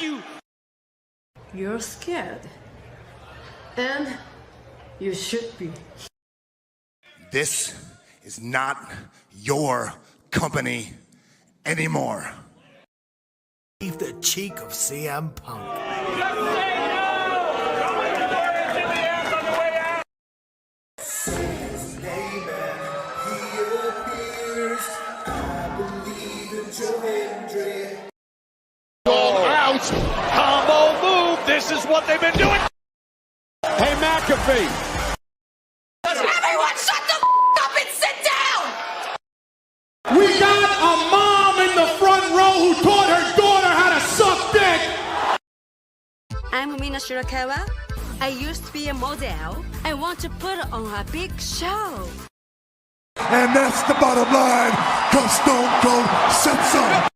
you. You're scared. And you should be. This is not your company anymore. Leave the cheek of CM Punk. Out. Combo move. This is what they've been doing. Hey, McAfee. Everyone shut the up and sit down! We got a mom in the front row who taught her daughter how to suck dick. I'm Mina Shirakawa. I used to be a model. I want to put on a big show. And that's the bottom line, because Stone Cold said so.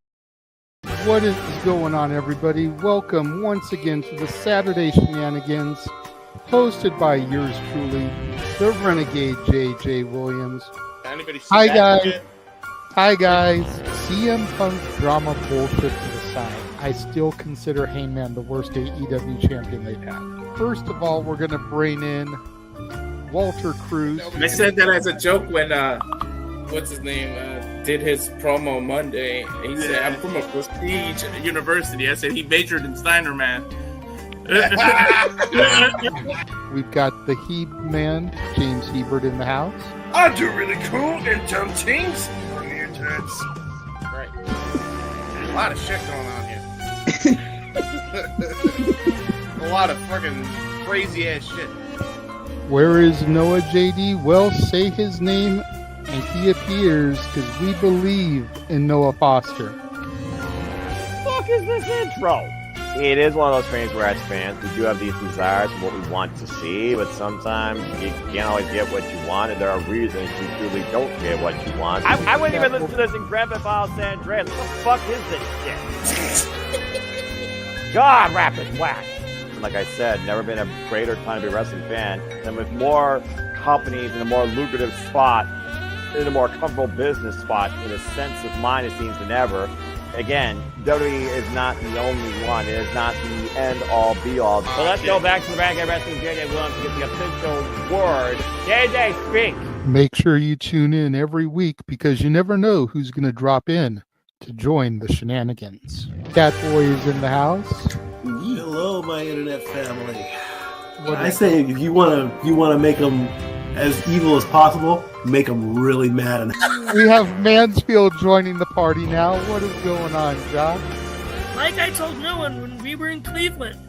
What is going on, everybody? Welcome once again to the Saturday Shenanigans, hosted by yours truly, the Renegade JJ Williams. Hi guys. Hi guys. CM Punk drama bullshit to the side. I still consider Heyman the worst AEW champion they've had. First of all, we're going to bring in Walter Cruz. I said that as a joke when what's his name did his promo Monday. He said, "I'm from a prestige university." I said he majored in Steiner, man. We've got the Heeb man, James Hebert, in the house. I do really cool in dumb things. Bring the intense. Right. A lot of shit going on here. A lot of fucking crazy ass shit. Where is Noah JD? Well, say his name and he appears, because we believe in Noah Foster. Fuck is this intro? It is one of those things where as fans we do have these desires for what we want to see, but sometimes you can't always get what you want, and there are reasons you truly don't get what you want. I wouldn't even listen to this in Grand Theft Auto San Andreas. What the fuck is this shit? God, rapid whack. Like I said, never been a greater time to be a wrestling fan than with more companies in a more lucrative spot, in a more comfortable business spot, in a sense of mind, it seems, than ever. Again, WWE is not the only one. It is not the end-all, be-all. So let's go back to the Renegade Wrestling JJ Williams to get the official word. JJ, speak! Make sure you tune in every week, because you never know who's going to drop in to join the shenanigans. Catboy is in the house. Hello, my internet family. I say if you want to make them as evil as possible, make them really mad. We have Mansfield joining the party now. What is going on, Josh? Like I told no one when we were in Cleveland,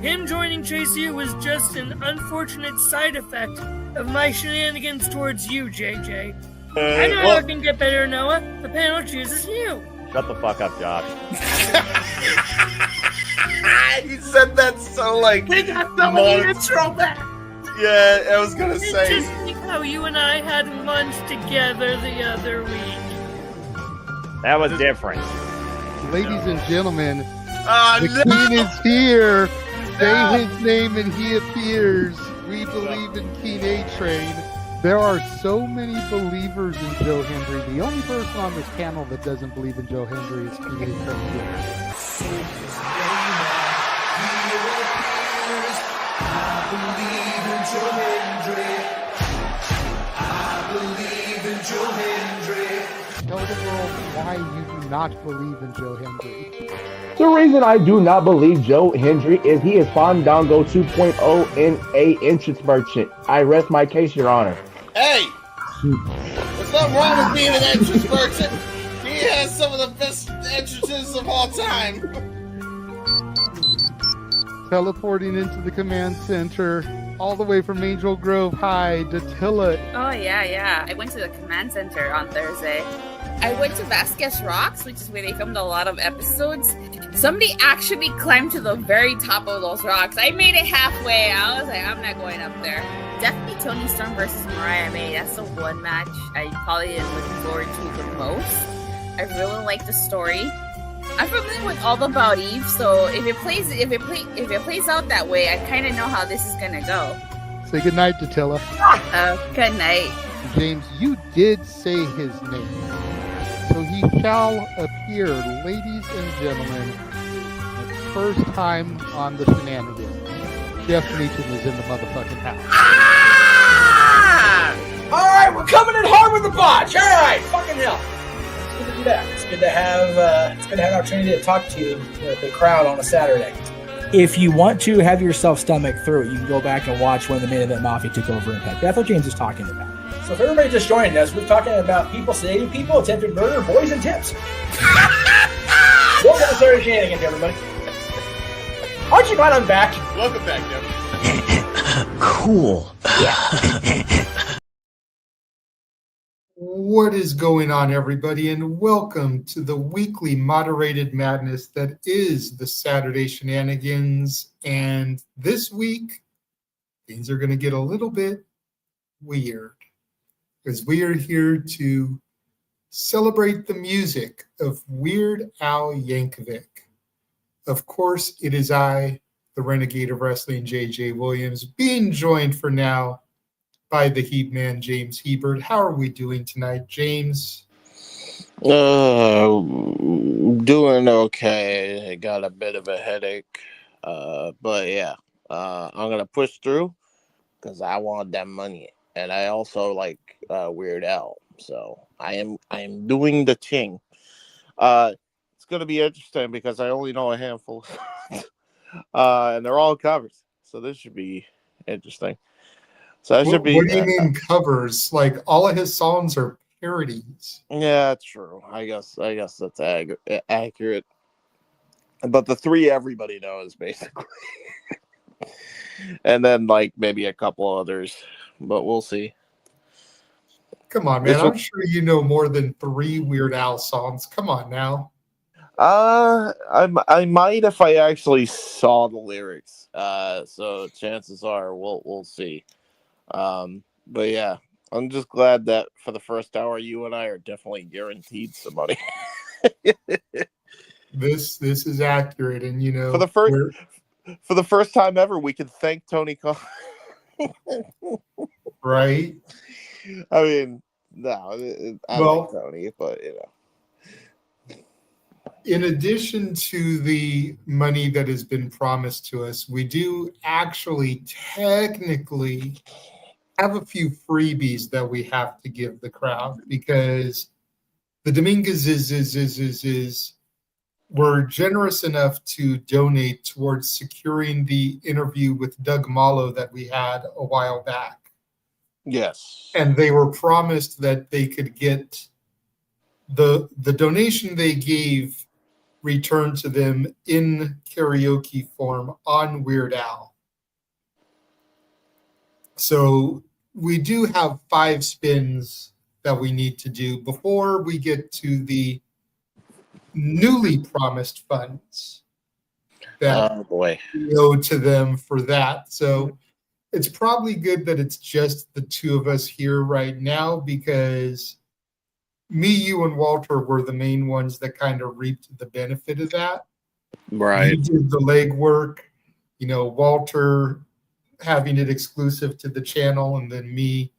him joining JC was just an unfortunate side effect of my shenanigans towards you, JJ. I know how it can get better, Noah. The panel chooses you. Shut the fuck up, Josh. He said that so like. They got the intro back. Yeah, I was gonna say. Just like how you and I had lunch together the other week. That was different. Ladies and gentlemen, the King is here. Say his name and he appears. We believe in King A-Train. There are so many believers in Joe Hendry. The only person on this panel that doesn't believe in Joe Hendry is King A-Train. Tell the world why you do not believe in Joe Hendry. The reason I do not believe Joe Hendry is he is Fandango 2.0 in a entrance merchant. I rest my case, Your Honor. Hey! There's nothing wrong with being an entrance merchant. He has some of the best entrances of all time. Teleporting into the command center, all the way from Angel Grove High, Datilla. Oh, yeah. I went to the command center on Thursday. I went to Vasquez Rocks, which is where they filmed a lot of episodes. Somebody actually climbed to the very top of those rocks. I made it halfway. I was like, I'm not going up there. Definitely Toni Storm versus Mariah May. That's the one match I probably am looking forward to the most. I really like the story. I'm familiar with all about Eve, so if it plays out that way, I kind of know how this is gonna go. Say goodnight, Datilla. Good night. James, you did say his name. So he shall appear, ladies and gentlemen, the first time on the Shenanigans, Jeff Meacham is in the motherfucking house. Ah! All right, we're coming in hard with the botch. All right, fucking hell. It's good to be back. It's good to have an opportunity to talk to the crowd on a Saturday. If you want to have yourself stomach through it, you can go back and watch when the Main Event Mafia took over Impact. That's what James was talking about. So if everybody just joined us, we're talking about people sedating people, attempted murder, boys, and tips. Welcome to Saturday Shenanigans, everybody. Aren't you glad I'm back? Welcome back, Jeff. Cool. What is going on, everybody, and welcome to the weekly moderated madness that is the Saturday Shenanigans. And this week, things are going to get a little bit weird, because we are here to celebrate the music of Weird Al Yankovic. Of course, it is I, the Renegade of Wrestling, JJ Williams, being joined for now by the Heat Man, James Hebert. How are we doing tonight, James? Doing okay. I got a bit of a headache. But yeah, I'm going to push through because I want that money. And I also like Weird Al. So I am doing the thing. It's going to be interesting because I only know a handful. And they're all covers. So this should be interesting. So that should be. What do you mean covers? Like all of his songs are parodies. Yeah, that's true. I guess that's accurate. But the three everybody knows, basically. And then like maybe a couple others, but we'll see. Come on, man. I'm sure you know more than 3 Weird Al songs. Come on now. I might if I actually saw the lyrics. So chances are we'll see. But yeah, I'm just glad that for the first hour, you and I are definitely guaranteed some money. This is accurate, and you know, for the first time ever, we can thank Tony Khan. Right? I mean, no, I like Tony, but you know. In addition to the money that has been promised to us, we do actually technically have a few freebies that we have to give the crowd, because the Dominguez were generous enough to donate towards securing the interview with Doug Mallow that we had a while back. Yes. And they were promised that they could get the donation they gave returned to them in karaoke form on Weird Al. So we do have 5 spins that we need to do before we get to the newly promised funds that we owe to them for that. So it's probably good that it's just the two of us here right now, because me, you, and Walter were the main ones that kind of reaped the benefit of that. Right. You did the legwork, you know, Walter having it exclusive to the channel, and then me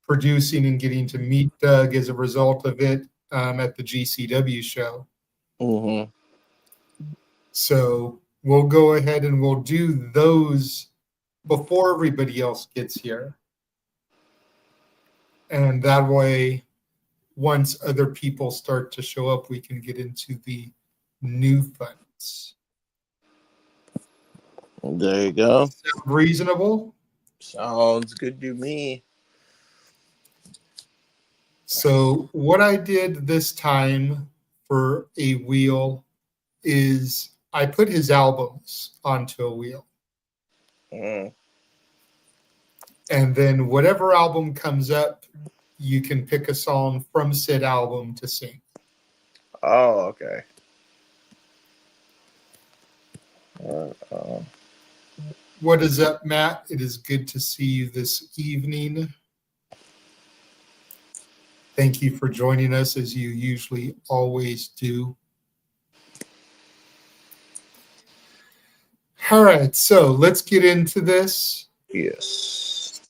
producing and getting to meet Doug as a result of it at the GCW show. Mm-hmm. So we'll go ahead and we'll do those before everybody else gets here. And that way, once other people start to show up, we can get into the new funds. There you go. Sound reasonable? Sounds good to me. So what I did this time for a wheel is I put his albums onto a wheel. Mm. And then whatever album comes up, you can pick a song from said album to sing. Oh, okay. What is up, Matt? It is good to see you this evening. Thank you for joining us, as you usually always do. All right, so let's get into this. Yes.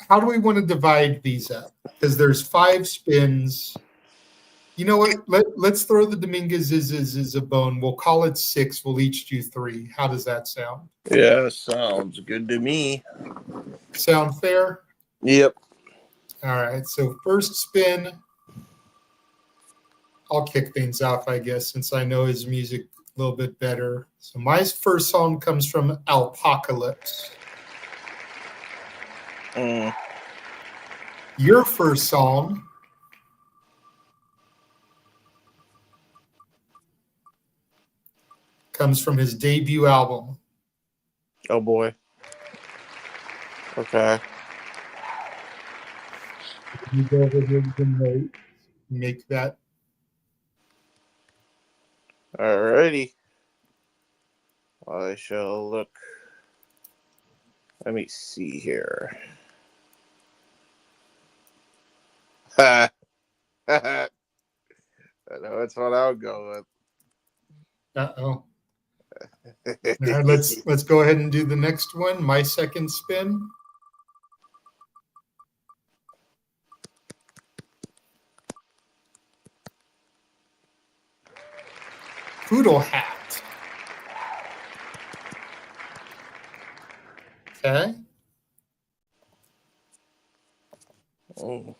How do we want to divide these up? Because there's 5 spins. You know what? Let's throw the Dominguez is a bone. We'll call it 6. We'll each do 3. How does that sound? Yeah, sounds good to me. Sound fair? Yep. All right. So first spin. I'll kick things off, I guess, since I know his music a little bit better. So my first song comes from Alpocalypse. Your first song comes from his debut album. Oh boy. Okay. You go over here to the note, make that. Alrighty. I shall look. Let me see here. I know it's what I'll go with. Uh-oh. All right, let's go ahead and do the next one. My second spin. Poodle hat. Okay. Oh.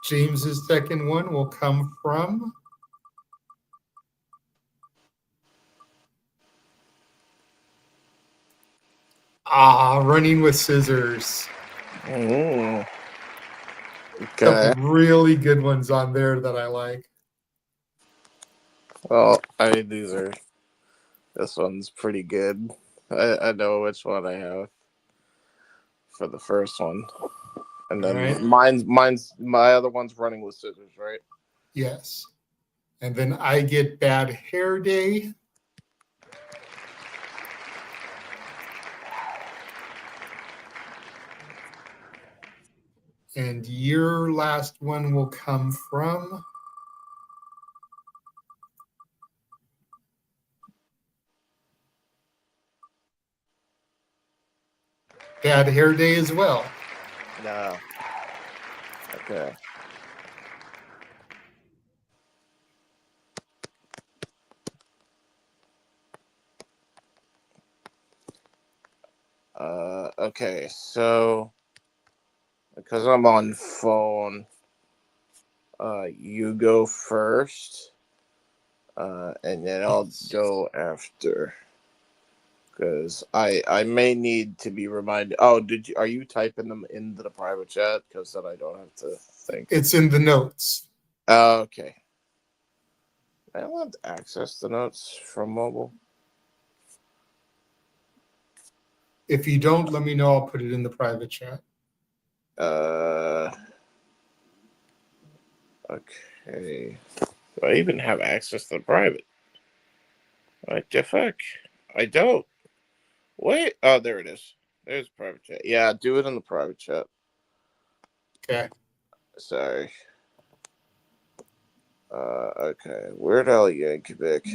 James's second one will come from Running with Scissors. Okay. Couple really good ones on there that I like. Well, this one's pretty good. I know which one I have for the first one. And then my other one's Running with Scissors, right? Yes. And then I get Bad Hair Day. And your last one will come from Bad Hair Day as well. No. Okay. Okay, so because I'm on phone, you go first, and then I'll go after. Because I may need to be reminded. Oh, are you typing them into the private chat? Because then I don't have to think. It's in the notes. Okay. I don't have to access the notes from mobile. If you don't, let me know. I'll put it in the private chat. Okay. Do I even have access to the private? What the fuck? I don't. Wait. Oh, there it is. There's private chat. Yeah, do it in the private chat. Okay. Sorry. Okay. Weird Al Yankovic.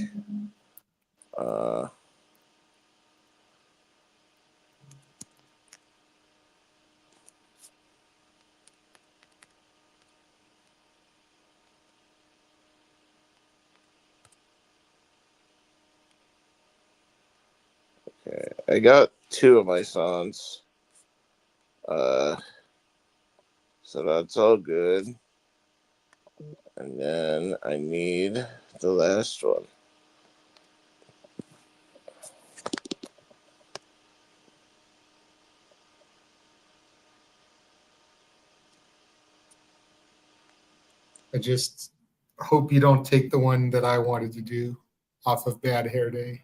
Okay. I got 2 of my songs. So that's all good. And then I need the last one. I just hope you don't take the one that I wanted to do off of Bad Hair Day.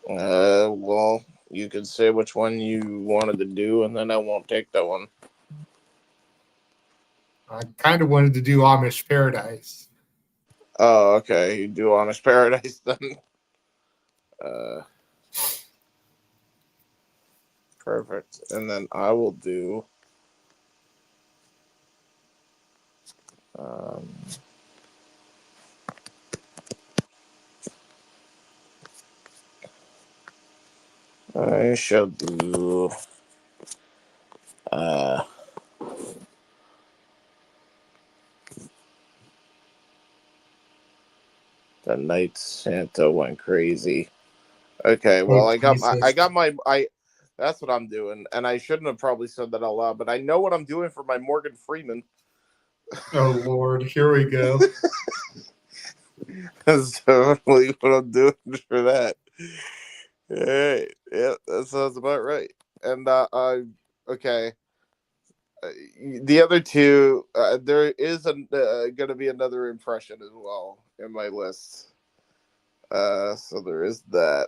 Well, you can say which one you wanted to do, and then I won't take that one. I kind of wanted to do Amish Paradise. Oh, okay. You do Honest Paradise then. Perfect. And then I will do. I shall do. The night Santa went crazy. Okay, well, Oh, I got Jesus. my. That's what I'm doing, and I shouldn't have probably said that out loud, but I know what I'm doing for my Morgan Freeman. Oh, Lord. Here we go. That's definitely what I'm doing for that. Hey, yeah, that sounds about right. And okay, the other two, there is going to be another impression as well in my list. So there is that.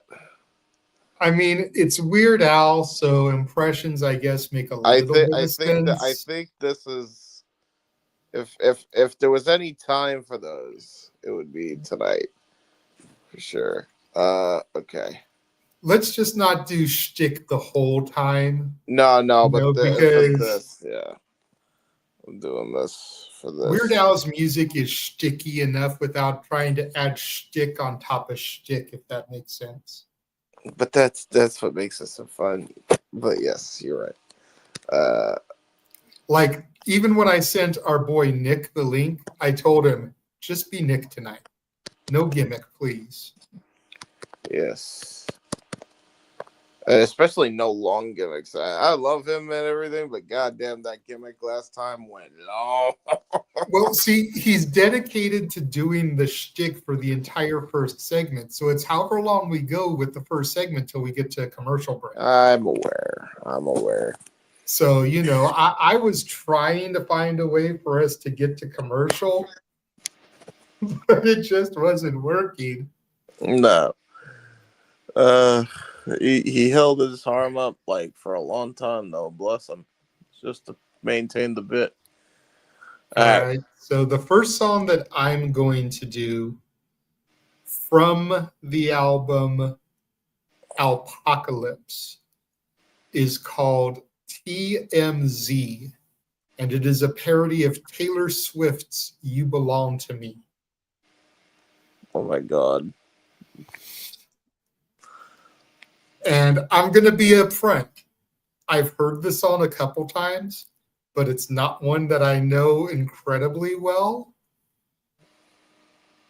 I mean, it's Weird Al, so impressions, I guess, make a little bit of sense. I think this is if there was any time for those, it would be tonight for sure. Okay. Let's just not do shtick the whole time. No, for because this, yeah, I'm doing this for this. Weird Al's music is shticky enough without trying to add shtick on top of shtick, if that makes sense. But that's what makes it so fun. But yes, you're right. Like, even when I sent our boy Nick the link, I told him, just be Nick tonight. No gimmick, please. Yes. Especially no long gimmicks. I love him and everything, but goddamn, that gimmick last time went long. Well, see, he's dedicated to doing the shtick for the entire first segment. So it's however long we go with the first segment till we get to a commercial break. I'm aware. So, I was trying to find a way for us to get to commercial, but it just wasn't working. No. He held his arm up like for a long time though, bless him. Just to maintain the bit. All right. So the first song that I'm going to do from the album Alpocalypse is called TMZ, and it is a parody of Taylor Swift's You Belong to Me. Oh my God. And I'm going to be upfront. I've heard this song a couple times, but it's not one that I know incredibly well.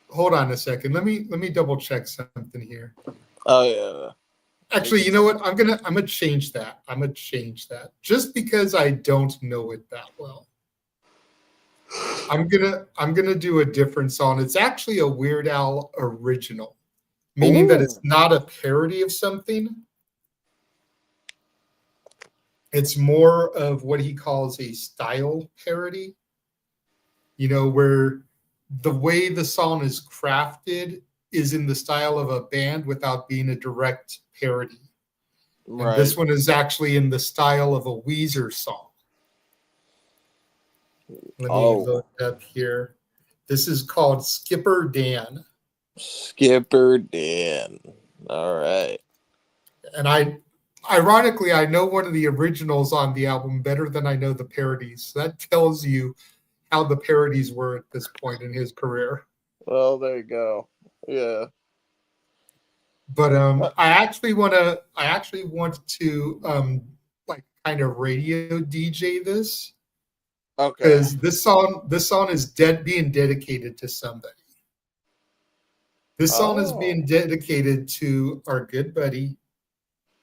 Hold on a second. Let me double check something here. Oh yeah. Actually, you know what? I'm gonna change that. I'm gonna change that just because I don't know it that well. I'm gonna do a different song. It's actually a Weird Al original, meaning that it's not a parody of something. It's more of what he calls a style parody. Where the way the song is crafted is in the style of a band without being a direct parody. Right. And this one is actually in the style of a Weezer song. Let me look up here. This is called Skipper Dan. Skipper Dan. All right. And ironically, I know one of the originals on the album better than I know the parodies. So that tells you how the parodies were at this point in his career. Well, there you go. Yeah. But I actually want to like kind of radio DJ this. Okay. Because this song is being dedicated to somebody. This song is being dedicated to our good buddy,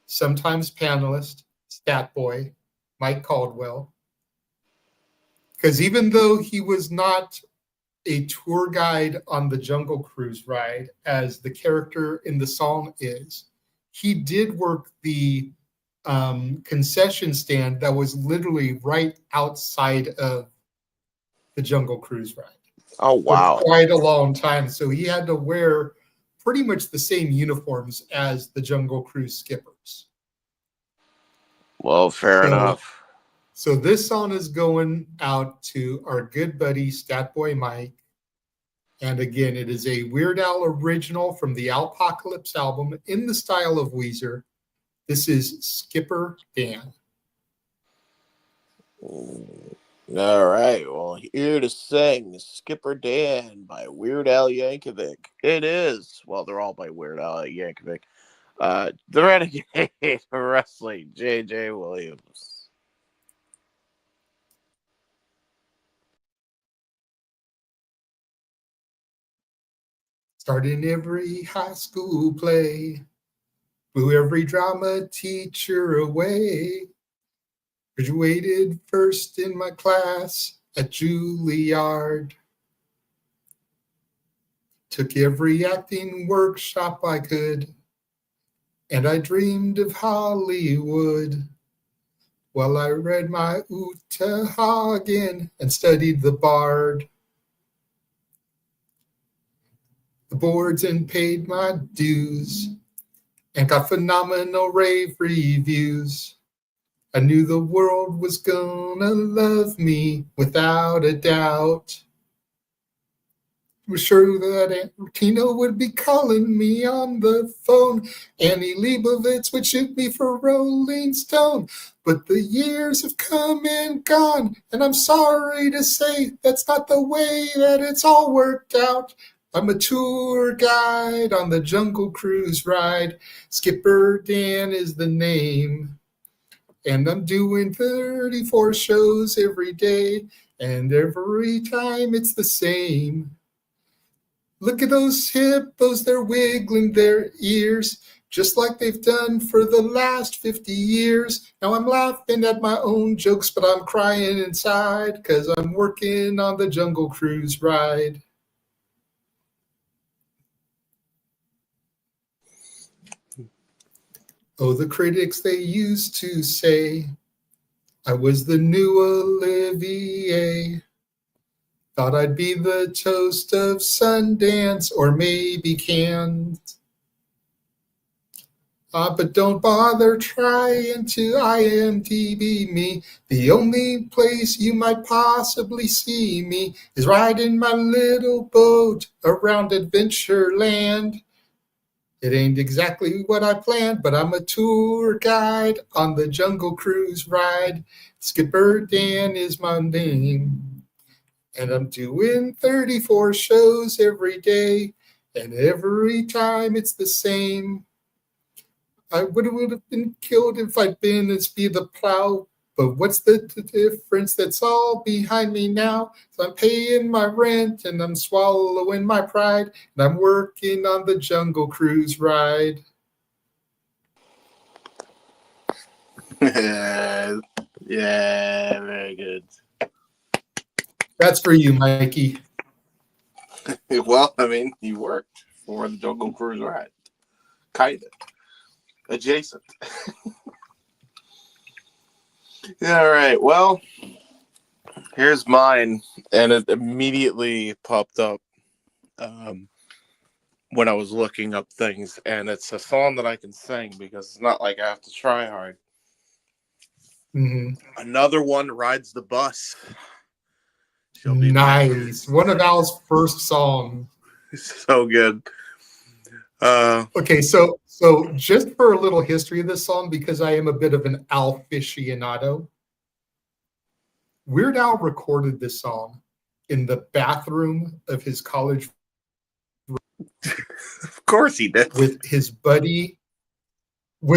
sometimes panelist, Stat Boy, Mike Caldwell. Because even though he was not a tour guide on the Jungle Cruise ride, as the character in the song is, he did work the concession stand that was literally right outside of the Jungle Cruise ride. Oh, wow. For quite a long time. So he had to wear pretty much the same uniforms as the Jungle Cruise skippers. Well, fair enough. So this song is going out to our good buddy Statboy Mike. And again, it is a Weird Al original from the Alpocalypse album in the style of Weezer. This is Skipper Dan. All right. Well, here to sing Skipper Dan by Weird Al Yankovic. It is. Well, they're all by Weird Al Yankovic. The Renegade Wrestling, J.J. Williams. Starting every high school play, blew every drama teacher away. Graduated first in my class at Juilliard. Took every acting workshop I could, and I dreamed of Hollywood. While I read my Uta Hagen and studied the Bard. The boards and paid my dues and got phenomenal rave reviews. I knew the world was gonna love me without a doubt. Was sure that Aunt Tina would be calling me on the phone. Annie Leibovitz would shoot me for Rolling Stone. But the years have come and gone, and I'm sorry to say that's not the way that it's all worked out. I'm a tour guide on the Jungle Cruise ride. Skipper Dan is the name. And I'm doing 34 shows every day, and every time it's the same. Look at those hippos, they're wiggling their ears, just like they've done for the last 50 years. Now I'm laughing at my own jokes, but I'm crying inside, 'cause I'm working on the Jungle Cruise ride. Oh, the critics, they used to say I was the new Olivier. Thought I'd be the toast of Sundance or maybe Cannes. But don't bother trying to IMDb me. The only place you might possibly see me is riding my little boat around Adventureland. It ain't exactly what I planned, but I'm a tour guide on the Jungle Cruise ride. Skipper Dan is my name. And I'm doing 34 shows every day, and every time it's the same. I would have been killed if I'd been as be the plow, but what's the difference? That's all behind me now. So I'm paying my rent, and I'm swallowing my pride, and I'm working on the Jungle Cruise ride. Yeah, very good. That's for you, Mikey. Well, I mean, you worked for the Jungle Cruise ride. Kinda. Adjacent. All right, well, here's mine, and it immediately popped up when I was looking up things, and it's a song that I can sing because it's not like I have to try hard. Mm-hmm. Another one, Rides the Bus. Nice. One of Al's first songs. So good. Okay, so just for a little history of this song, because I am a bit of an Al aficionado, Weird Al recorded this song in the bathroom of his college room. Of course he did. With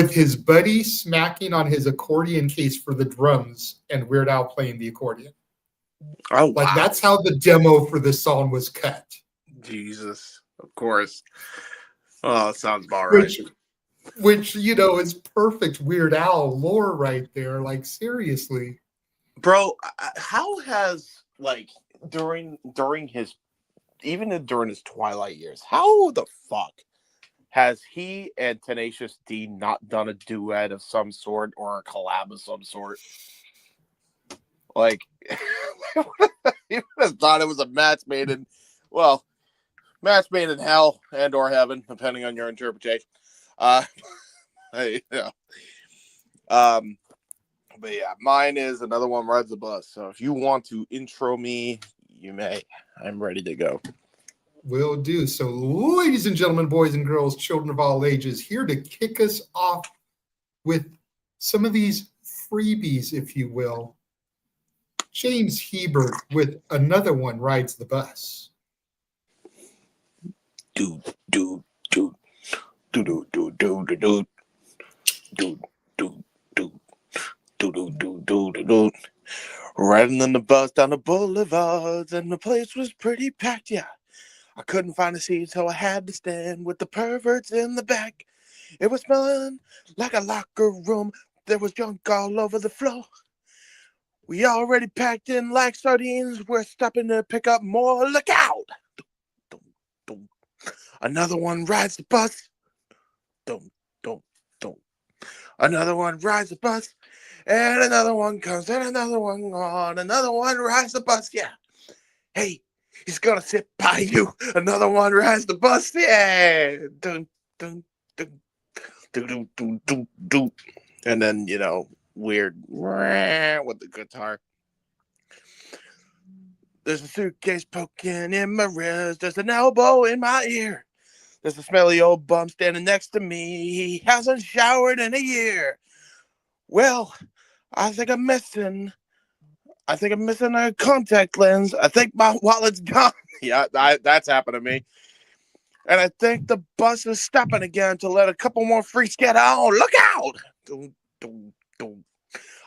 his buddy smacking on his accordion case for the drums and Weird Al playing the accordion. Oh, wow. Like, that's how the demo for this song was cut. Jesus, of course. Oh, that sounds about right. Which, you know, is perfect Weird Al lore right there. Like, seriously. Bro, how has, like, during his twilight years, how the fuck has he and Tenacious D not done a duet of some sort or a collab of some sort? Like, you would have thought it was a match made in hell and or heaven, depending on your interpretation. But yeah, mine is another one, Rides the Bus. So if you want to intro me, you may. I'm ready to go. Will do. So, ladies and gentlemen, boys and girls, children of all ages, here to kick us off with some of these freebies, if you will. James Hebert with another one, Rides the Bus. Dude. Riding on the bus down the boulevards, and the place was pretty packed, yeah. I couldn't find a seat, so I had to stand with the perverts in the back. It was smelling like a locker room. There was junk all over the floor. We already packed in like sardines. We're stopping to pick up more. Look out! Dum, dum. Another one rides the bus. Dum, dum, dum. Another one rides the bus. And another one comes. And another one on. Another one rides the bus. Yeah. Hey, he's gonna sit by you. Another one rides the bus. Yeah. Dum, dum, dum. Dum, dum, dum, dum. And then, weird with the guitar. There's a suitcase poking in my wrist. There's an elbow in my ear. There's a smelly old bum standing next to me. He hasn't showered in a year. Well, I think I'm missing a contact lens. I think my wallet's gone. Yeah, that's happened to me. And I think the bus is stopping again to let a couple more freaks get on. Look out! Dum, dum, dum.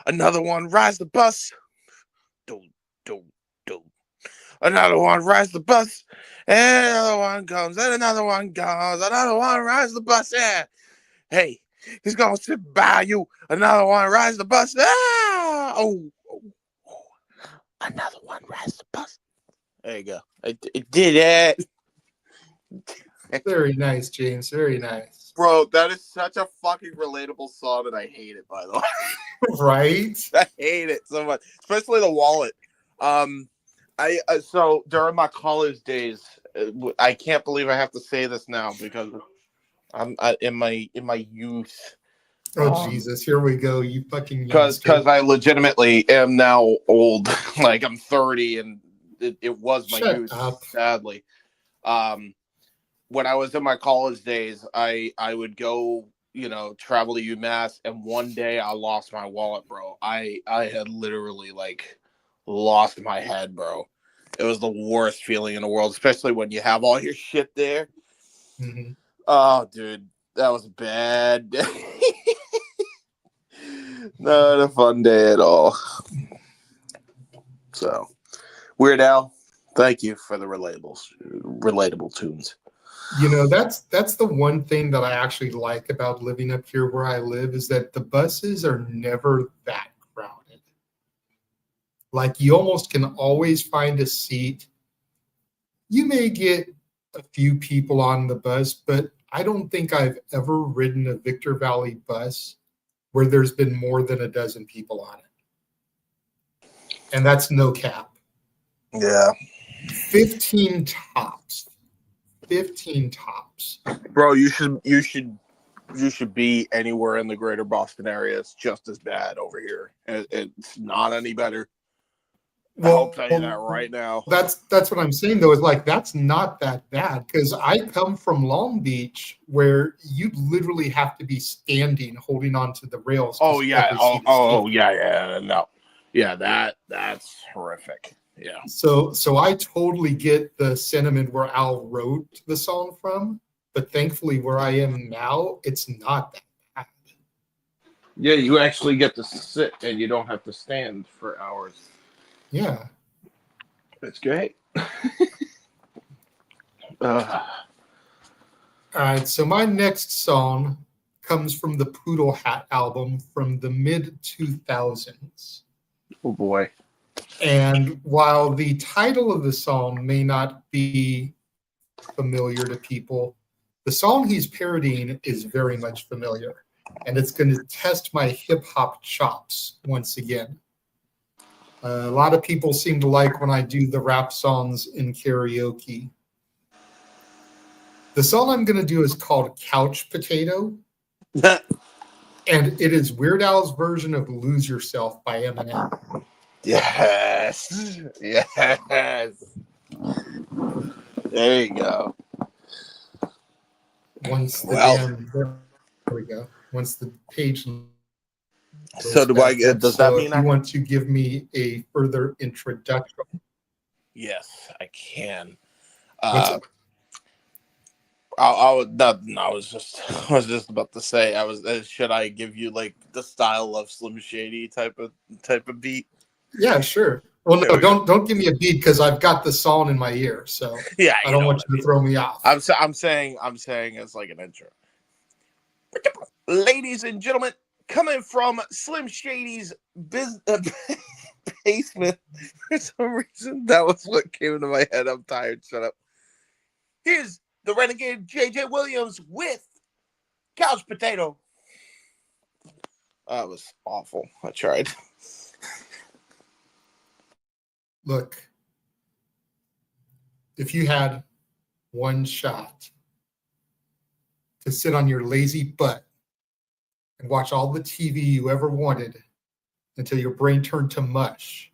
Another one rides the bus. Dum, dum, dum. Another one rides the bus. And another one comes. And another one goes. Another one rides the bus. Yeah. Hey, he's going to sit by you. Another one rides the bus. Ah! Oh. Another one rides the bus. There you go. I did it. Very nice, James. Very nice. Bro, that is such a fucking relatable song, and I hate it, by the way. Right? I hate it so much, especially the wallet. So during my college days, I can't believe I have to say this now because I'm in my youth. Oh Jesus! Here we go. You fucking because I legitimately am now old. Like I'm 30, and it was my Shut youth. up. Sadly, when I was in my college days, I would go, travel to UMass, and one day I lost my wallet, bro. I had literally lost my head, bro. It was the worst feeling in the world, especially when you have all your shit there. Mm-hmm. Oh, dude, that was a bad day. Not a fun day at all. So, Weird Al, thank you for the relatable tunes. That's the one thing that I actually like about living up here where I live is that the buses are never that crowded. Like you almost can always find a seat. You may get a few people on the bus, but I don't think I've ever ridden a Victor Valley bus where there's been more than a dozen people on it. And that's no cap. Yeah. 15 tops. 15 tops. Bro, you should be anywhere in the greater Boston area. It's just as bad over here. It's not any better. I'll tell you that right now. That's what I'm saying though, is that's not that bad because I come from Long Beach where you literally have to be standing holding on to the rails. Oh yeah. Yeah. No. Yeah, that's horrific. Yeah. So I totally get the sentiment where Al wrote the song from, but thankfully where I am now, it's not that bad. Yeah, you actually get to sit and you don't have to stand for hours. Yeah. That's great. All right, so my next song comes from the Poodle Hat album from the mid-2000s. Oh boy. And while the title of the song may not be familiar to people, the song he's parodying is very much familiar. And it's going to test my hip-hop chops once again. A lot of people seem to like when I do the rap songs in karaoke. The song I'm going to do is called Couch Potato. And it is Weird Al's version of Lose Yourself by Eminem. Yes. Yes. There you go. Once the there we go. Once the page. So does that mean you want to give me a further introduction? Yes, I can. I was just about to say should I give you the style of Slim Shady type of beat? Yeah, sure. Well, no, don't give me a beat because I've got the song in my ear, so Yeah, I don't want you to throw me off. I'm saying it's like an intro. Ladies and gentlemen, coming from Slim Shady's basement, for some reason that was what came into my head. I'm tired. Shut up. Here's the Renegade JJ Williams with Couch Potato. That was awful. I tried. Look, if you had one shot to sit on your lazy butt and watch all the TV you ever wanted until your brain turned to mush,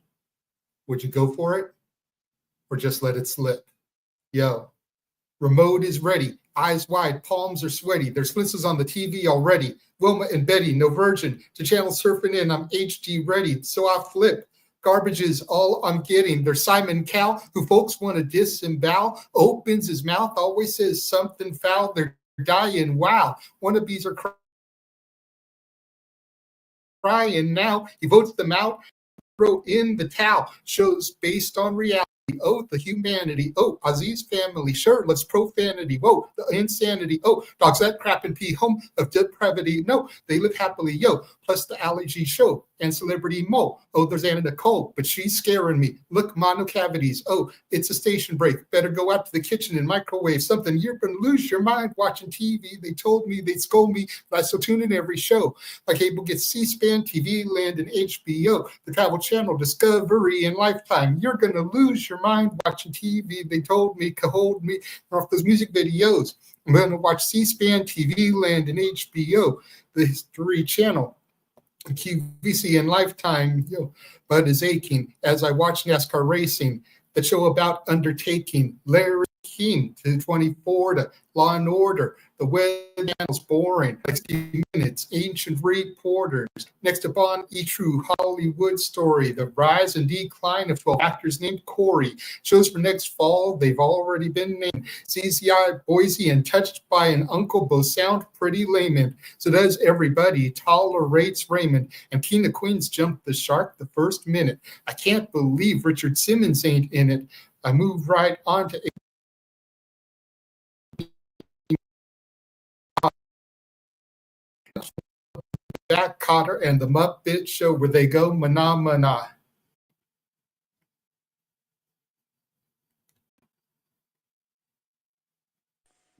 would you go for it or just let it slip? Yo, remote is ready, eyes wide, palms are sweaty. There's glimpses on the TV already. Wilma and Betty, no virgin, to channel surfing in. I'm HD ready, so I flip. Garbage is all I'm getting. There's Simon Cowell, who folks want to disembowel, opens his mouth, always says something foul. They're dying. Wow. Wannabes are crying now. He votes them out. Throw in the towel. Shows based on reality. Oh, the humanity. Oh, Aziz family. Sure, let's profanity. Whoa, the insanity. Oh, dogs that crap and pee. Home of depravity. No, they live happily. Yo, plus the allergy show and celebrity Mo. Oh, there's Anna Nicole, but she's scaring me. Look, mono cavities. Oh, it's a station break. Better go out to the kitchen and microwave something. You're gonna lose your mind watching TV. They told me they'd scold me, but I still tune in every show. Like cable gets C-SPAN, TV Land, and HBO, the Travel Channel, Discovery, and Lifetime. You're gonna lose your mind watching TV. They told me, could hold me off those music videos. I'm gonna watch C-SPAN, TV Land, and HBO, the History Channel, QVC, and Lifetime. Yo, butt is aching as I watch NASCAR racing. The show about undertaking. Larry King to 24 to Law and Order. The Web Channel's boring. 60 Minutes. Ancient Reporters. Next to Bond, E! True Hollywood Story. The rise and decline of 12 actors named Corey. Shows for next fall. They've already been named. CCI, Boise, and Touched by an Uncle both sound pretty layman. So does everybody. Tolerates Raymond. And Tina Quinn's jumped the shark the first minute. I can't believe Richard Simmons ain't in it. I move right on to Jack Cotter and the Muppet Show, where they go mana.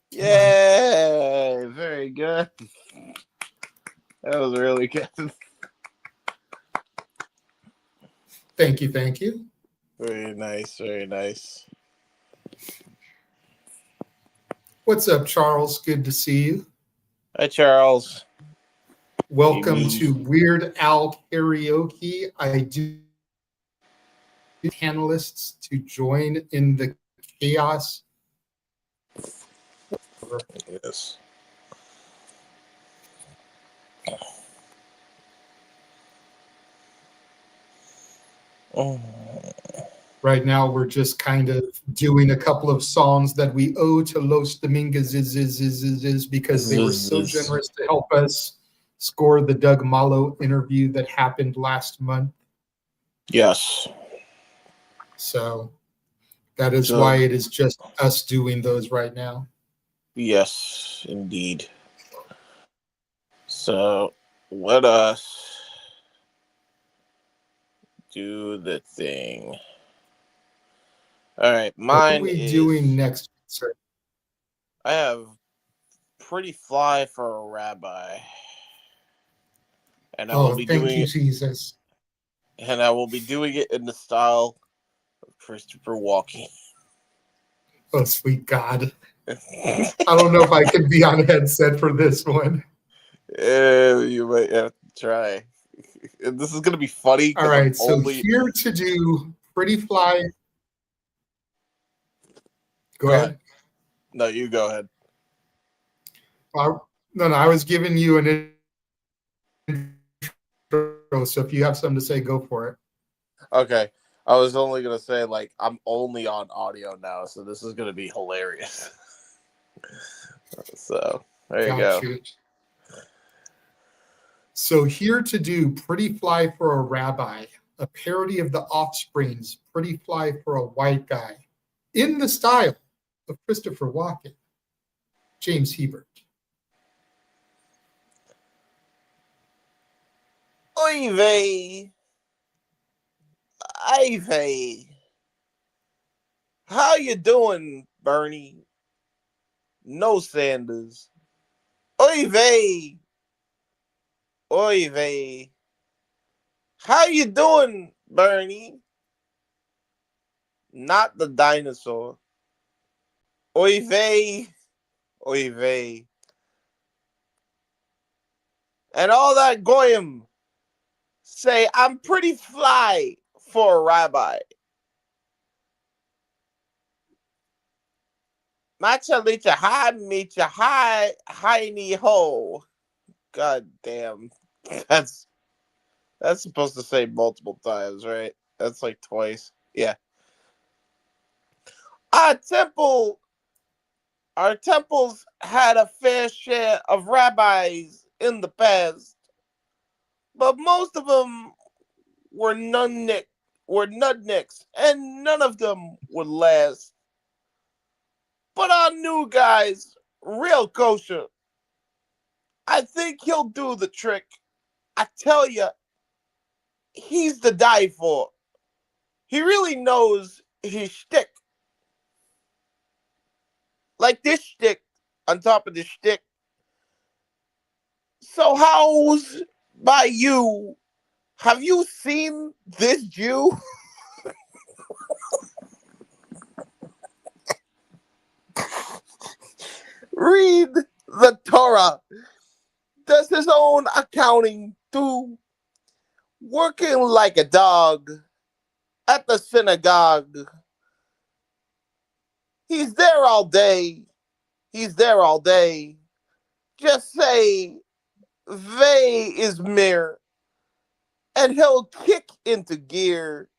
Yay! Very good. That was really good. Thank you, thank you. Very nice, very nice. What's up, Charles? Good to see you. Hi, Charles. Welcome to Weird Al Karaoke. I do panelists to join in the chaos. Yes. Oh. Right now, we're just kind of doing a couple of songs that we owe to Los Dominguez because they were so generous to help us score the Doug Malo interview that happened last month. Yes. So that is why it is just us doing those right now. Yes, indeed. So let us do the thing. All right, mine. What are we doing next, sir? I have Pretty Fly for a Rabbi. And I will be doing it, Jesus. And I will be doing it in the style of Christopher Walken. Oh, sweet God. I don't know if I can be on a headset for this one. You might have to try. This is going to be funny. All right, so here to do Pretty Fly. Go ahead. No, you go ahead. No, I was giving you an intro, so if you have something to say, go for it. Okay. I was only going to say, like, I'm only on audio now, so this is going to be hilarious. So, there you go. So here to do Pretty Fly for a Rabbi. a parody of the Offspring's Pretty Fly for a White Guy in the style of Christopher Walken. James Hebert. Oy vey. Ay vey. How you doing, Bernie? No Sanders. Oy vey. Oy vey. How you doing, Bernie? Not the dinosaur. Oy vey. Oy vey. And all that goyim say, I'm pretty fly for a rabbi. Matcha licha hi, mecha hi ni ho. God damn. That's supposed to say multiple times, right? That's like twice. Yeah. Our temples had a fair share of rabbis in the past, but most of them were nudnicks, and none of them would last. But our new guy's real kosher. I think he'll do the trick. I tell you, he's the die for. He really knows his shtick. Like this shtick on top of this shtick. So how's by you? Have you seen this Jew? Read the Torah. Does his own accounting too. Working like a dog at the synagogue. He's there all day. He's there all day. Just say, "Vey is mir," and he'll kick into gear.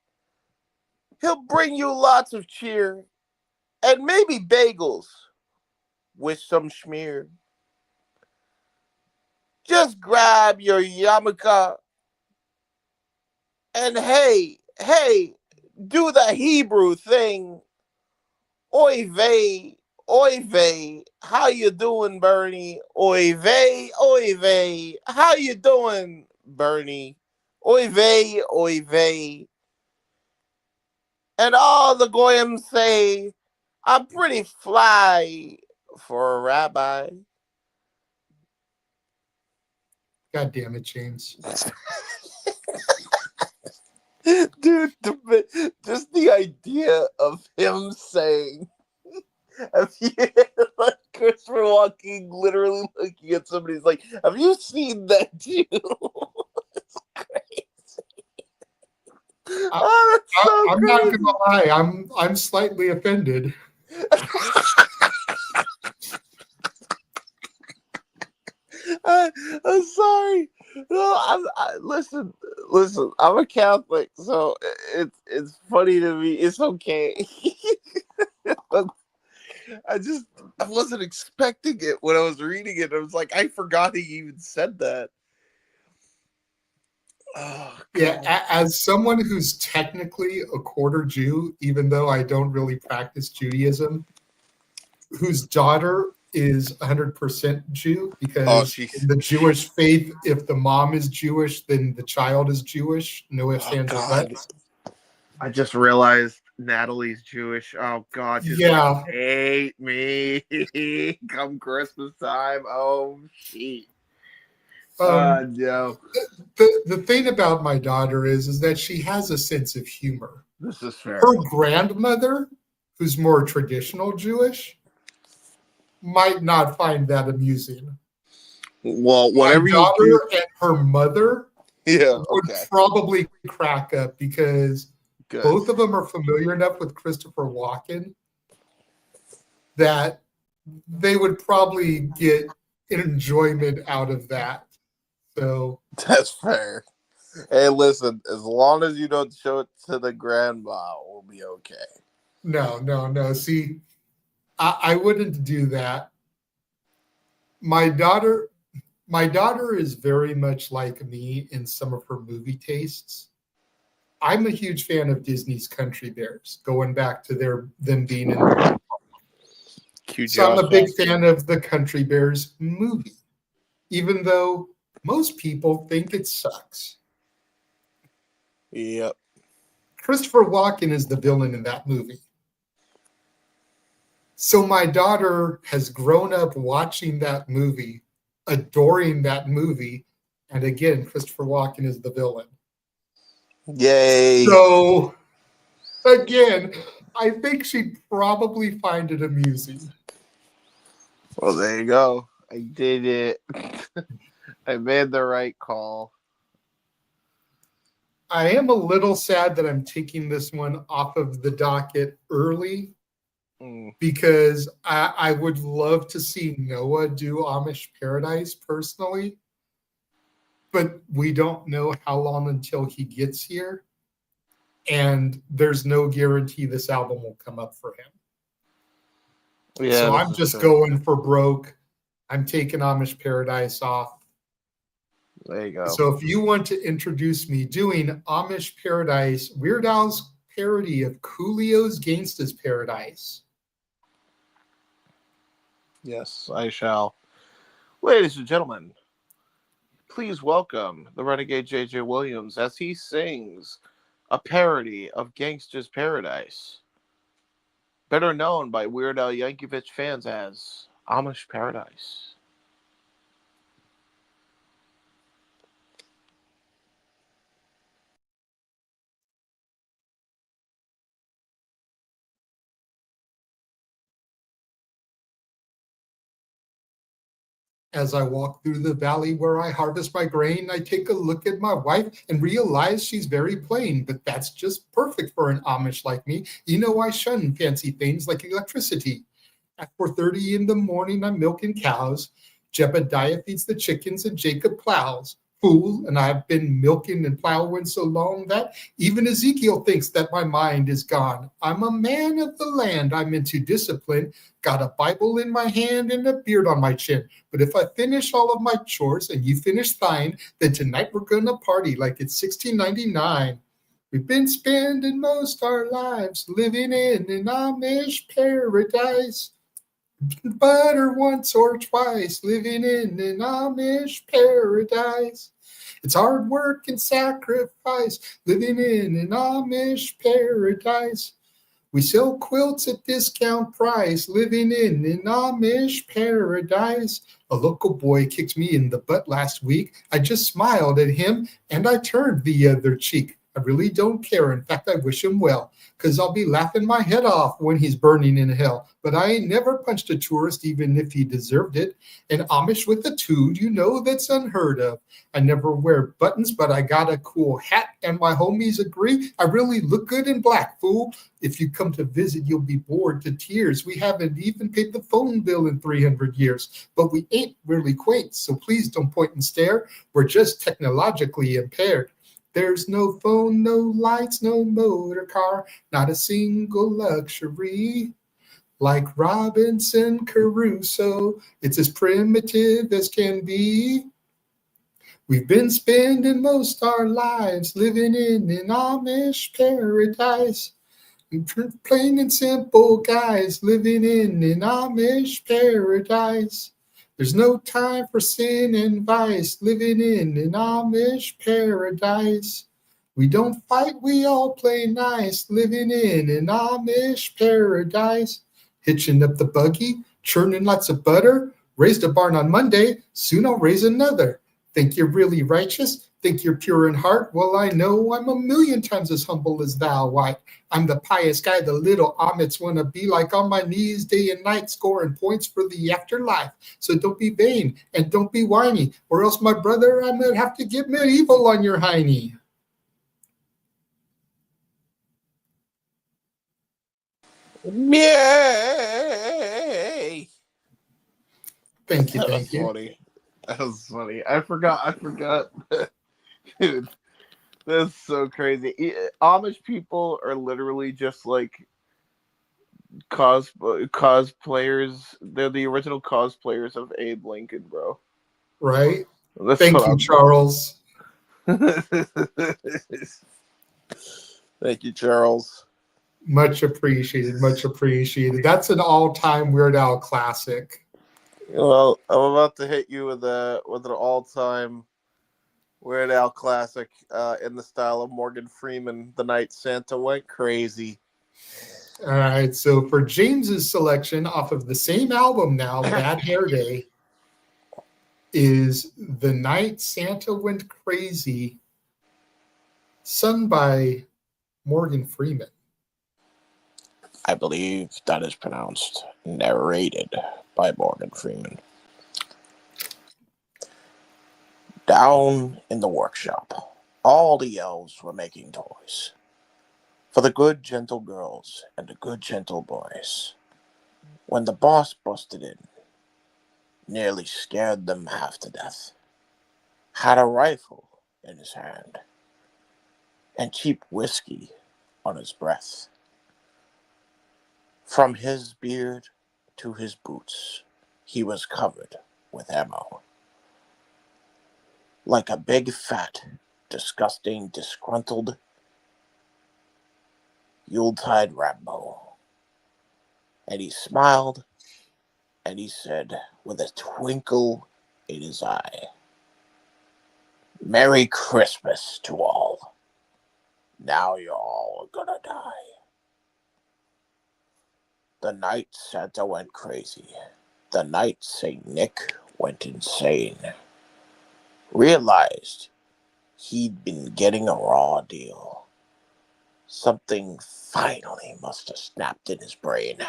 He'll bring you lots of cheer and maybe bagels with some schmear. Just grab your yarmulke and hey, do the Hebrew thing. Oy vey, how you doing, Bernie? Oy vey, how you doing, Bernie? Oy vey. And all the goyim say, I'm pretty fly for a rabbi. God damn it, James. Dude, just the idea of him saying, like Christopher Walken literally looking at somebody, he's like, have you seen that Jew? It's crazy. I'm not gonna lie, I'm slightly offended. I'm sorry. No, listen. I'm a Catholic, so it's funny to me. It's okay. I wasn't expecting it when I was reading it. I was like, I forgot he even said that. Oh, yeah, as someone who's technically a quarter Jew, even though I don't really practice Judaism, whose daughter is 100% Jew, because in the Jewish faith, if the mom is Jewish, then the child is Jewish. No ifs, ands, or buts. I just realized Natalie's Jewish. Oh God, just yeah, hate me come Christmas time. Oh shit. No. The thing about my daughter is that she has a sense of humor. This is fair. Her grandmother, who's more traditional Jewish, might not find that amusing. Well, whatever my daughter you do, and her mother would probably crack up because both of them are familiar enough with Christopher Walken that they would probably get enjoyment out of that. So that's fair. Hey, listen, as long as you don't show it to the grandma, we'll be okay. No. See, I wouldn't do that. My daughter is very much like me in some of her movie tastes. I'm a huge fan of Disney's Country Bears, going back to them being in the So I'm a big fan of the Country Bears movie, even though most people think it sucks. Yep. Christopher Walken is the villain in that movie. So my daughter has grown up watching that movie, adoring that movie, and again, Christopher Walken is the villain. Yay. So, again, I think she'd probably find it amusing. Well, there you go. I did it. I made the right call. I am a little sad that I'm taking this one off of the docket early because I would love to see Noah do Amish Paradise personally, but we don't know how long until he gets here, and there's no guarantee this album will come up for him. Yeah, so I'm just going for broke. I'm taking Amish Paradise off. There you go. So if you want to introduce me doing Amish Paradise, Weird Al's parody of Coolio's Gangsta's Paradise. Yes, I shall. Ladies and gentlemen, please welcome the Renegade J.J. Williams as he sings a parody of Gangsta's Paradise, better known by Weird Al Yankovic fans as Amish Paradise. As I walk through the valley where I harvest my grain, I take a look at my wife and realize she's very plain, but that's just perfect for an Amish like me. You know, I shun fancy things like electricity. At 4:30 in the morning, I'm milking cows. Jebediah feeds the chickens and Jacob plows. Fool, and I've been milking and plowing so long that even Ezekiel thinks that my mind is gone. I'm a man of the land. I'm into discipline. Got a Bible in my hand and a beard on my chin. But if I finish all of my chores and you finish thine, then tonight we're gonna party like it's 1699. We've been spending most our lives living in an Amish paradise. Butter once or twice, living in an Amish paradise. It's hard work and sacrifice, living in an Amish paradise. We sell quilts at discount price, living in an Amish paradise. A local boy kicked me in the butt last week. I just smiled at him and I turned the other cheek. I really don't care. In fact, I wish him well, because I'll be laughing my head off when he's burning in hell. But I ain't never punched a tourist, even if he deserved it. An Amish with a tood, you know that's unheard of. I never wear buttons, but I got a cool hat, and my homies agree I really look good in black, fool. If you come to visit, you'll be bored to tears. We haven't even paid the phone bill in 300 years, but we ain't really quaint, so please don't point and stare. We're just technologically impaired. There's no phone, no lights, no motor car, not a single luxury. Like Robinson Crusoe, it's as primitive as can be. We've been spending most our lives living in an Amish paradise. Plain and simple guys living in an Amish paradise. There's no time for sin and vice, living in an Amish paradise. We don't fight, we all play nice, living in an Amish paradise. Hitching up the buggy, churning lots of butter, raised a barn on Monday, soon I'll raise another. Think you're really righteous? Think you're pure in heart? Well, I know I'm a million times as humble as thou art. I'm the pious guy the little Amits want to be like, on my knees day and night scoring points for the afterlife. So don't be vain and don't be whiny, or else, my brother, I might have to get medieval on your hiney. Yay! Thank you, That thank was you. funny. That was funny. I forgot. Dude, that's so crazy. Amish people are literally just like cosplayers. They're the original cosplayers of Abe Lincoln, bro. Right? That's Thank what you, I'm Charles. Thank you, Charles. Much appreciated. Much appreciated. That's an all-time Weird Al classic. Well, I'm about to hit you with an all-time Weird Al classic in the style of Morgan Freeman, "The Night Santa Went Crazy." All right. So for James's selection off of the same album now, Bad Hair Day, is "The Night Santa Went Crazy," sung by Morgan Freeman. I believe that is pronounced narrated by Morgan Freeman. Down in the workshop, all the elves were making toys for the good, gentle girls and the good, gentle boys. When the boss busted in, nearly scared them half to death, had a rifle in his hand and cheap whiskey on his breath. From his beard to his boots, he was covered with ammo. Like a big, fat, disgusting, disgruntled Yuletide Rambo. And he smiled, and he said, with a twinkle in his eye, "Merry Christmas to all. Now you're all gonna die." The night Santa went crazy. The night Saint Nick went insane. Realized he'd been getting a raw deal. Something finally must have snapped in his brain.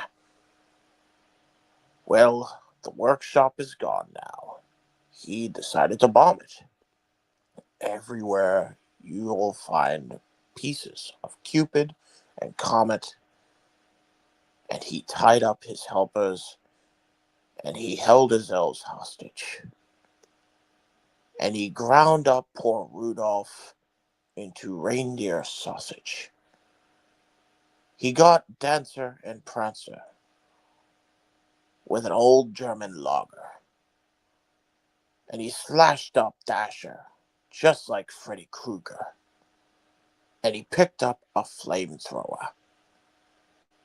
Well, the workshop is gone now. He decided to bomb it. Everywhere you'll find pieces of Cupid and Comet, and he tied up his helpers, and he held his elves hostage. And he ground up poor Rudolph into reindeer sausage. He got Dancer and Prancer with an old German lager. And he slashed up Dasher just like Freddy Krueger. And he picked up a flamethrower.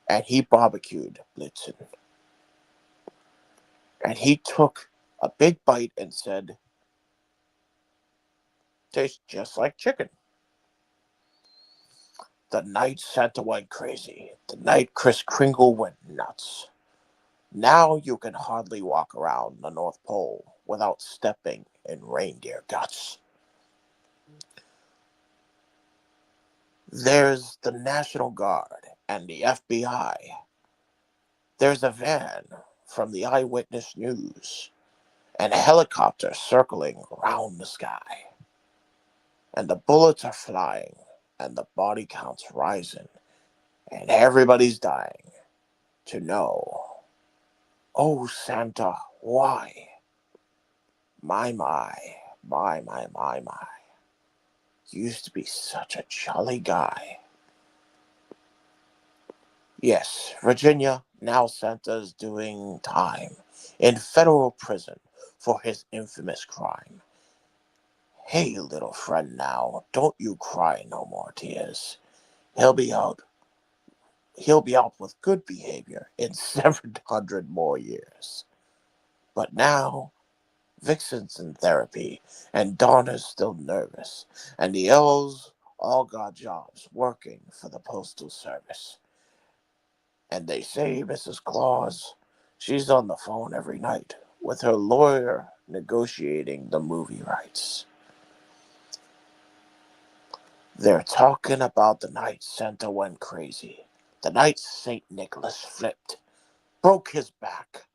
And he barbecued Blitzen. And he took a big bite and said, "Tastes just like chicken." The night Santa went crazy. The night Kris Kringle went nuts. Now you can hardly walk around the North Pole without stepping in reindeer guts. There's the National Guard and the FBI. There's a van from the Eyewitness News and a helicopter circling around the sky. And the bullets are flying and the body count's rising and everybody's dying to know, oh Santa, why? My. You used to be such a jolly guy. Yes, Virginia, now Santa's doing time in federal prison for his infamous crime. Hey, little friend now, don't you cry no more tears. He'll be out with good behavior in 700 more years. But now, Vixen's in therapy, and Donna's still nervous, and the elves all got jobs working for the Postal Service. And they say Mrs. Claus, she's on the phone every night with her lawyer negotiating the movie rights. They're talking about the night Santa went crazy, the night St. Nicholas flipped, broke his back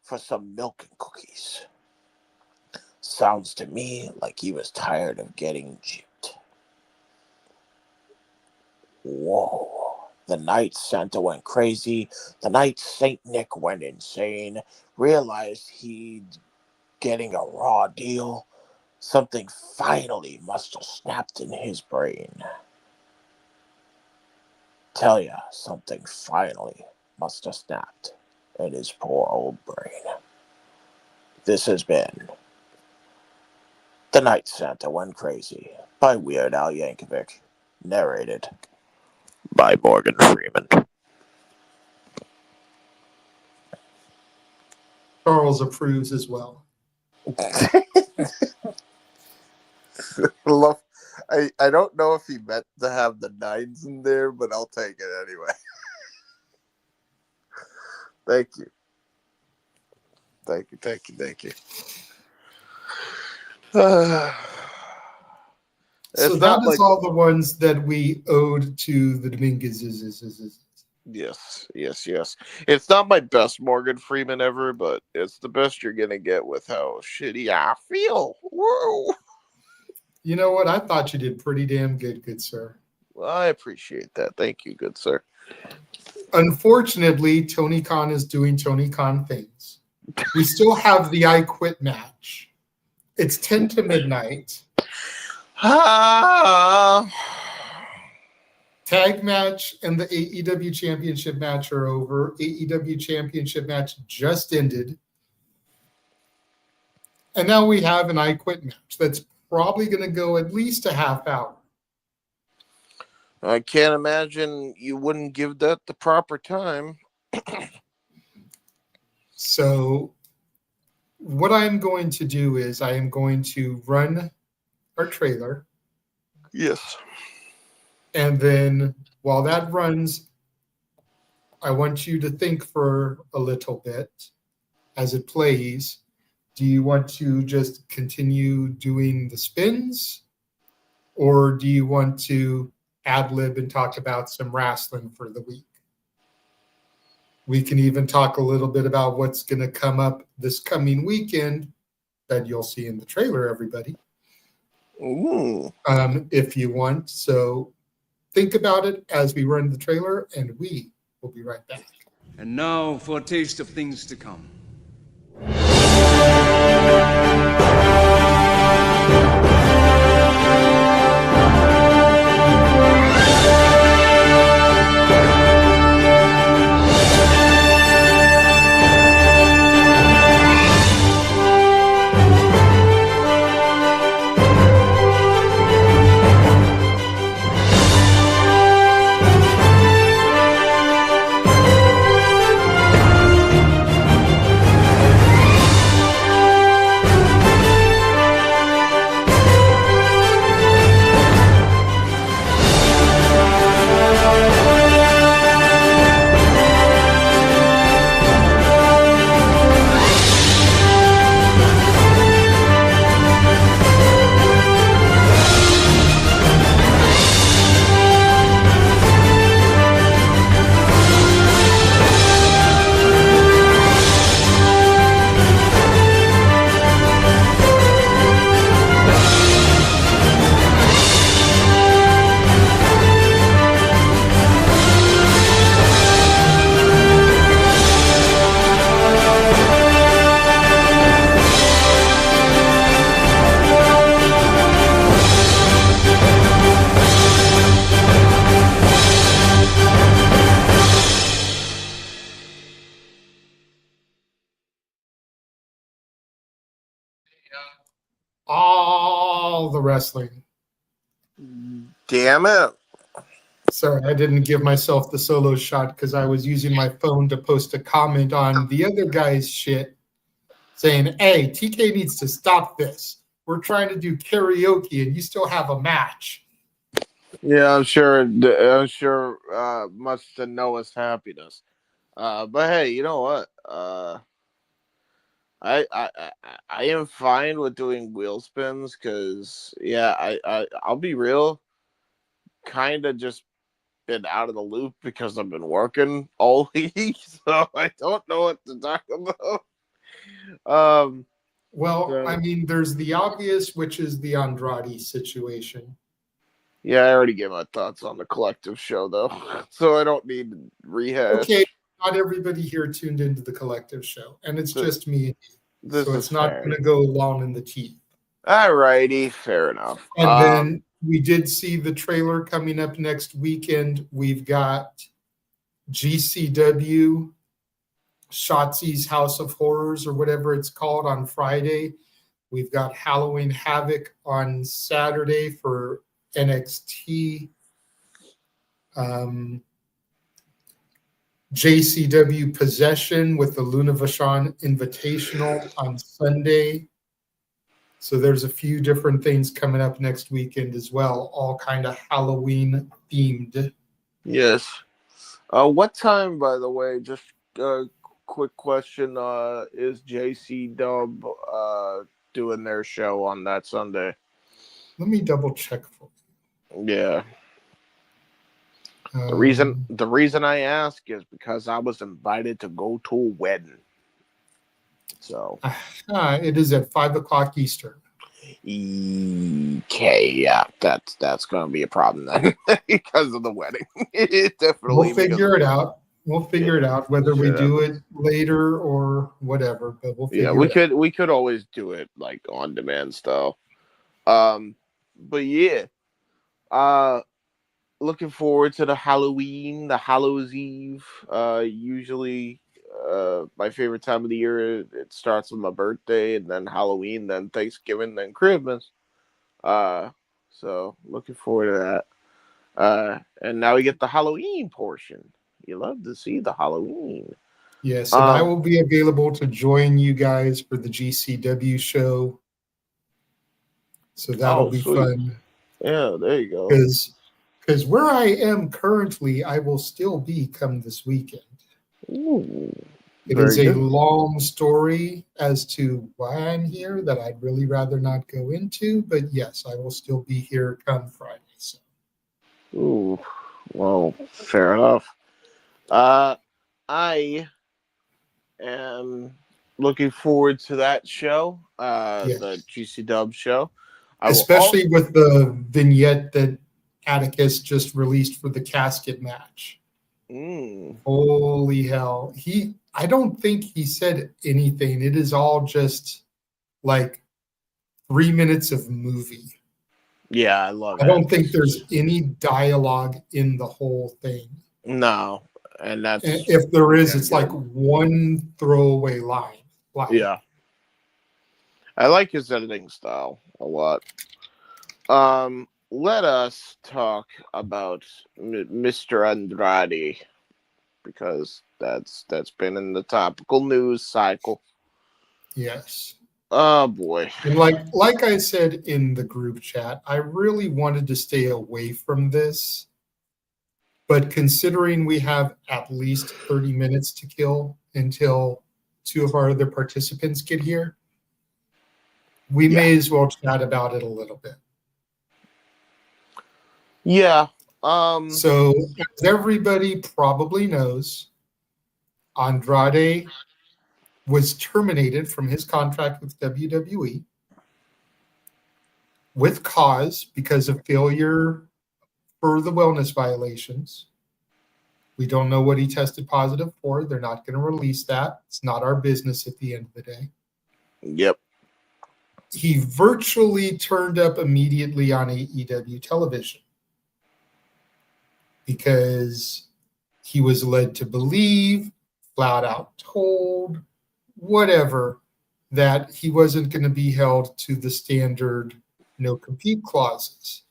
for some milk and cookies. Sounds to me like he was tired of getting gypped. Whoa. The night Santa went crazy, the night St. Nick went insane, realized he'd getting a raw deal. Something finally must have snapped in his brain. Tell ya, something finally must have snapped in his poor old brain. This has been The Night Santa Went Crazy by Weird Al Yankovic. narrated by Morgan Freeman. Charles approves as well. Love. I don't know if he meant to have the 9s in there, but I'll take it anyway. Thank you. So that is all the ones that we owed to the Dominguez. Yes. It's not my best Morgan Freeman ever, but it's the best you're gonna get with how shitty I feel. Whoa. You know what? I thought you did pretty damn good sir. Well, I appreciate that. Thank you, good sir. Unfortunately, Tony Khan is doing Tony Khan things. We still have the I Quit match. It's 10 to midnight. Tag match and the AEW Championship match are over. AEW Championship match just ended. And now we have an I Quit match that's probably going to go at least a half hour. I can't imagine you wouldn't give that the proper time. So what I'm going to do is I am going to run our trailer. Yes. And then while that runs, I want you to think for a little bit as it plays. Do you want to just continue doing the spins? Or do you want to ad-lib and talk about some wrestling for the week? We can even talk a little bit about what's going to come up this coming weekend that you'll see in the trailer, everybody. Ooh. If you want. So think about it as we run the trailer, and we will be right back. And now for a taste of things to come. All the wrestling. Damn it. Sorry, I didn't give myself the solo shot because I was using my phone to post a comment on the other guy's shit saying, hey, TK needs to stop this. We're trying to do karaoke and you still have a match. Yeah, I'm sure much to Noah's happiness. But hey, you know what? I am fine with doing wheel spins because I'll be real, kind of just been out of the loop because I've been working all week, so I don't know what to talk about. I mean, there's the obvious, which is the Andrade situation. Yeah, I already gave my thoughts on the collective show though, so I don't need to rehash. Okay, not everybody here tuned into the collective show, and it's just me. So it's not going to go long in the teeth. All righty, fair enough. And then we did see the trailer coming up next weekend. We've got GCW, Shotzi's House of Horrors, or whatever it's called, on Friday. We've got Halloween Havoc on Saturday for NXT JCW Possession with the Luna Vachon Invitational on Sunday. So there's a few different things coming up next weekend as well, all kind of Halloween themed. Yes. What time, by the way, just quick question, is JC Dub doing their show on that Sunday? Let me double check for you. Yeah. The reason I ask is because I was invited to go to a wedding. So it is at 5:00 Eastern. Okay, yeah, that's gonna be a problem then because of the wedding. Definitely, We'll figure it out. We'll figure it out whether we do it later or whatever. But we'll figure it out. We could always do it like on demand style. But yeah, looking forward to the Halloween, the Hallows Eve. Usually, my favorite time of the year. It starts with my birthday, and then Halloween, then Thanksgiving, then Christmas. So looking forward to that. And now we get the Halloween portion. You love to see the Halloween. Yes, and I will be available to join you guys for the GCW show. So that'll be fun. Yeah, there you go. Because where I am currently, I will still be come this weekend. Ooh, it is a long story as to why I'm here that I'd really rather not go into. But yes, I will still be here come Friday. So. Ooh, well, fair enough. I am looking forward to that show, the GC Dub show. Especially with the vignette that Atticus just released for the casket match. Holy hell. I don't think he said anything. It is all just like 3 minutes of movie. Yeah, I love it. I don't think there's any dialogue in the whole thing. No. And if there is, it's like one throwaway line. Yeah. I like his editing style a lot. Let us talk about Mr. Andrade, because that's been in the topical news cycle. Yes. Oh boy. And like I said in the group chat, I really wanted to stay away from this. But considering we have at least 30 minutes to kill until two of our other participants get here, we may as well chat about it a little bit. Yeah. So as everybody probably knows, Andrade was terminated from his contract with WWE with cause because of failure for the wellness violations. We don't know what he tested positive for. They're not going to release that. It's not our business at the end of the day. Yep. He virtually turned up immediately on AEW television because he was led to believe, flat out told, whatever, that he wasn't going to be held to the standard no compete clauses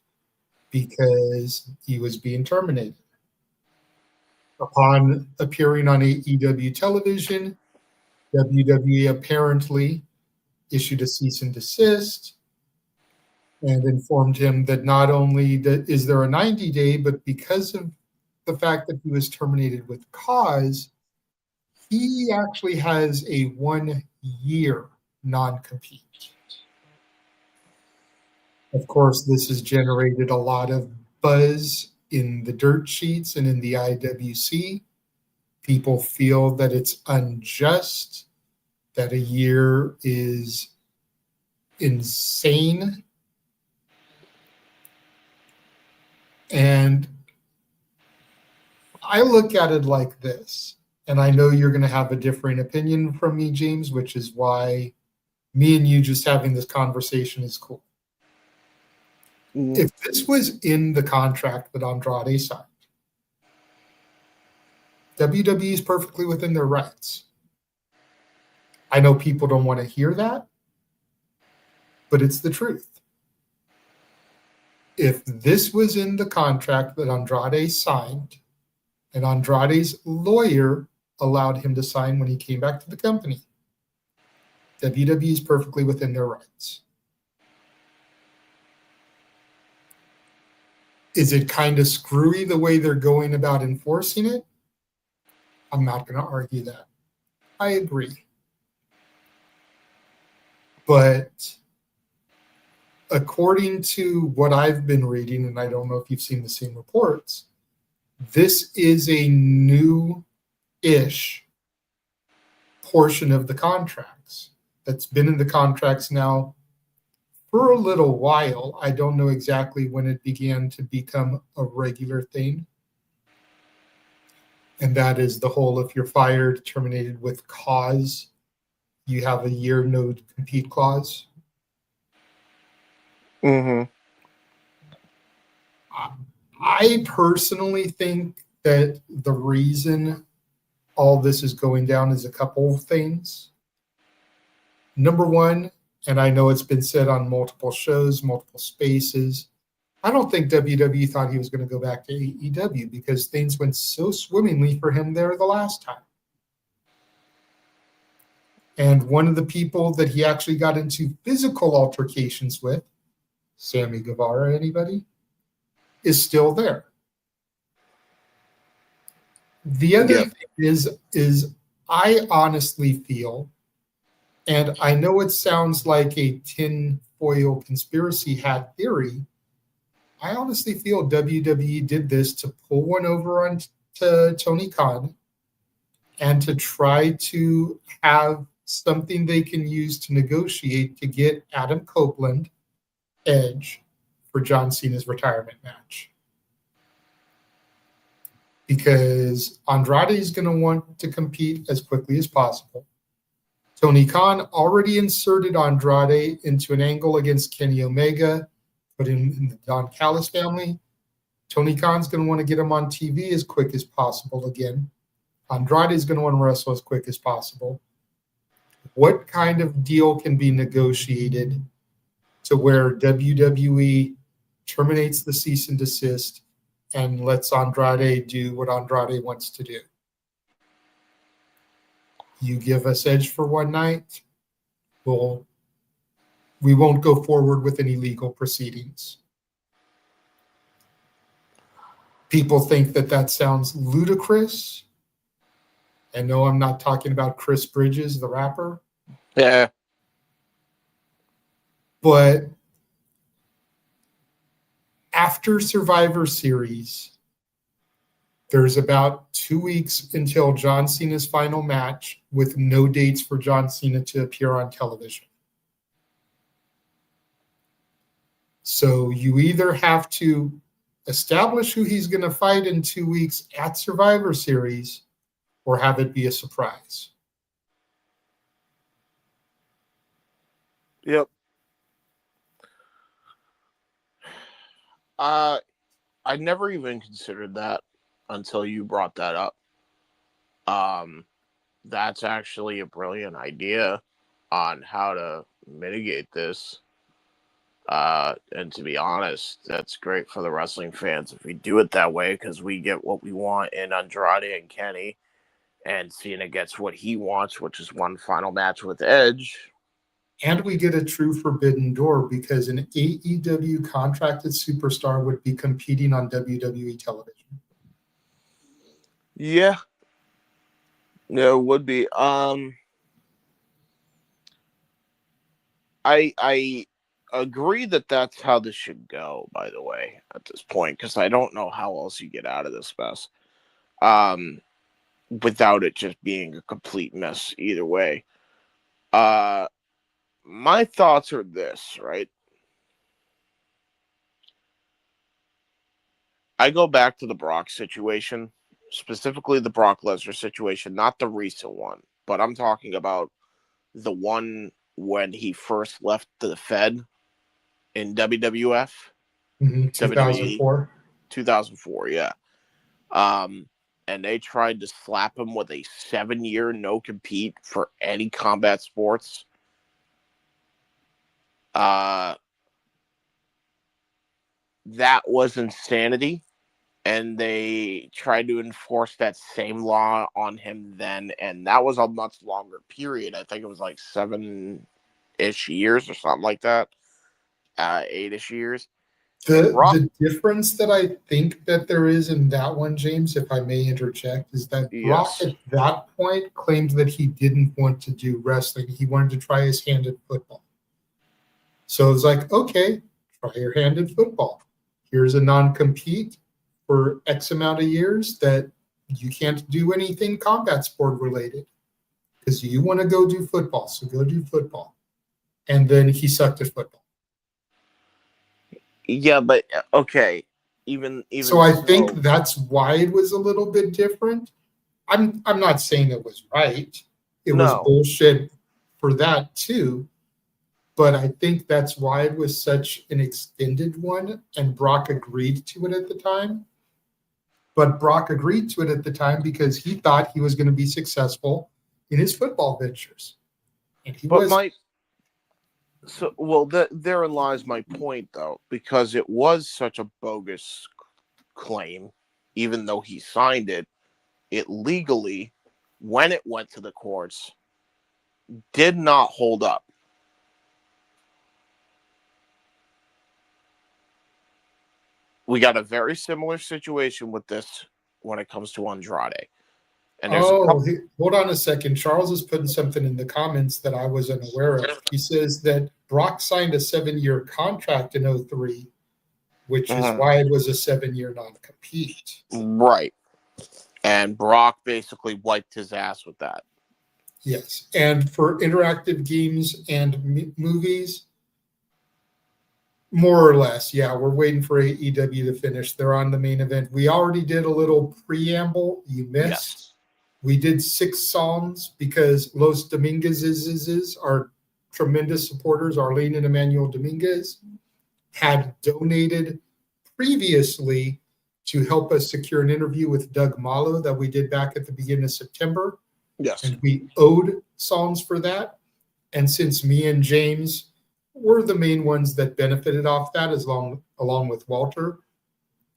because he was being terminated. Upon appearing on AEW television, WWE apparently issued a cease and desist and informed him that not only is there a 90-day, but because of the fact that he was terminated with cause, he actually has a 1-year non-compete. Of course, this has generated a lot of buzz in the dirt sheets and in the IWC. People feel that it's unjust, that a year is insane. And I look at it like this, and I know you're going to have a differing opinion from me, James, which is why me and you just having this conversation is cool. If this was in the contract that Andrade signed, WWE is perfectly within their rights. I know people don't want to hear that, but it's the truth. if this was in the contract that Andrade signed, and Andrade's lawyer allowed him to sign when he came back to the company, WWE is perfectly within their rights. Is it kind of screwy the way they're going about enforcing it? I'm not going to argue that. I agree. But according to what I've been reading, and I don't know if you've seen the same reports, this is a new-ish portion of the contracts that's been in the contracts now for a little while. I don't know exactly when it began to become a regular thing. And that is the whole, if you're fired, terminated with cause, you have a year no compete clause. Mm-hmm. I personally think that the reason all this is going down is a couple of things. Number one, and I know it's been said on multiple shows, multiple spaces, I don't think WWE thought he was going to go back to AEW because things went so swimmingly for him there the last time. And one of the people that he actually got into physical altercations with, Sammy Guevara, anybody, is still there. The other thing is I honestly feel, and I know it sounds like a tinfoil conspiracy hat theory, I honestly feel WWE did this to pull one over on to Tony Khan and to try to have something they can use to negotiate to get Adam Copeland, Edge, for John Cena's retirement match. Because Andrade is going to want to compete as quickly as possible. Tony Khan already inserted Andrade into an angle against Kenny Omega, put him in the Don Callis family. Tony Khan's going to want to get him on TV as quick as possible again. Andrade is going to want to wrestle as quick as possible. What kind of deal can be negotiated to where WWE terminates the cease and desist and lets Andrade do what Andrade wants to do? You give us Edge for one night, we won't go forward with any legal proceedings. People think that that sounds ludicrous. And no, I'm not talking about Chris Bridges, the rapper. Yeah. But after Survivor Series, there's about 2 weeks until John Cena's final match with no dates for John Cena to appear on television. So you either have to establish who he's going to fight in 2 weeks at Survivor Series or have it be a surprise. Yep. I never even considered that until you brought that up. That's actually a brilliant idea on how to mitigate this. And to be honest, that's great for the wrestling fans if we do it that way, because we get what we want in Andrade and Kenny, and Cena gets what he wants, which is one final match with Edge. And we get a true forbidden door because an AEW contracted superstar would be competing on WWE television. Yeah. Yeah, it would be. I agree that that's how this should go, by the way, at this point, because I don't know how else you get out of this mess without it just being a complete mess either way. My thoughts are this, right? I go back to the Brock situation, specifically the Brock Lesnar situation, not the recent one, but I'm talking about the one when he first left the Fed in WWF. 2004. 2004, yeah. And they tried to slap him with a 7-year no compete for any combat sports. that was insanity, and they tried to enforce that same law on him then, and that was a much longer period. I think it was like 7-ish years or something like that, 8-ish years. The difference that I think that there is in that one, James, if I may interject, is that Brock Yes. at that point claimed that he didn't want to do wrestling. He wanted to try his hand at football. So it's like, okay, try your hand at football. Here's a non-compete for X amount of years that you can't do anything combat sport related because you want to go do football. So go do football. And then he sucked at football. Yeah, but okay. Even So I think that's why it was a little bit different. I'm not saying it was right. It was bullshit for that too. But I think that's why it was such an extended one, and Brock agreed to it at the time. But Brock agreed to it at the time because he thought he was going to be successful in his football ventures. And he was. Therein lies my point, though, because it was such a bogus claim, even though he signed it, it legally, when it went to the courts, did not hold up. We got a very similar situation with this when it comes to Andrade. And there's hold on a second. Charles is putting something in the comments that I was unaware of. He says that Brock signed a 7-year contract in 2003, which is why it was a 7-year non-compete. Right. And Brock basically wiped his ass with that. Yes. And for interactive games and movies, more or less, yeah, we're waiting for AEW to finish. They're on the main event. We already did a little preamble. You missed. Yes. We did 6 songs because Los Dominguez's our tremendous supporters, Arlene and Emmanuel Dominguez, had donated previously to help us secure an interview with Doug Malo that we did back at the beginning of September. Yes. And we owed songs for that. And since me and James were the main ones that benefited off that, along with Walter,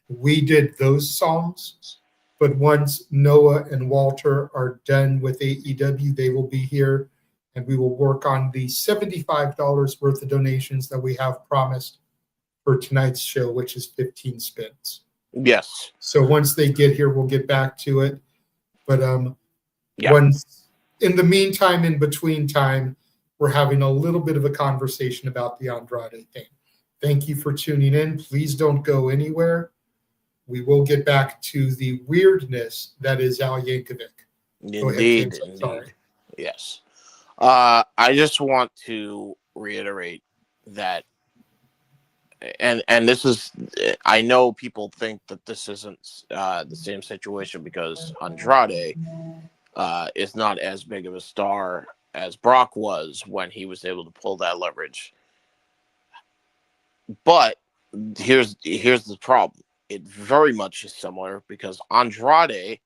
we did those songs. But once Noah and Walter are done with AEW, they will be here, and we will work on the $75 worth of donations that we have promised for tonight's show, which is 15 spins. Yes. So once they get here, we'll get back to it. But once in the meantime, in between time, we're having a little bit of a conversation about the Andrade thing. Thank you for tuning in. Please don't go anywhere. We will get back to the weirdness that is Al Yankovic. Indeed. Yes. I just want to reiterate that, and this is, I know people think that this isn't the same situation because Andrade is not as big of a star as Brock was when he was able to pull that leverage. But here's the problem. It very much is similar because Andrade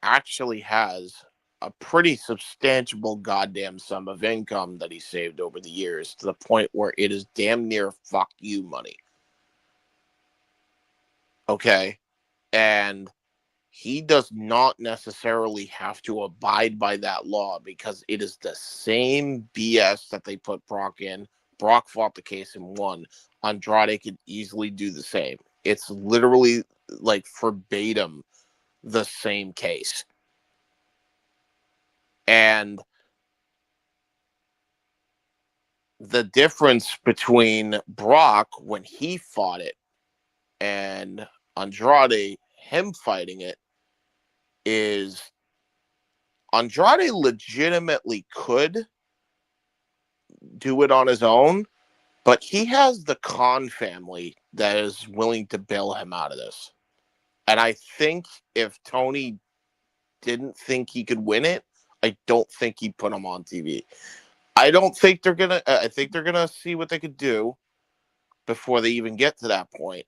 actually has a pretty substantial goddamn sum of income that he saved over the years to the point where it is damn near fuck you money. Okay? And he does not necessarily have to abide by that law because it is the same BS that they put Brock in. Brock fought the case and won. Andrade could easily do the same. It's literally like verbatim the same case. And the difference between Brock when he fought it and Andrade, him fighting it, is Andrade legitimately could do it on his own, but he has the Khan family that is willing to bail him out of this. And I think if Tony didn't think he could win it, I don't think he'd put him on TV. I think they're gonna see what they could do before they even get to that point.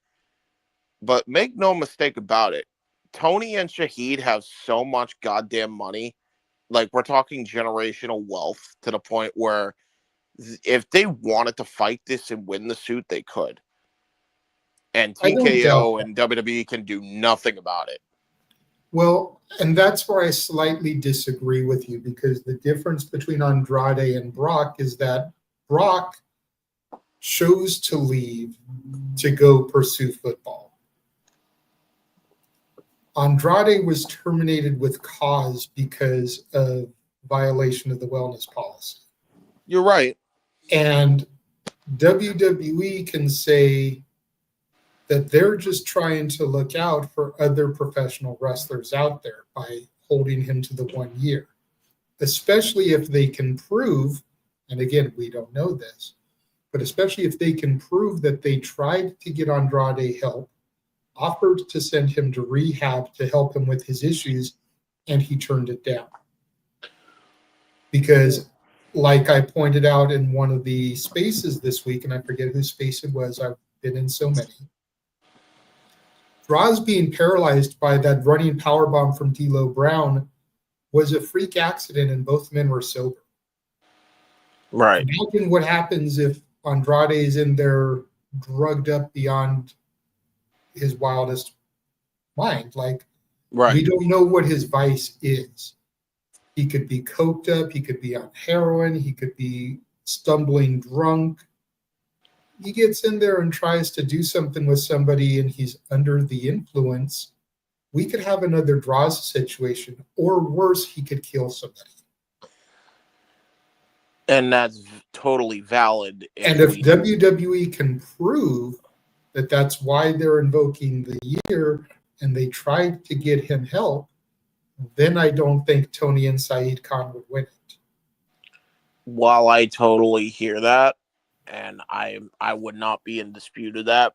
But make no mistake about it, Tony and Shahid have so much goddamn money. Like, we're talking generational wealth to the point where if they wanted to fight this and win the suit, they could. and I don't doubt TKO and WWE can do nothing about it. Well, and that's where I slightly disagree with you, because the difference between Andrade and Brock is that Brock chose to leave to go pursue football. Andrade was terminated with cause because of violation of the wellness policy. You're right. And WWE can say that they're just trying to look out for other professional wrestlers out there by holding him to the 1 year, especially if they can prove, and again, we don't know this, but especially if they can prove that they tried to get Andrade help, offered to send him to rehab to help him with his issues, and he turned it down. Because, like I pointed out in one of the spaces this week, and I forget whose space it was, I've been in so many, Droz being paralyzed by that running powerbomb from D'Lo Brown was a freak accident, and both men were sober. Right. Imagine what happens if Andrade is in there drugged up beyond his wildest mind. Like, right. We don't know what his vice is. He could be coked up. He could be on heroin. He could be stumbling drunk. He gets in there and tries to do something with somebody and he's under the influence. We could have another Droz situation, or worse, he could kill somebody. And that's totally valid. And if WWE can prove that that's why they're invoking the year and they tried to get him help, then I don't think Tony and Saeed Khan would win it. While I totally hear that, and I would not be in dispute of that,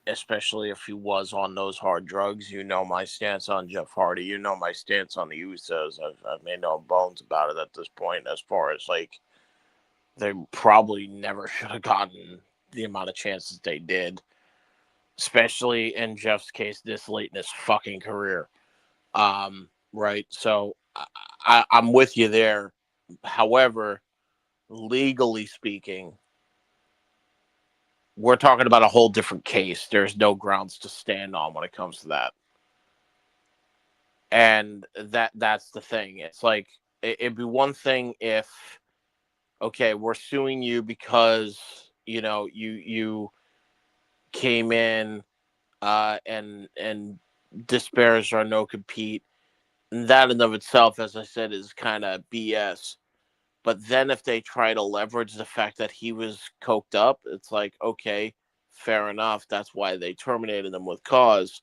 especially if he was on those hard drugs. You know my stance on Jeff Hardy. You know my stance on the Usos. I've made no bones about it at this point, as far as, like, they probably never should have gotten the amount of chances they did, especially in Jeff's case this late in his fucking career. Right? So I'm with you there. However, legally speaking, we're talking about a whole different case. There's no grounds to stand on when it comes to that. And that's the thing. It's like, it'd be one thing if, okay, we're suing you because, you know, you came in and disparaged our no compete. And that in of itself, as I said, is kind of BS. But then if they try to leverage the fact that he was coked up, it's like, okay, fair enough. That's why they terminated him with cause.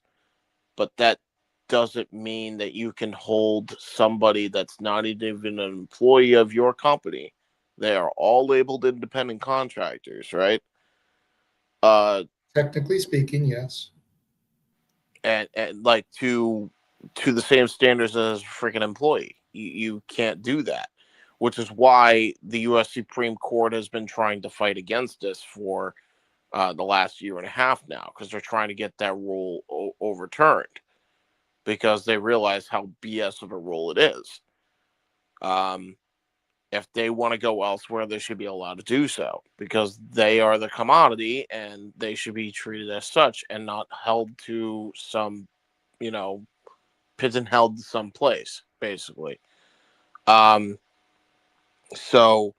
But that doesn't mean that you can hold somebody that's not even an employee of your company. They are all labeled independent contractors, right? Technically speaking, yes. And like to the same standards as a freaking employee. You can't do that. Which is why the U.S. Supreme Court has been trying to fight against this for the last year and a half now, because they're trying to get that rule overturned, because they realize how BS of a rule it is. If they want to go elsewhere, they should be allowed to do so, because they are the commodity and they should be treated as such and not held to some, you know, pigeonholed to some place, basically. So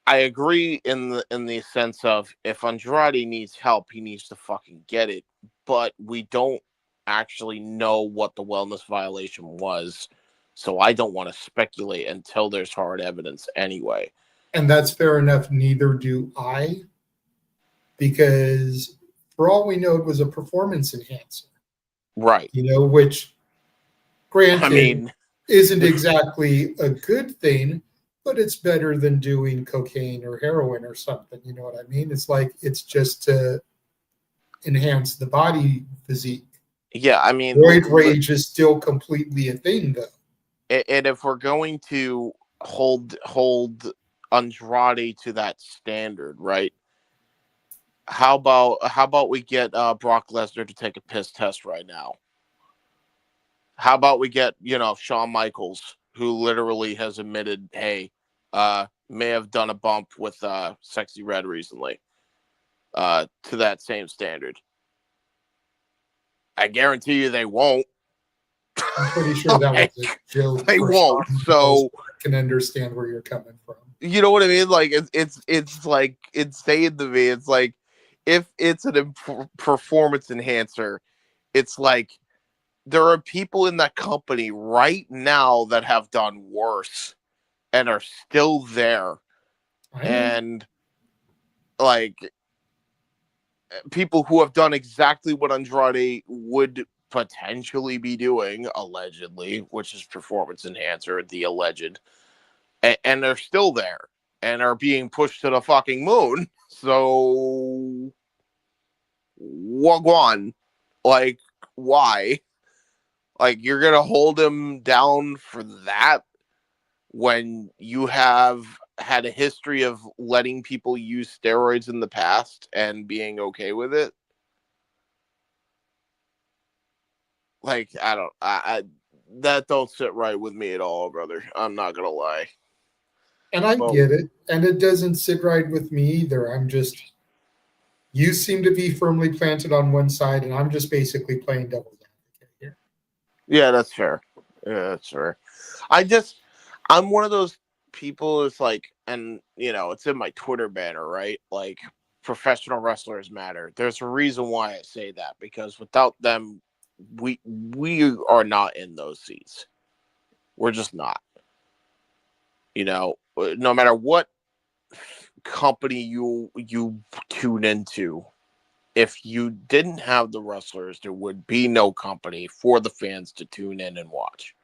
I agree in the sense of, if Andrade needs help, he needs to fucking get it. But we don't actually know what the wellness violation was, so I don't want to speculate until there's hard evidence anyway. And that's fair enough. Neither do I, because for all we know, it was a performance enhancer. Right. You know, which, granted, I mean, isn't exactly a good thing, but it's better than doing cocaine or heroin or something. You know what I mean? It's like, it's just to enhance the body physique. Yeah, I mean, Roid rage is still completely a thing, though. And if we're going to hold Andrade to that standard, right? How about we get Brock Lesnar to take a piss test right now? How about we get, you know, Shawn Michaels, who literally has admitted, hey, may have done a bump with Sexy Red recently. to that same standard. I guarantee you they won't. I'm pretty sure that was a joke. They won't. So I can understand where you're coming from. You know what I mean? Like it's like insane to me. It's like if it's an performance enhancer, it's like there are people in that company right now that have done worse and are still there. And like people who have done exactly what Andrade would potentially be doing, allegedly, which is performance enhancer, the alleged, and they're still there and are being pushed to the fucking moon. So, wagwan, like, why? Like, you're gonna hold him down for that when you have had a history of letting people use steroids in the past and being okay with it? Like, I that don't sit right with me at all, brother. I'm not gonna lie. And I get it. And it doesn't sit right with me either. I'm just, you seem to be firmly planted on one side, and I'm just basically playing devil's advocate here. Yeah, that's fair. Yeah, that's fair. I'm one of those people, it's like, and you know, it's in my Twitter banner, right? Like, professional wrestlers matter. There's a reason why I say that, because without them, we are not in those seats. We're just not. You know, no matter what company you tune into, if you didn't have the wrestlers, there would be no company for the fans to tune in and watch.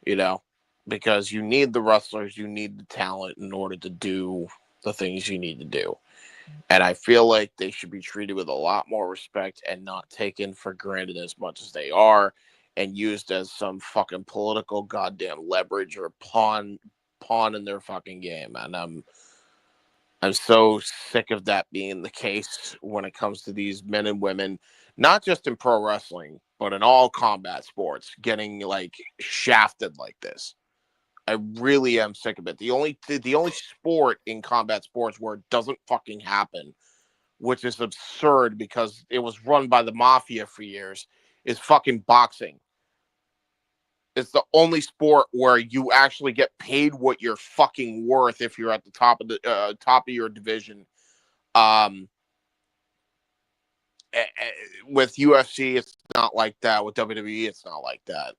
You know, because you need the wrestlers, you need the talent in order to do the things you need to do. And I feel like they should be treated with a lot more respect and not taken for granted as much as they are, and used as some fucking political goddamn leverage or pawn in their fucking game. And I'm so sick of that being the case when it comes to these men and women, not just in pro wrestling, but in all combat sports, getting like shafted like this. I really am sick of it. The only sport in combat sports where it doesn't fucking happen, which is absurd because it was run by the mafia for years, is fucking boxing. It's the only sport where you actually get paid what you're fucking worth if you're at the top of your division. With UFC, it's not like that. With WWE, it's not like that.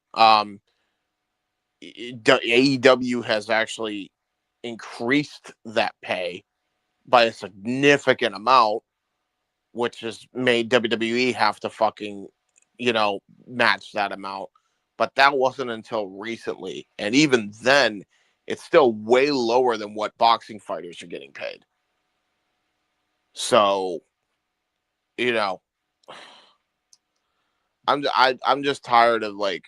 AEW has actually increased that pay by a significant amount, which has made WWE have to fucking, match that amount. But that wasn't until recently. And even then, it's still way lower than what boxing fighters are getting paid. So, I'm just tired of like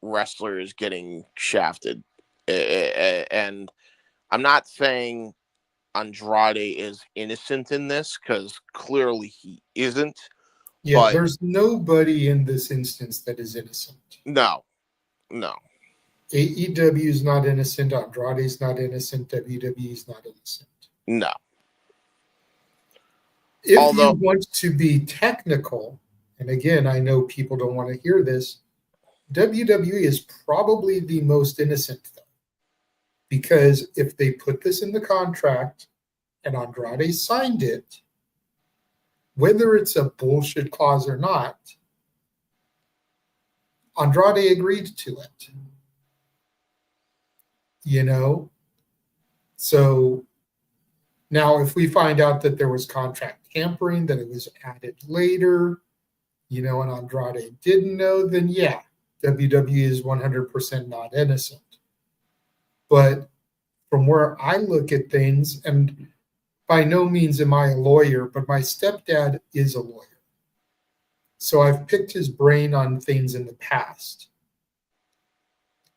wrestlers getting shafted. And I'm not saying Andrade is innocent in this, because clearly he isn't. Yeah, but there's nobody in this instance that is innocent. No. AEW is not innocent. Andrade is not innocent. WWE is not innocent. No. If you want to be technical, and again, I know people don't want to hear this, WWE is probably the most innocent, though. Because if they put this in the contract and Andrade signed it, whether it's a bullshit clause or not, Andrade agreed to it. So now if we find out that there was contract tampering, that it was added later, and Andrade didn't know, then yeah, WWE is 100% not innocent. But from where I look at things, and by no means am I a lawyer, but my stepdad is a lawyer. So I've picked his brain on things in the past.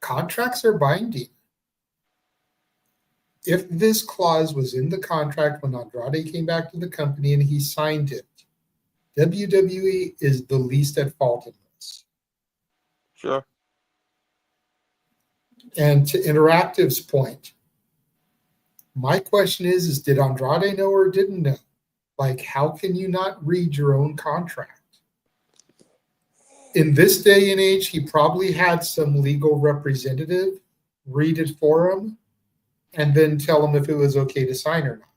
Contracts are binding. If this clause was in the contract when Andrade came back to the company and he signed it, WWE is the least at fault in this. Sure. And to Interactive's point, my question is did Andrade know or didn't know? Like, how can you not read your own contract? In this day and age, he probably had some legal representative read it for him and then tell him if it was okay to sign or not.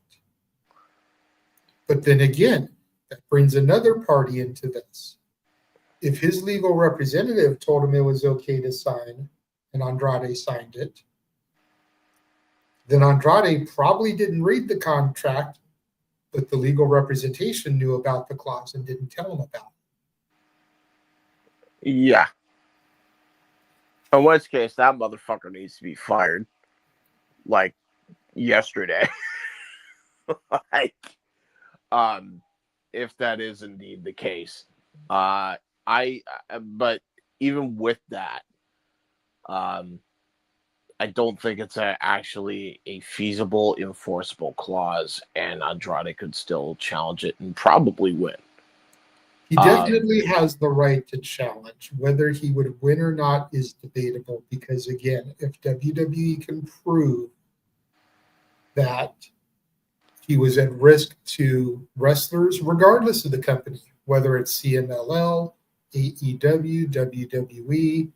But then again, that brings another party into this. If his legal representative told him it was okay to sign and Andrade signed it, then Andrade probably didn't read the contract, but the legal representation knew about the clause and didn't tell him about it. Yeah. In which case, that motherfucker needs to be fired. Like, yesterday. Like, if that is indeed the case. But even with that, I don't think it's actually a feasible, enforceable clause, and Andrade could still challenge it and probably win. He definitely has the right to challenge. Whether he would win or not is debatable because, again, if WWE can prove that he was at risk to wrestlers, regardless of the company, whether it's CMLL, AEW, WWE,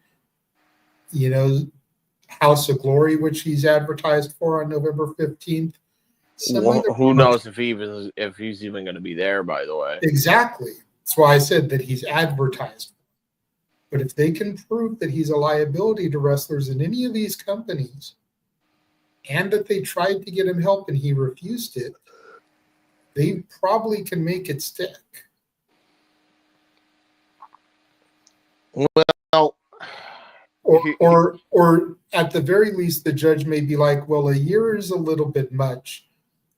House of Glory, which he's advertised for on November 15th. Who knows if he's even going to be there, by the way. Exactly. That's why I said that he's advertised. But if they can prove that he's a liability to wrestlers in any of these companies and that they tried to get him help and he refused it, they probably can make it stick. Well, or at the very least, the judge may be like, well, a year is a little bit much.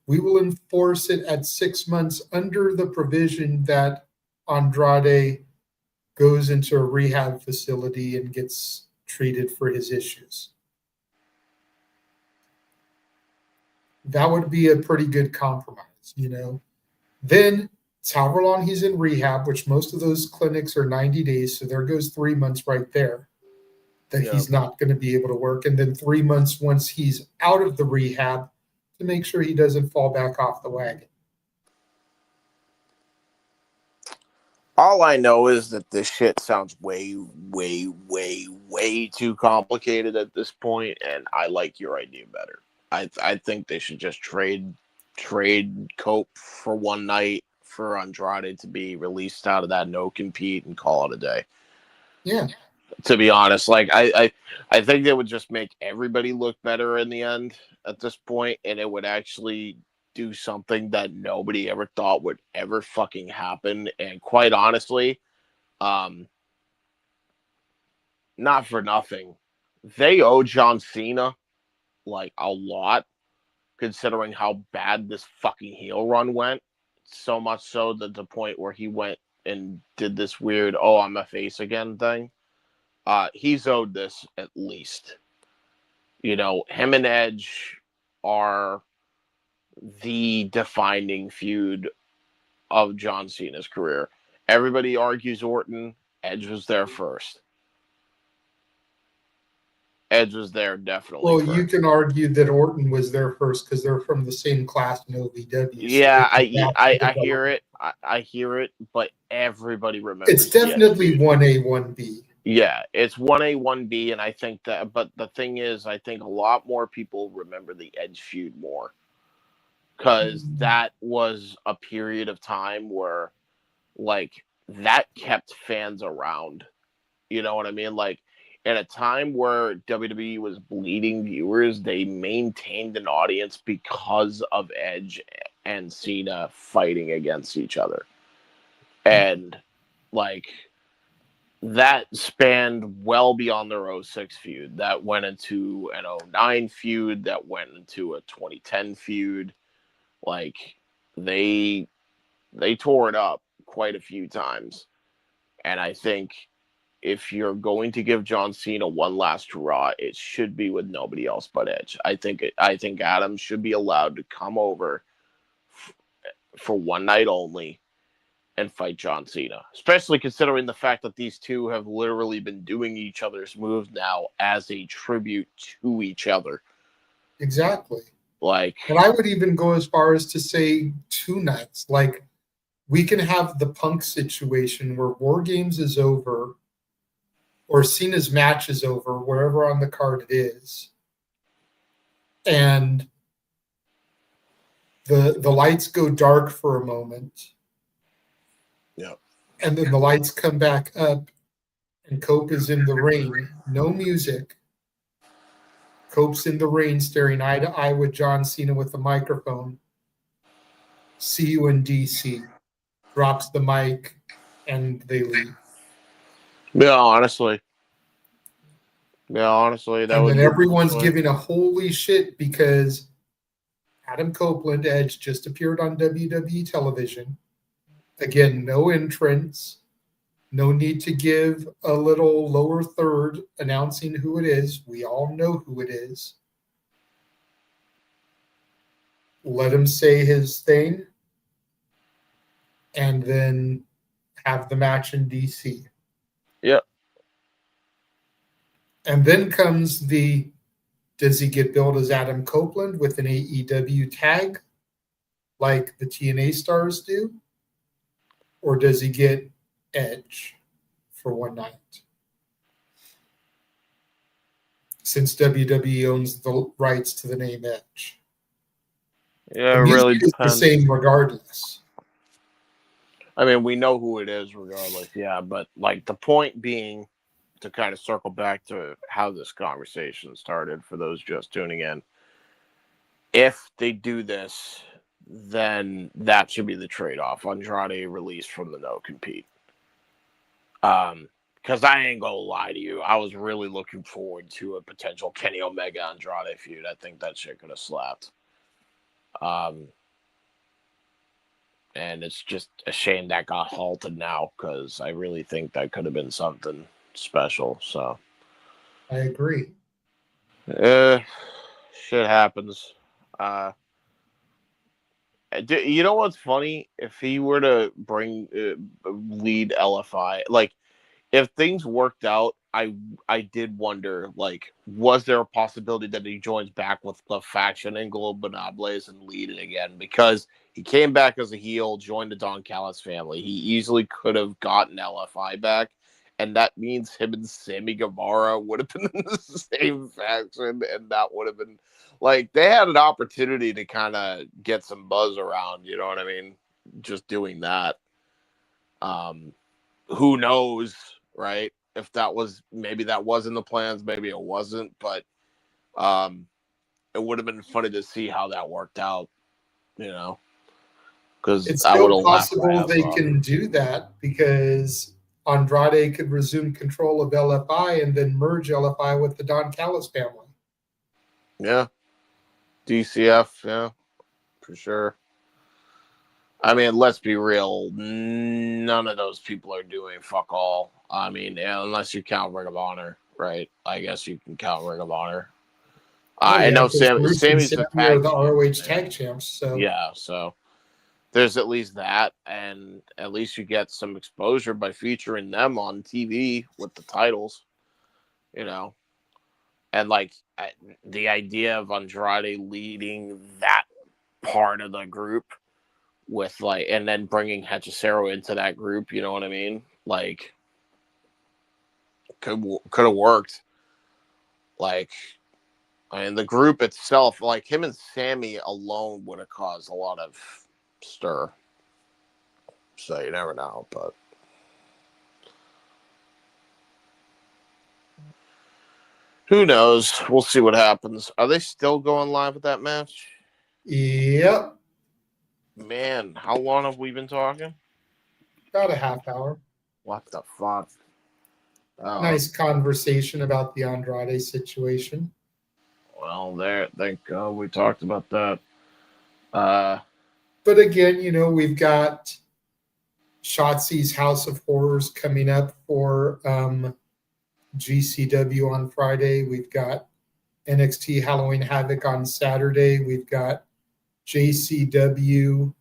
We will enforce it at 6 months under the provision that Andrade goes into a rehab facility and gets treated for his issues. That would be a pretty good compromise, Then it's however long he's in rehab, which most of those clinics are 90 days. So there goes 3 months right there that he's not going to be able to work. And then 3 months once he's out of the rehab to make sure he doesn't fall back off the wagon. All I know is that this shit sounds way, way, way, way too complicated at this point, and I like your idea better. I think they should just trade Cope for one night for Andrade to be released out of that no compete and call it a day. Yeah. To be honest, like I think they would just make everybody look better in the end at this point, and it would actually do something that nobody ever thought would ever fucking happen. And quite honestly, not for nothing, they owe John Cena like a lot, considering how bad this fucking heel run went. So much so that the point where he went and did this weird I'm a face again thing. He's owed this at least. Him and Edge are the defining feud of John Cena's career. Everybody argues Orton. Edge was there first. Edge was there definitely. Well, you can argue that Orton was there first because they're from the same class in OVW. Yeah, I hear it. I hear it, but everybody remembers. It's definitely 1A, 1B. Yeah, it's 1A, 1B, and I think that. But the thing is, I think a lot more people remember the Edge feud more, because that was a period of time where, like, that kept fans around. You know what I mean? Like, at a time where WWE was bleeding viewers, they maintained an audience because of Edge and Cena fighting against each other. And, like, that spanned well beyond their 06 feud. That went into an 09 feud. That went into a 2010 feud. Like, they tore it up quite a few times. And I think if you're going to give John Cena one last hurrah, it should be with nobody else but Edge. I think Adam should be allowed to come over for one night only and fight John Cena, especially considering the fact that these two have literally been doing each other's moves now as a tribute to each other. Exactly. Like, and I would even go as far as to say 2 nights. Like, we can have the Punk situation where War Games is over or Cena's match is over, wherever on the card it is, and the lights go dark for a moment. Yeah. And then the lights come back up and Cope is in the rain. No music. Cope's in the rain staring eye to eye with John Cena with the microphone. See you in DC. Drops the mic and they leave. Yeah, honestly. That And would then be everyone's fun. giving a holy shit because Adam Copeland, Edge, just appeared on WWE television. Again, no entrance. No need to give a little lower third announcing who it is. We all know who it is. Let him say his thing and then have the match in DC. Yep. And then comes does he get billed as Adam Copeland with an AEW tag like the TNA stars do? Or does he get Edge for one night? Since WWE owns the rights to the name Edge. Yeah, The it really music is depends. the same regardless. I mean, we know who it is regardless, yeah, but like the point being, to kind of circle back to how this conversation started for those just tuning in, if they do this, then that should be the trade-off. Andrade released from the no-compete. Because I ain't gonna lie to you, I was really looking forward to a potential Kenny Omega Andrade feud. I think that shit could have slapped. And it's just a shame that got halted now, because I really think that could have been something special. So I agree. Shit happens. You know what's funny? If he were to bring lead LFI, like if things worked out, I did wonder, like, was there a possibility that he joins back with the faction and Globonables and lead it again? Because he came back as a heel, joined the Don Callis family. He easily could have gotten LFI back, and that means him and Sammy Guevara would have been in the same faction, and that would have been like they had an opportunity to kind of get some buzz around. You know what I mean? Just doing that. Who knows, right? If that was, maybe that was in the plans, maybe it wasn't, but it would have been funny to see how that worked out, you know, because It's I would have still laughed my possible ass they off. can do that because Andrade could resume control of LFI and then merge LFI with the Don Callis family. Yeah. DCF, yeah, for sure. I mean, let's be real. None of those people are doing fuck all. I mean, unless you count Ring of Honor, right? I guess you can count Ring of Honor. I know Bruce and Sammy's the Sammy are tag the champ. ROH tag champs. So Yeah, so there's at least that, and at least you get some exposure by featuring them on TV with the titles, you know. And like the idea of Andrade leading that part of the group with like, and then bringing Hechicero into that group, you know what I mean? Like, could have worked. Like, I mean, the group itself, like him and Sammy alone would have caused a lot of stir. So you never know, but who knows? We'll see what happens. Are they still going live with that match? Yep. Man, how long have we been talking? About a half hour. What the fuck? Oh. Nice conversation about the Andrade situation. Well, there, thank God we talked about that. But again, you know, we've got Shotzi's House of Horrors coming up for GCW on Friday. We've got NXT Halloween Havoc on Saturday. We've got JCW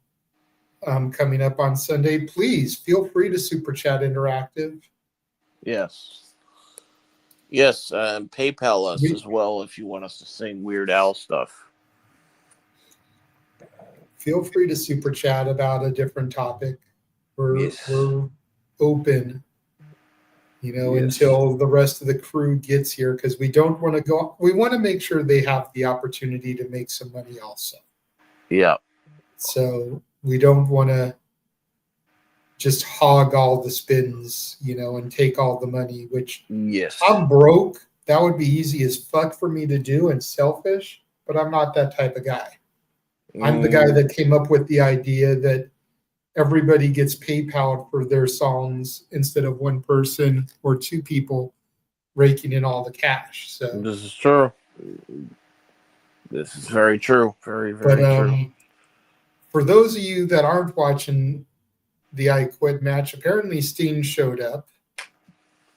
coming up on Sunday. Please feel free to Super Chat Interactive. Yes. Yes, PayPal us as well if you want us to sing Weird Al stuff. feel free to super chat about a different topic. We're open, until the rest of the crew gets here, because we don't want to go. We want to make sure they have the opportunity to make some money also. Yeah. So we don't want to just hog all the spins, and take all the money, which I'm broke. That would be easy as fuck for me to do and selfish, but I'm not that type of guy. I'm the guy that came up with the idea that everybody gets PayPal for their songs instead of one person or two people raking in all the cash. So this is true. This is very true. Very, very true. For those of you that aren't watching the I Quit match, apparently Steen showed up.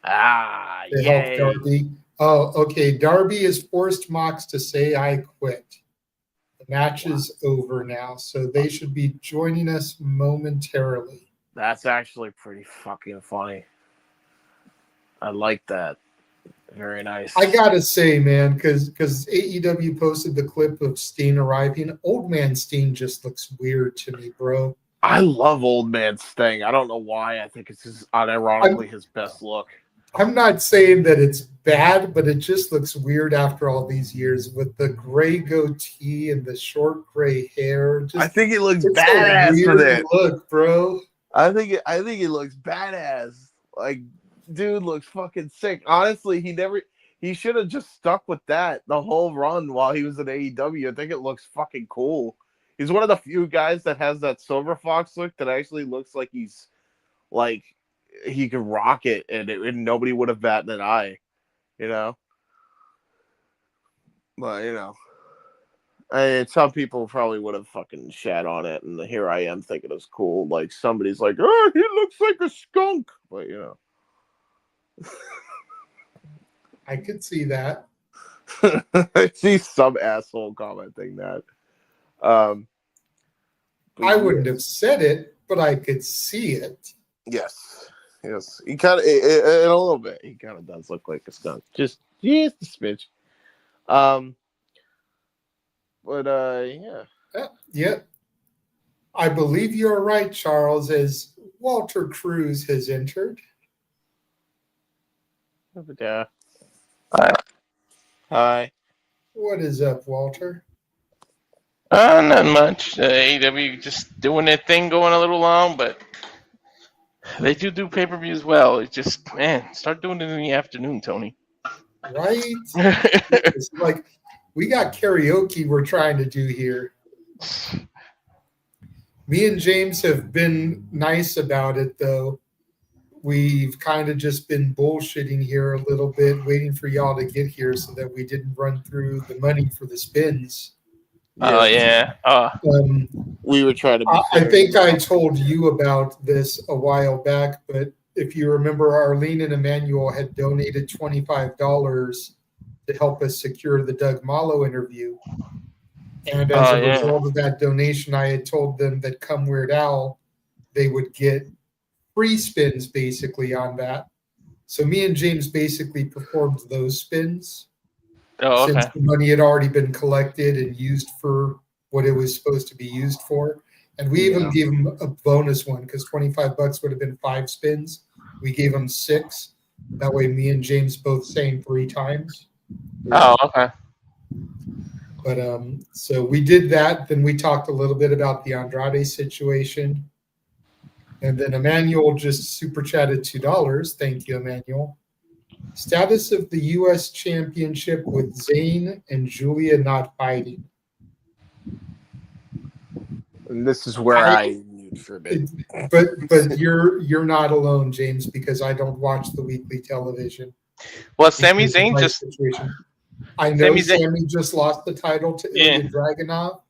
To help Darby. Oh, okay. Darby has forced Mox to say I quit. The match is over now, so they should be joining us momentarily. That's actually pretty fucking funny. I like that. Very nice. I gotta say, man, because AEW posted the clip of Steen arriving. Old man Steen just looks weird to me, bro. I love Old Man Sting. I don't know why. I think it's just unironically his best look. I'm not saying that it's bad, but it just looks weird after all these years with the gray goatee and the short gray hair. I think it looks badass for that look, bro. I think it looks badass. Like, dude looks fucking sick. Honestly, he should have just stuck with that the whole run while he was at AEW. I think it looks fucking cool. He's one of the few guys that has that Silver Fox look that actually looks like he's like he could rock it, and nobody would have batted an eye, But some people probably would have fucking shat on it, and here I am thinking it's cool. Like somebody's like, "Oh, he looks like a skunk," but I could see that. I see some asshole commenting that. I wouldn't have said it, but I could see it. Yes. He kind of, in a little bit, he kind of does look like a skunk. Just a smidge. Yeah. I believe you're right, Charles, as Walter Cruz has entered. Yeah. Hi. What is up, Walter? Not much. AEW just doing their thing, going a little long, but they do pay-per-views well. It's just, man, start doing it in the afternoon, Tony. Right? It's like we got karaoke we're trying to do here. Me and James have been nice about it, though. We've kind of just been bullshitting here a little bit, waiting for y'all to get here so that we didn't run through the money for the spins. Oh, yeah. We were trying to. I think I told you about this a while back, but if you remember, Arlene and Emmanuel had donated $25 to help us secure the Doug Malo interview. And as a result of that donation, I had told them that come Weird Al, they would get free spins basically on that. So me and James basically performed those spins. Oh, okay. Since the money had already been collected and used for what it was supposed to be used for. And we even gave him a bonus one because $25 would have been 5 spins. We gave him 6. That way me and James both sang 3 times. Oh, okay. But so we did that. Then we talked a little bit about the Andrade situation. And then Emmanuel just super chatted $2. Thank you, Emmanuel. Status of the U.S. Championship with Zayn and Julia not fighting. And this is where I need for a bit. But you're not alone, James, because I don't watch the weekly television. Well, Sami Zayn just. Situation. I know Sami just lost the title to Ilya Dragunov.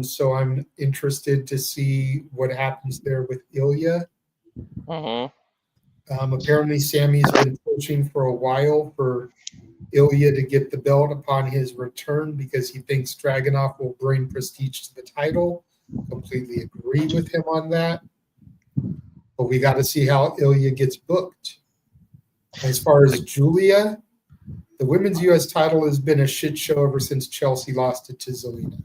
So I'm interested to see what happens there with Ilya. Apparently, Sammy's been pushing for a while for Ilya to get the belt upon his return because he thinks Dragunov will bring prestige to the title. Completely agree with him on that. But we got to see how Ilya gets booked. As far as Julia, the women's U.S. title has been a shit show ever since Chelsea lost it to Zelina.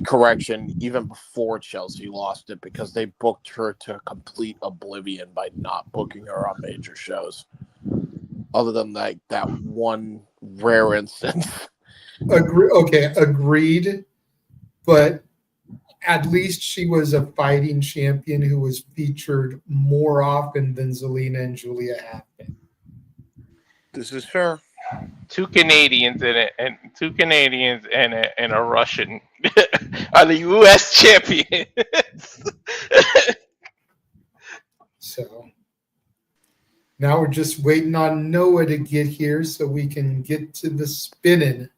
Correction, even before Chelsea lost it because they booked her to complete oblivion by not booking her on major shows. Other than that one rare instance. Agreed. But at least she was a fighting champion who was featured more often than Zelina and Julia have been. This is fair. Two Canadians in it, and a Russian are the U.S. champions. So now we're just waiting on Noah to get here so we can get to the spinning.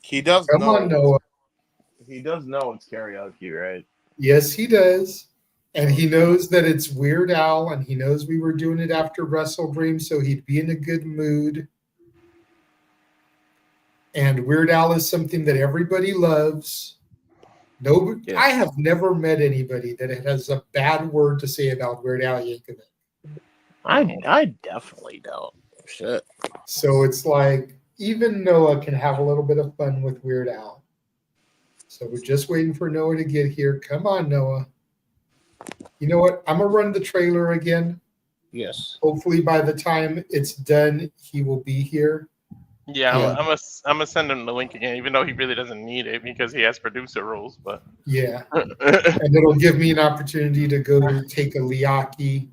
He does Come know. on, Noah. He does know it's karaoke, right? Yes, he does. And he knows that it's Weird Al, and he knows we were doing it after Wrestle Dream, so he'd be in a good mood. And Weird Al is something that everybody loves. Nobody, Yes. I have never met anybody that has a bad word to say about Weird Al Yankovic. I definitely don't. Shit. So it's like even Noah can have a little bit of fun with Weird Al. So we're just waiting for Noah to get here. Come on, Noah. You know what? I'm going to run the trailer again. Yes. Hopefully by the time it's done, he will be here. Yeah, I'm gonna send him the link again, even though he really doesn't need it because he has producer roles. But Yeah. And it'll give me an opportunity to go take a liaki.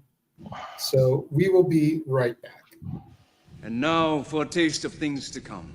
So we will be right back. And now for a taste of things to come.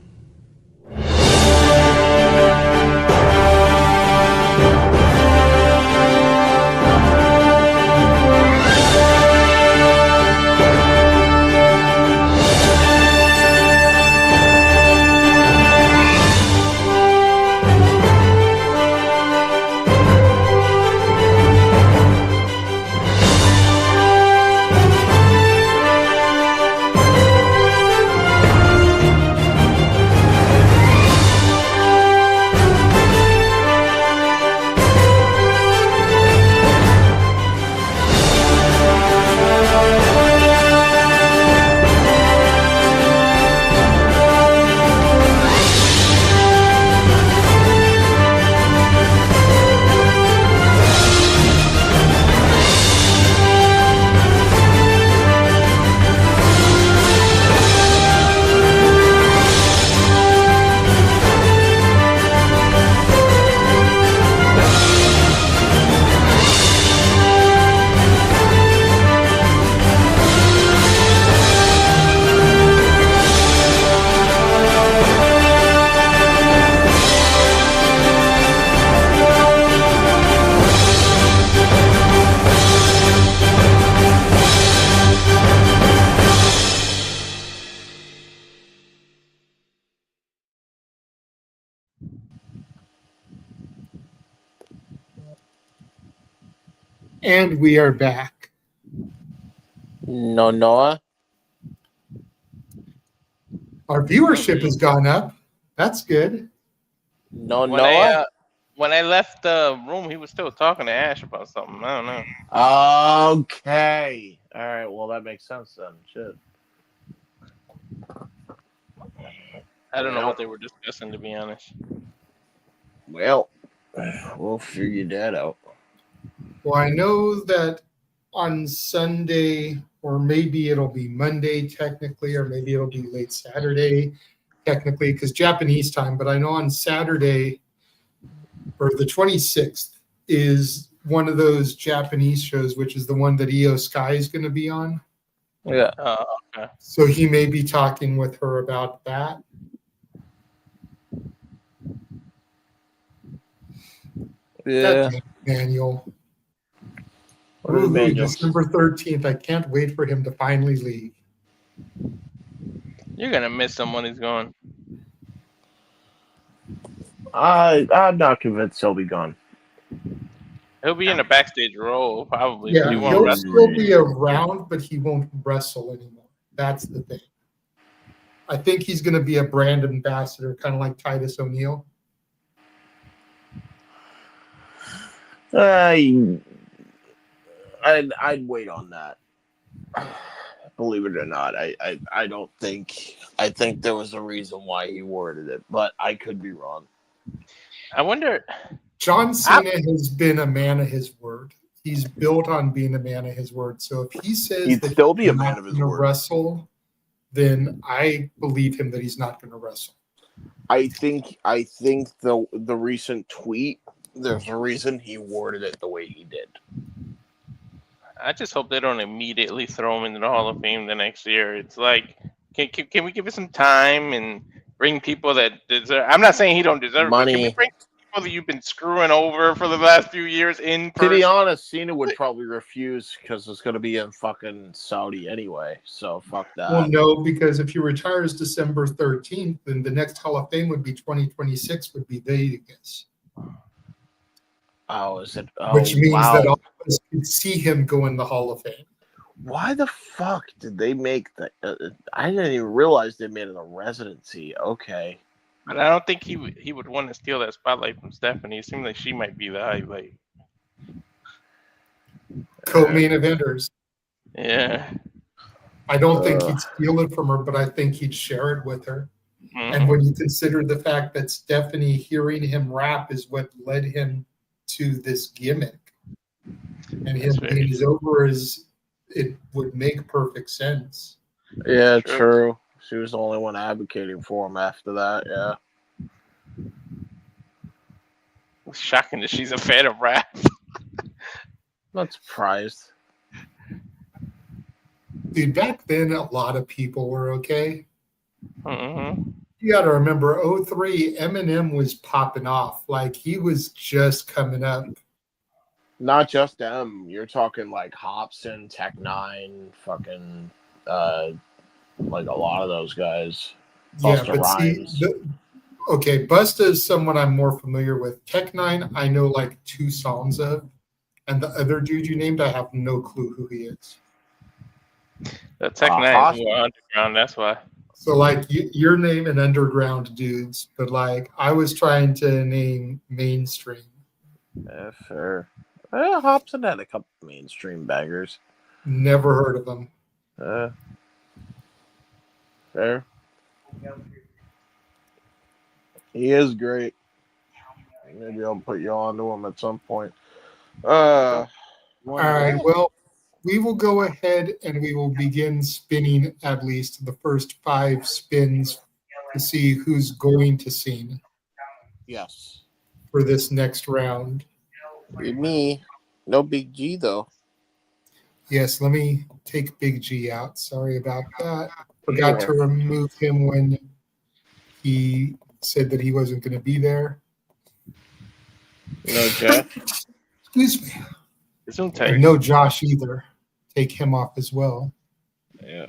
And we are back. No, Noah. Our viewership has gone up. That's good. No, when Noah. when I left the room, he was still talking to Ash about something. I don't know. Okay. All right. Well, that makes sense then. Shit. I don't know what they were discussing, to be honest. Well, we'll figure that out. Well, I know that on Sunday, or maybe it'll be Monday technically, or maybe it'll be late Saturday technically, because Japanese time, but I know on Saturday, or the 26th, is one of those Japanese shows, which is the one that Io Sky is going to be on. Yeah. Okay. So he may be talking with her about that. Yeah. Manual. What is Woo-hoo, Manuel? December 13th. I can't wait for him to finally leave. You're gonna miss him when he's gone. I'm not convinced he'll be gone. He'll be in a backstage role, probably. Yeah, But he won't he'll wrestle. still be around, but he won't wrestle anymore. That's the thing. I think he's going to be a brand ambassador, kind of like Titus O'Neil. I'd wait on that. Believe it or not, I don't think. I think there was a reason why he worded it, but I could be wrong. I wonder. John Cena has been a man of his word. He's built on being a man of his word. So if he says He'd that still be he's a man not of his going to word. wrestle, then I believe him that he's not going to wrestle. I think the recent tweet, there's a reason he worded it the way he did. I just hope they don't immediately throw him into the Hall of Fame the next year. It's like, can we give it some time and bring people that deserve? I'm not saying he don't deserve, but can we Money. bring people that you've been screwing over for the last few years in person? To be honest, Cena would probably refuse because it's going to be in fucking Saudi anyway. So fuck that. Well, no, because if he retires December 13th, then the next Hall of Fame would be 2026, would be Vegas. Oh, is it? Oh, Which means wow. that all of us could see him go in the Hall of Fame. Why the fuck did they make the? I didn't even realize they made it a residency. Okay. But I don't think he would want to steal that spotlight from Stephanie. It seems like she might be the highlight. Co-main eventers. Yeah. I don't think he'd steal it from her, but I think he'd share it with her. Mhm. And when you consider the fact that Stephanie hearing him rap is what led him to this gimmick, and him being as over as it would make perfect sense. Yeah, true. She was the only one advocating for him after that. Yeah. It's shocking that she's a fan of rap. Not surprised. Dude, back then a lot of people were okay. Mm-hmm. You got to remember, 03, Eminem was popping off. Like, he was just coming up. Not just them. You're talking like Hobson, Tech Nine, fucking, like a lot of those guys. Yeah, Busta but Rhymes. see, okay, Busta is someone I'm more familiar with. Tech Nine, I know like 2 songs of. And the other dude you named, I have no clue who he is. The Tech Nine is more underground, that's why. So, like, you're naming underground dudes, but, like, I was trying to name mainstream. Yeah, fair. Hobson had a couple mainstream bangers. Never heard of them. Fair. He is great. Maybe I'll put you on to him at some point. All right, well, we will go ahead and we will begin spinning at least the first 5 spins to see who's going to sing. Yes. For this next round. Me. No Big G, though. Yes, let me take Big G out. Sorry about that. Forgot to remove him when he said that he wasn't going to be there. No Jeff. Excuse me. And no Josh either. Take him off as well. Yeah.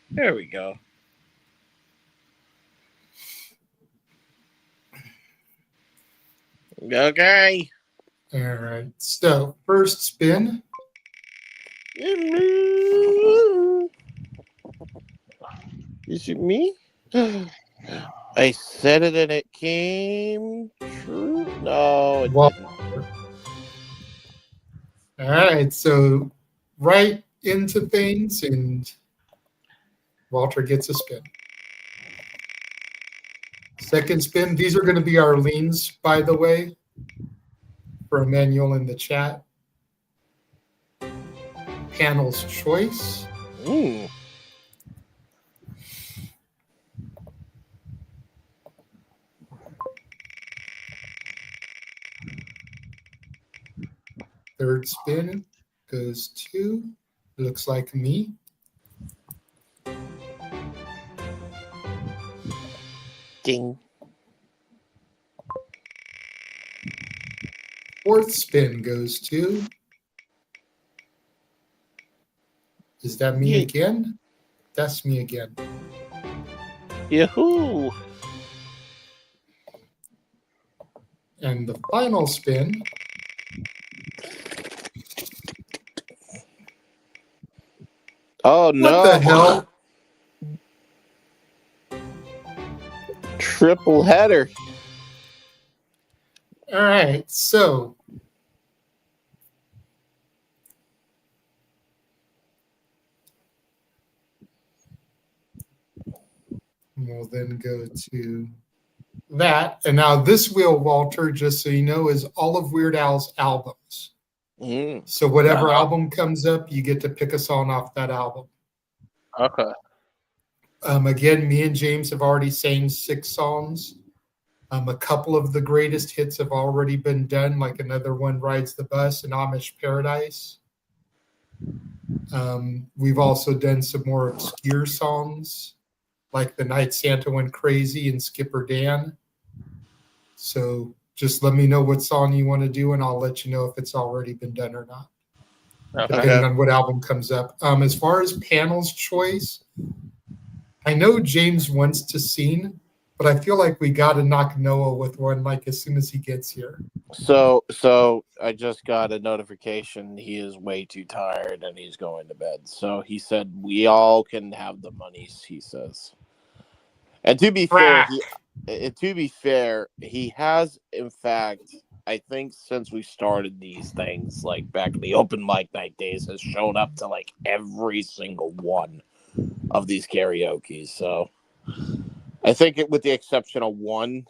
There we go. Okay. All right. So, first spin. Is it me? I said it and it came true. No, it didn't. All right. So, right into things, and Walter gets a spin. Second spin. These are going to be our leans, by the way, for Emmanuel in the chat. Panel's choice. Ooh. Third spin goes to, looks like me. Ding. Fourth spin goes to, is that me again? That's me again. Yahoo! And the final spin Oh no! What the hell? Triple header. All right, so We'll then go to that. And now this wheel, Walter, just so you know, is all of Weird Al's albums. So whatever album comes up, you get to pick a song off that album. Okay. Again, me and James have already sang 6 songs. A couple of the greatest hits have already been done, like another one, Rides the Bus and Amish Paradise. We've also done some more obscure songs, like The Night Santa Went Crazy and Skipper Dan. So just let me know what song you want to do, and I'll let you know if it's already been done or not, depending on what album comes up. As far as panel's choice, I know James wants to sing, but I feel like we got to knock Noah with one, like, as soon as he gets here. So I just got a notification. He is way too tired and he's going to bed. So he said we all can have the monies, he says. And to be fair, he has, in fact, I think since we started these things, like back in the open mic night days, has shown up to like every single one of these karaoke. So I think with the exception of one,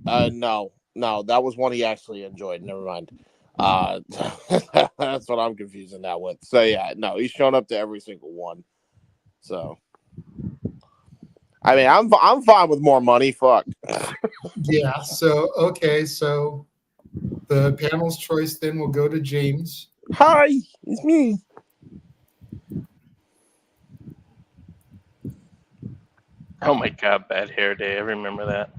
no, that was one he actually enjoyed. Never mind. That's what I'm confusing that with. So yeah, no, he's shown up to every single one. So I mean, I'm fine with more money. Fuck. Yeah. So okay. So the panel's choice then will go to James. Hi, it's me. Oh my God, Bad Hair Day. I remember that.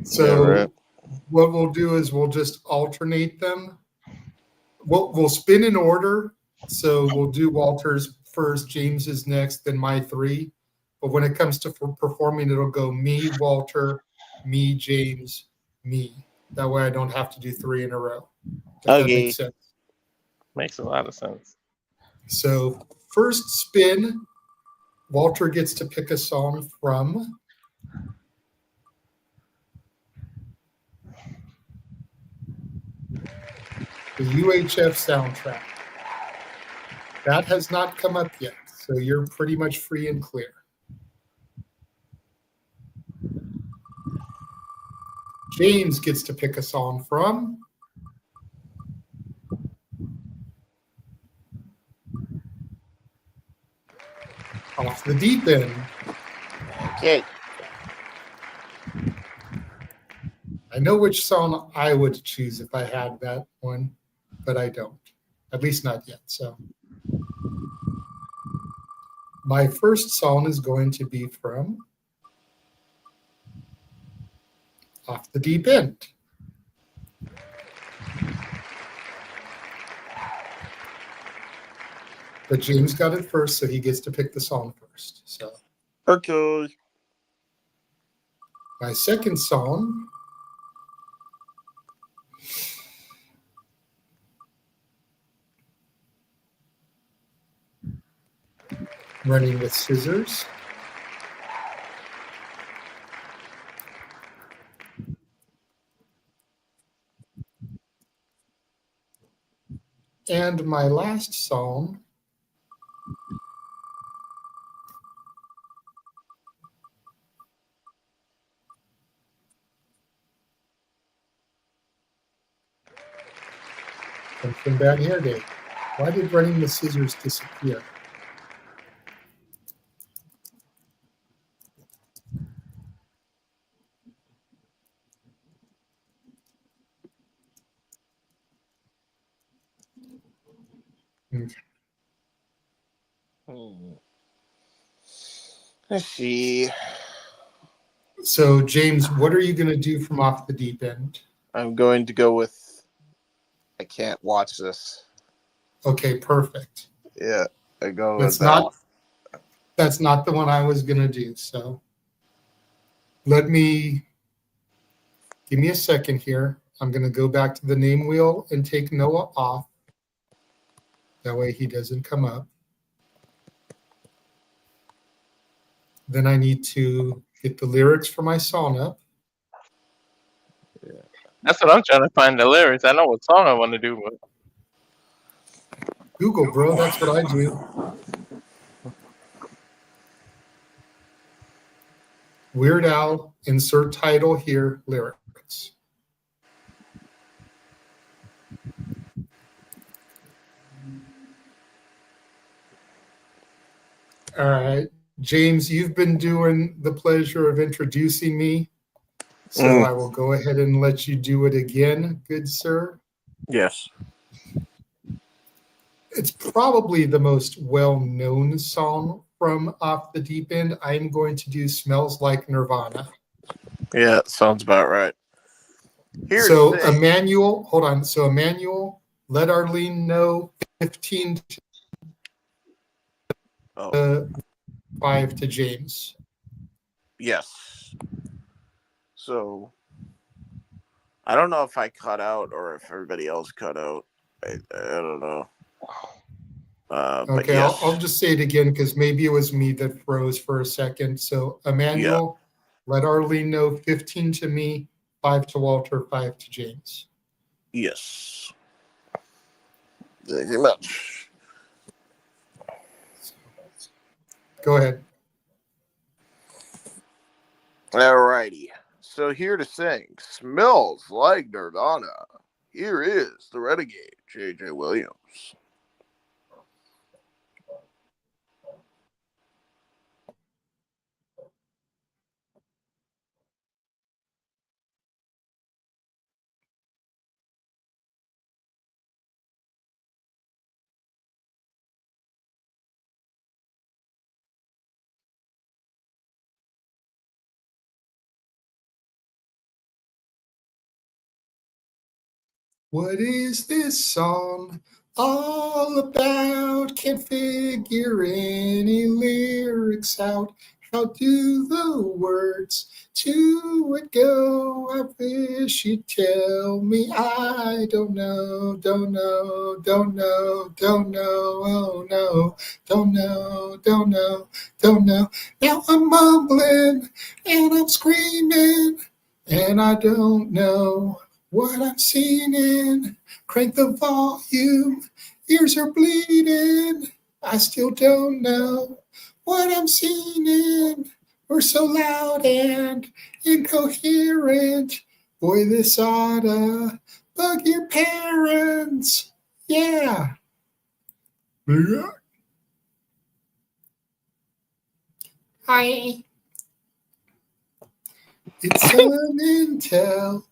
So what we'll do is we'll just alternate them. We'll spin in order. So we'll do Walter's first, James's next, then my 3. But when it comes to performing, it'll go me, Walter, me, James, me. That way I don't have to do 3 in a row. That makes sense. Makes a lot of sense. So first spin, Walter gets to pick a song from the UHF soundtrack. That has not come up yet, so you're pretty much free and clear. James gets to pick a song from Off the Deep End. Okay. I know which song I would choose if I had that one, but I don't. At least not yet. So my first song is going to be from Off the Deep End. But James got it first, so he gets to pick the song first. So okay. My second song Running with Scissors. And my last song comes from Bad Hair Day. Why did Running with Scissors disappear? Let's see. So, James, what are you going to do from Off the Deep End? I'm going to go with I Can't Watch This. Okay, perfect. Yeah, I go That's with not that's not the one I was going to do. So, give me a second here. I'm going to go back to the name wheel and take Noah off. That way he doesn't come up. Then I need to get the lyrics for my song up. Yeah. That's what I'm trying to find, the lyrics. I know what song I want to do, but Google, bro. That's what I do. Weird Al, insert title here, lyrics. All right. James, you've been doing the pleasure of introducing me, so I will go ahead and let you do it again, good sir. Yes. It's probably the most well-known song from Off the Deep End. I'm going to do Smells Like Nirvana. Yeah, sounds about right. So Emmanuel, hold on. So Emmanuel, let Arlene know 15 to 5 to James. Yes. So I don't know if I cut out or if everybody else cut out. I don't know. But Okay, yes. I'll just say it again because maybe it was me that froze for a second. So Emmanuel, let Arlene know 15 to me, 5 to Walter, 5 to James. Yes. Thank you much. Go ahead. Alrighty. So here to sing Smells Like Nirvana. Here is the Renegade, J.J. Williams. What is this song all about? Can't figure any lyrics out. How do the words to it go? I wish you'd tell me. I don't know, don't know, don't know, don't know, oh no, don't know, don't know, don't know. Now I'm mumbling and I'm screaming and I don't know what I'm seeing. Crank the volume, ears are bleeding. I still don't know what I'm seeing. We're so loud and incoherent. Boy, this oughta bug your parents. Yeah. Hi. It's unintelligible.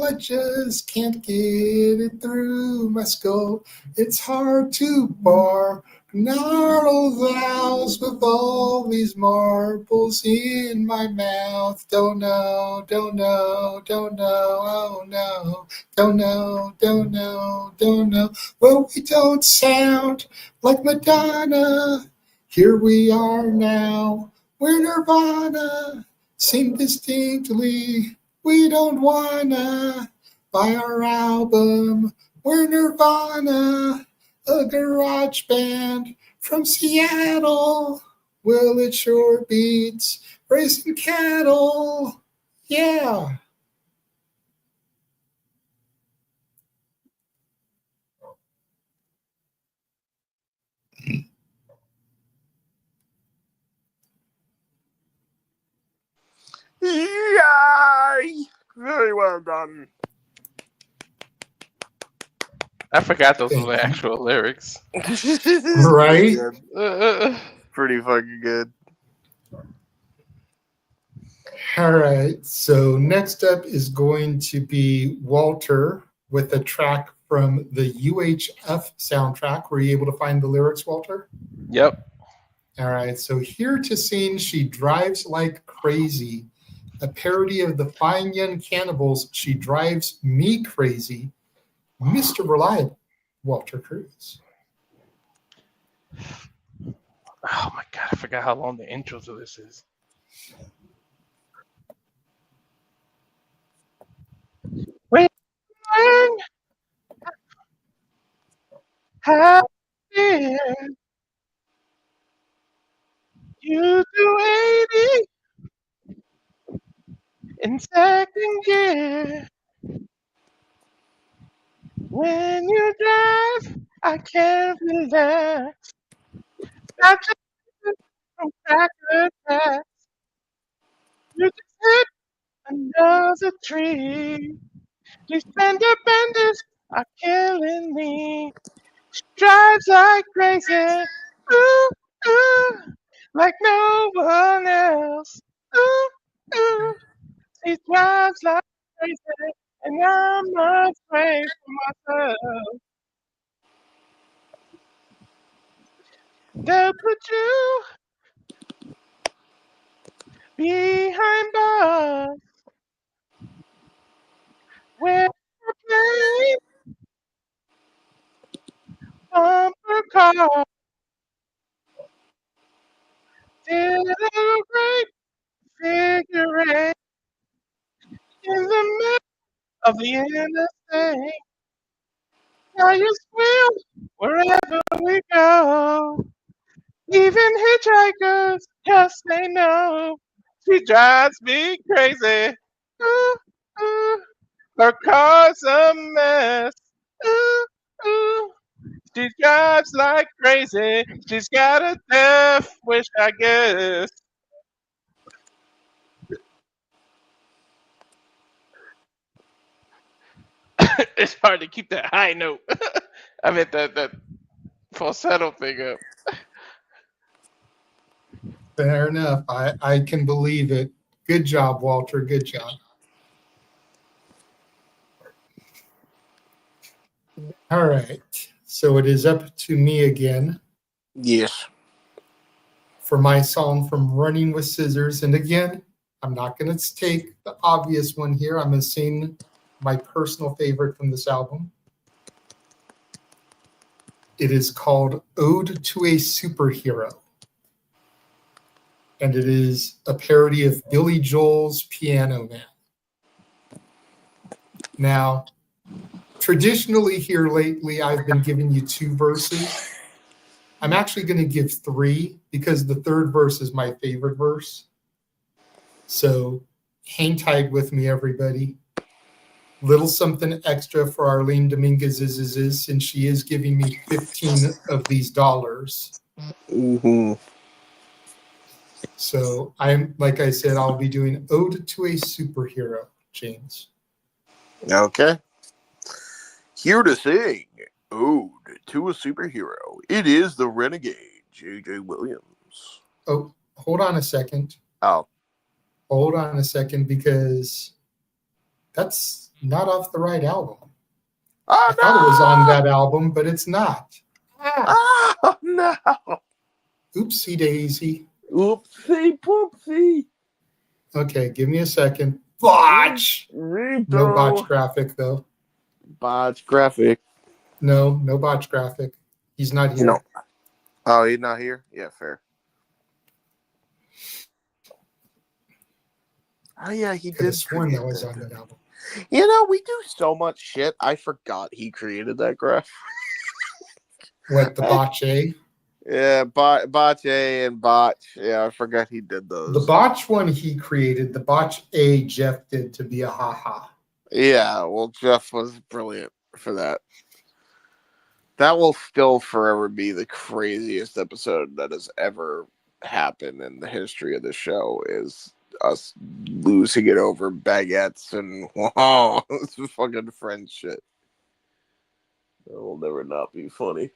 I just can't get it through my skull. It's hard to bar gnarled vowels with all these marbles in my mouth. Don't know, don't know, don't know, oh no. Don't know, don't know, don't know. Well, we don't sound like Madonna. Here we are now. We're Nirvana. Sing distinctly. We don't wanna buy our album. We're Nirvana, a garage band from Seattle. Well, it sure beats raising cattle. Yeah. Yay! Very well done. I forgot those were the actual lyrics. Right? Pretty fucking good. All right. So next up is going to be Walter with a track from the UHF soundtrack. Were you able to find the lyrics, Walter? Yep. All right. So here to sing She Drives Like Crazy, a parody of the Fine Young Cannibals, She Drives Me Crazy, Mr. Reliable, Walter Cruz. Oh my god, I forgot how long the intro to this is. When how you do 80 in second gear. When you drive, I can't relax. I just from Cracker Jack. You just hit another tree. These fender benders are killing me. Drives like crazy. Ooh, ooh, like no one else. Ooh, ooh. He drives like crazy, and I'm afraid for myself. They'll put you behind bars where you play bumper car. Did a great figure eight in the middle of the interstate. Now you squeal wherever we go. Even hitchhikers just say no. She drives me crazy. Ooh, ooh. Her car's a mess. Ooh, ooh. She drives like crazy. She's got a death wish, I guess. It's hard to keep that high note. I mean that falsetto thing up. Fair enough. I can believe it. Good job, Walter. Good job. All right. So it is up to me again. Yes. For my song from Running with Scissors. And again, I'm not going to take the obvious one here. I'm going to sing my personal favorite from this album. It is called Ode to a Superhero. And it is a parody of Billy Joel's Piano Man. Now, traditionally here lately, I've been giving you 2 verses. I'm actually going to give 3 because the third verse is my favorite verse. So hang tight with me, everybody. Little something extra for Arlene Dominguez since she is giving me 15 of these dollars. Mm-hmm. So I'm, like I said, I'll be doing Ode to a Superhero, James. Okay. Here to sing Ode to a Superhero. It is the Renegade, J.J. Williams. Oh, hold on a second. Oh. Hold on a second, because that's not off the right album. I thought it was on that album, but it's not. Oh, no. Oopsie daisy. Oopsie poopsie. Okay, give me a second. Botch! No botch graphic, though. Botch graphic. No botch graphic. He's not here. No. Oh, he's not here? Yeah, fair. Oh, yeah, he did. Sworn that was on that album. You know, we do so much shit. I forgot he created that graphic. What, the Botch A? Yeah, Botch A and Botch. Yeah, I forgot he did those. The Botch one he created. The Botch A Jeff did to be a haha. Yeah, well, Jeff was brilliant for that. That will still forever be the craziest episode that has ever happened in the history of the show, is us losing it over baguettes and wow, it's fucking French shit. That will never not be funny.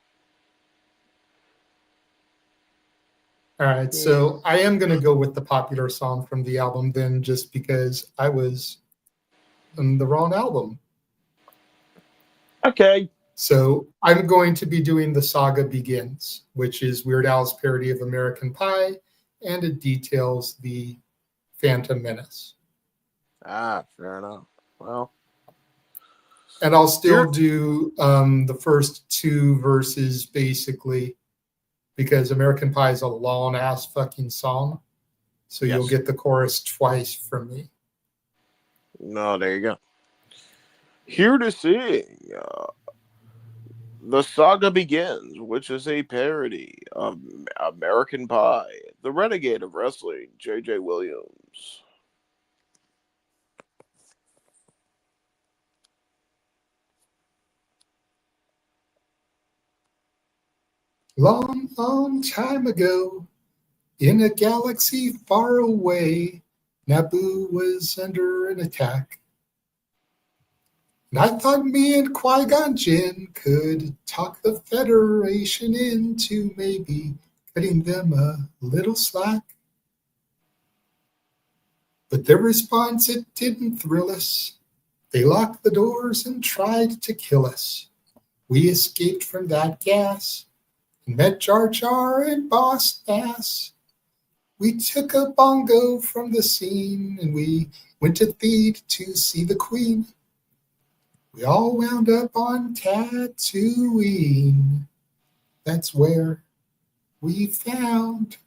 All right, so I am going to go with the popular song from the album then, just because I was on the wrong album. Okay. So I'm going to be doing The Saga Begins, which is Weird Al's parody of American Pie, and it details the Phantom Menace. Ah, fair enough. Well. And I'll still do the first 2 verses, basically, because American Pie is a long-ass fucking song. So you'll get the chorus twice from me. No, there you go. Here to sing The Saga Begins, which is a parody of American Pie, the Renegade of Wrestling, J.J. Williams. Long, long time ago, In a galaxy far away, Naboo was under an attack. And I thought me and Qui-Gon Jinn could talk the Federation into maybe cutting them a little slack. But their response, it didn't thrill us. They locked the doors and tried to kill us. We escaped from that gas and met Jar Jar and Boss Nass. We took a bongo from the scene and we went to Theed to see the Queen. We all wound up on Tatooine. That's where we found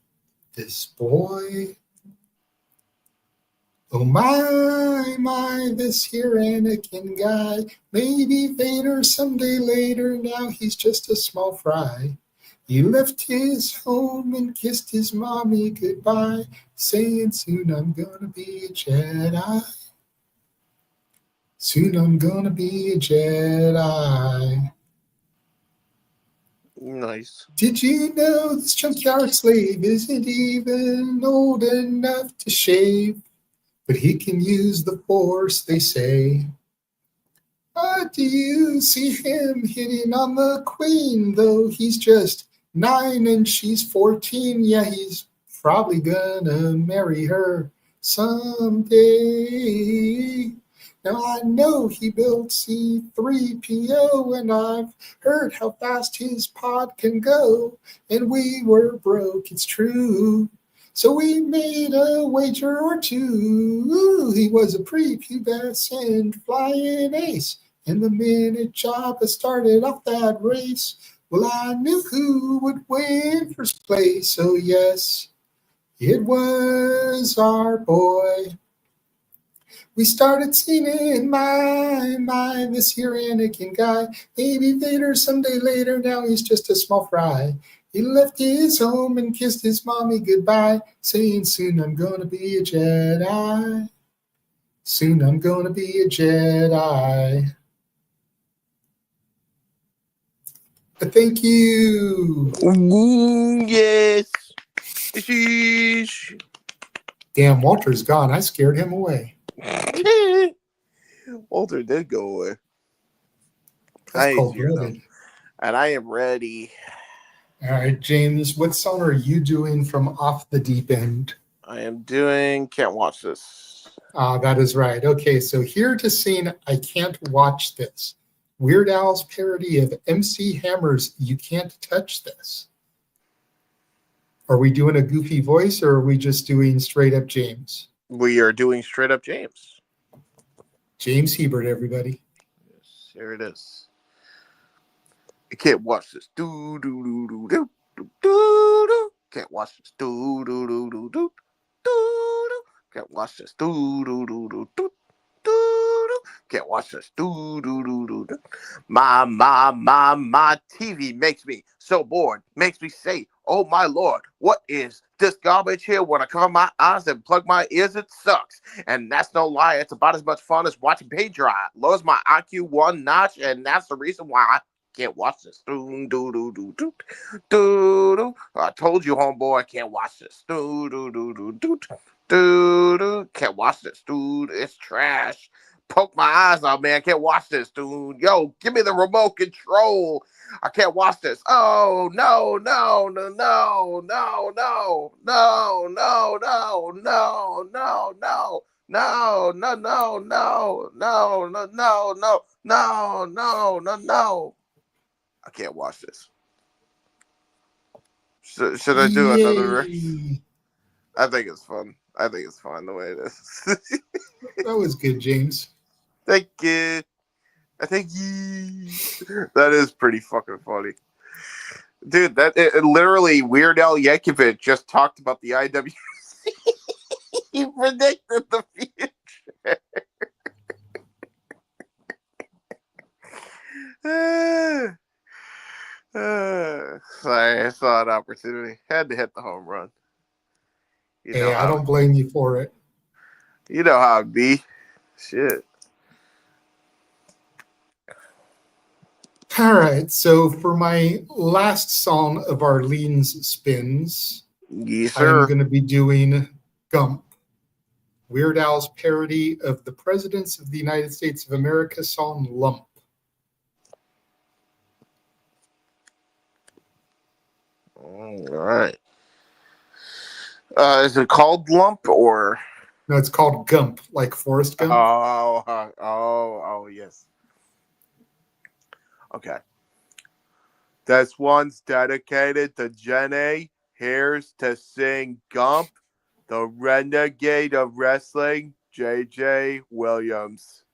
this boy. Oh my, this here Anakin guy. Maybe Vader someday later, now he's just a small fry. He left his home and kissed his mommy goodbye, saying soon I'm gonna be a Jedi. Soon I'm gonna be a Jedi. Nice. Did you know this junkyard slave isn't even old enough to shave? But he can use the Force, they say. Do you see him hitting on the Queen, though he's just 9 and she's 14? Yeah, he's probably gonna marry her someday. Now I know he built C-3PO, and I've heard how fast his pod can go. And we were broke, it's true. So we made a wager or two. He was a prepubescent flying ace. And the minute Jabba started off that race, well, I knew who would win first place. So yes, it was our boy. We started singing, my, this here Anakin guy. Maybe Vader someday later, now he's just a small fry. He left his home and kissed his mommy goodbye, saying soon I'm gonna be a Jedi. Soon I'm gonna be a Jedi. Thank you. Yes. Sheesh. Damn, Walter's gone. I scared him away. Walter did go away. That's cold-blooded. And I am ready. All right, James, what song are you doing from Off the Deep End? I am doing Can't Watch This. That is right. Okay, so here to sing I Can't Watch This. Weird Al's parody of MC Hammer's You Can't Touch This. Are we doing a goofy voice or are we just doing straight up James? We are doing straight up James. James Hebert, everybody. Yes, here it is. I can't watch this. Do do do do do do do do. Can't watch this. Do do do do do do do. Can't watch this. Do do do do do do do. Can't watch this. Do do do do do. My TV makes me so bored. Makes me say, oh my Lord, what is this garbage here? When I cover my eyes and plug my ears, it sucks. And that's no lie. It's about as much fun as watching paint dry. Lowers my IQ one notch, and that's the reason why I can't watch this. Do do do do do do do. I told you, homeboy, I can't watch this. Do do do do do do do. Can't watch this, dude. It's trash. Poke my eyes out, man. Can't watch this, dude. Yo, give me the remote control. I can't watch this. Oh no, no, no, no, no, no, no, no, no, no, no, no. No, no, no, no, no, no, no, no, no, no, no, no. I can't watch this. Should I do another verse? I think it's fun. I think it's fun the way it is. That was good, James. Thank you. Thank you. That is pretty fucking funny. Dude, it literally Weird Al Yankovic just talked about the IWC. He predicted the future. Sorry, I saw an opportunity. Had to hit the home run. Hey, I don't blame you for it. You know how it be. Shit. All right, so for my last song of Arlene's spins, Yes, I am sir. going to be doing Gump, Weird Al's parody of the Presidents of the United States of America song Lump. All right. Is it called Lump or? No, it's called Gump, like Forrest Gump. Oh, yes. Okay. This one's dedicated to Jenny. Here's to sing Gump, the renegade of wrestling, J.J. Williams.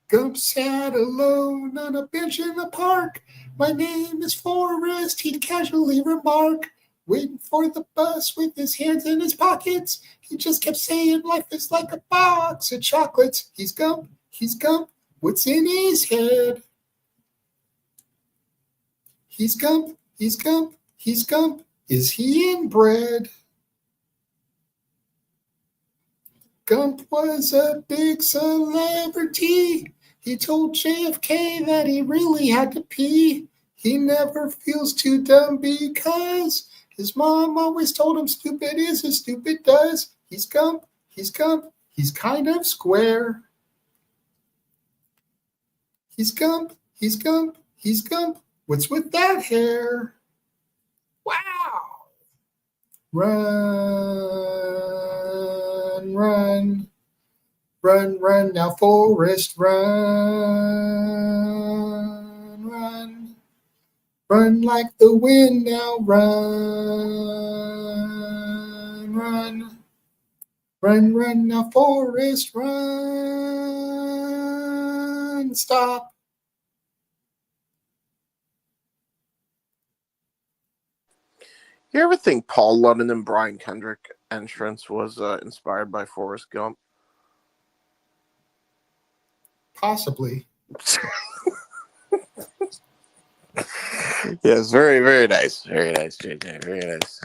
Gump sat alone on a bench in the park. My name is Forrest, he'd casually remark. Waiting for the bus with his hands in his pockets. He just kept saying life is like a box of chocolates. He's Gump, what's in his head? He's Gump, is he inbred? Gump was a big celebrity. He told JFK that he really had to pee. He never feels too dumb because his mom always told him stupid is as stupid does. He's Gump, he's kind of square. He's Gump, what's with that hair? Wow. Run, now Forrest, run like the wind now, run now Forrest, run, stop. You ever think Paul London and Brian Kendrick entrance was inspired by Forrest Gump? Possibly. Yes, very, very nice. Very nice, JJ. Very nice.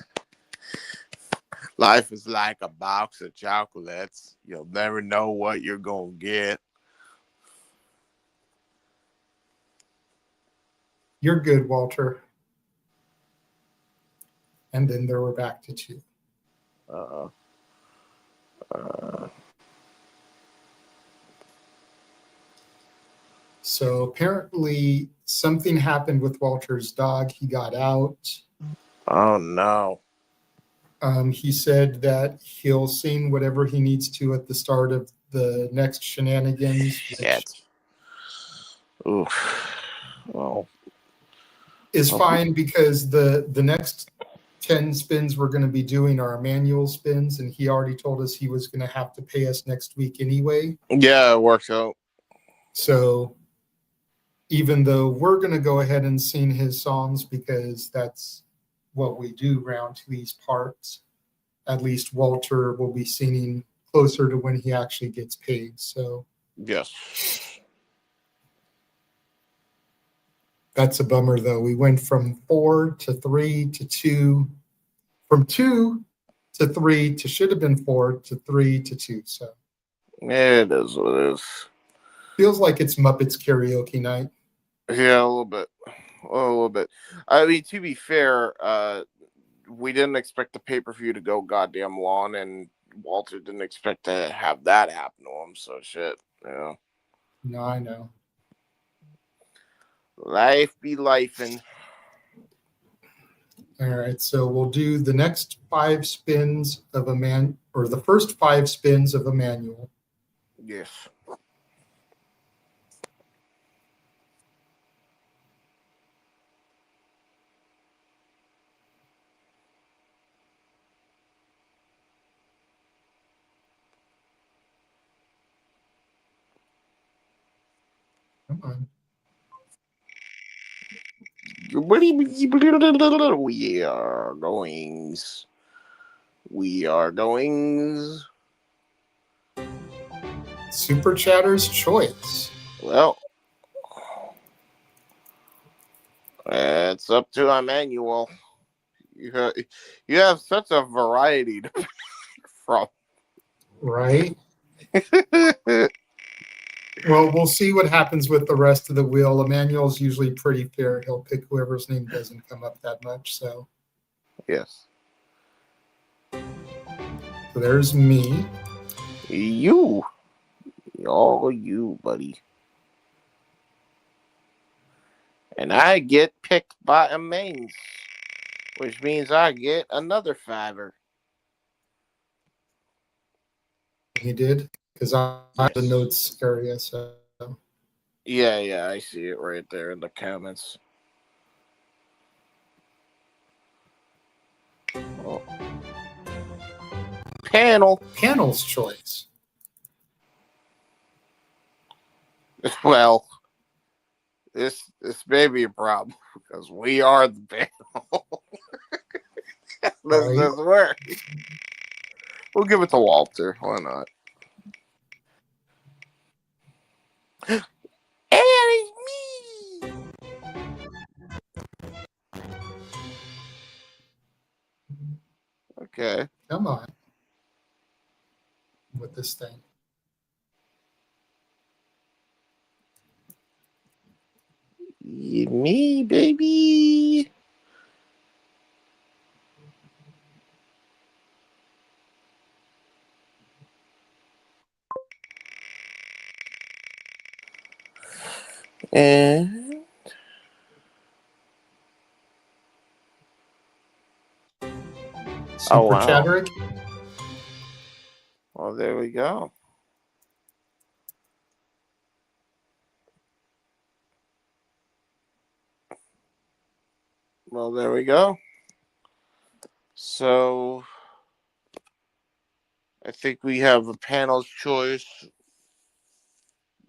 Life is like a box of chocolates. You'll never know what you're going to get. You're good, Walter. And then there were back to two. So apparently something happened with Walter's dog. He got out. Oh, no. He said that he'll sing whatever he needs to at the start of the next Shenanigans. Shit. Oof. Well. Is fine because the next 10 spins we're going to be doing are manual spins, and he already told us he was going to have to pay us next week anyway. Yeah, it works out. So even though we're going to go ahead and sing his songs because that's what we do around to these parts, at least Walter will be singing closer to when he actually gets paid. So yes. That's a bummer, though. We went from 4 to 3 to 2, from 2 to 3 to should have been 4 to 3 to 2. So it is what it is. Feels like it's Muppets karaoke night. Yeah, a little bit. I mean, to be fair, we didn't expect the pay-per-view to go goddamn long, and Walter didn't expect to have that happen to him. So shit, yeah. No, I know. Life be lifing. All right, so we'll do the next 5 spins of the first 5 spins of a manual. Yes. Come on. We are goings. Super Chatter's choice. Well, it's up to Emmanuel. You have such a variety to pick from. Right? Well, we'll see what happens with the rest of the wheel. Emmanuel's usually pretty fair. He'll pick whoever's name doesn't come up that much. So Yes. there's me. You. Oh, you, buddy. And I get picked by a mains, which means I get another $5. He did, because I'm Yes. the notes area. So Yeah, I see it right there in the comments. Oh. Panel's choice. Well, this may be a problem because we are the panel. This work. We'll give it to Walter. Why not? And it's me. Okay. Come on. With this thing. Me, baby. And Super Chadwick. Well, there we go. Well, there we go. So, I think we have a panel's choice.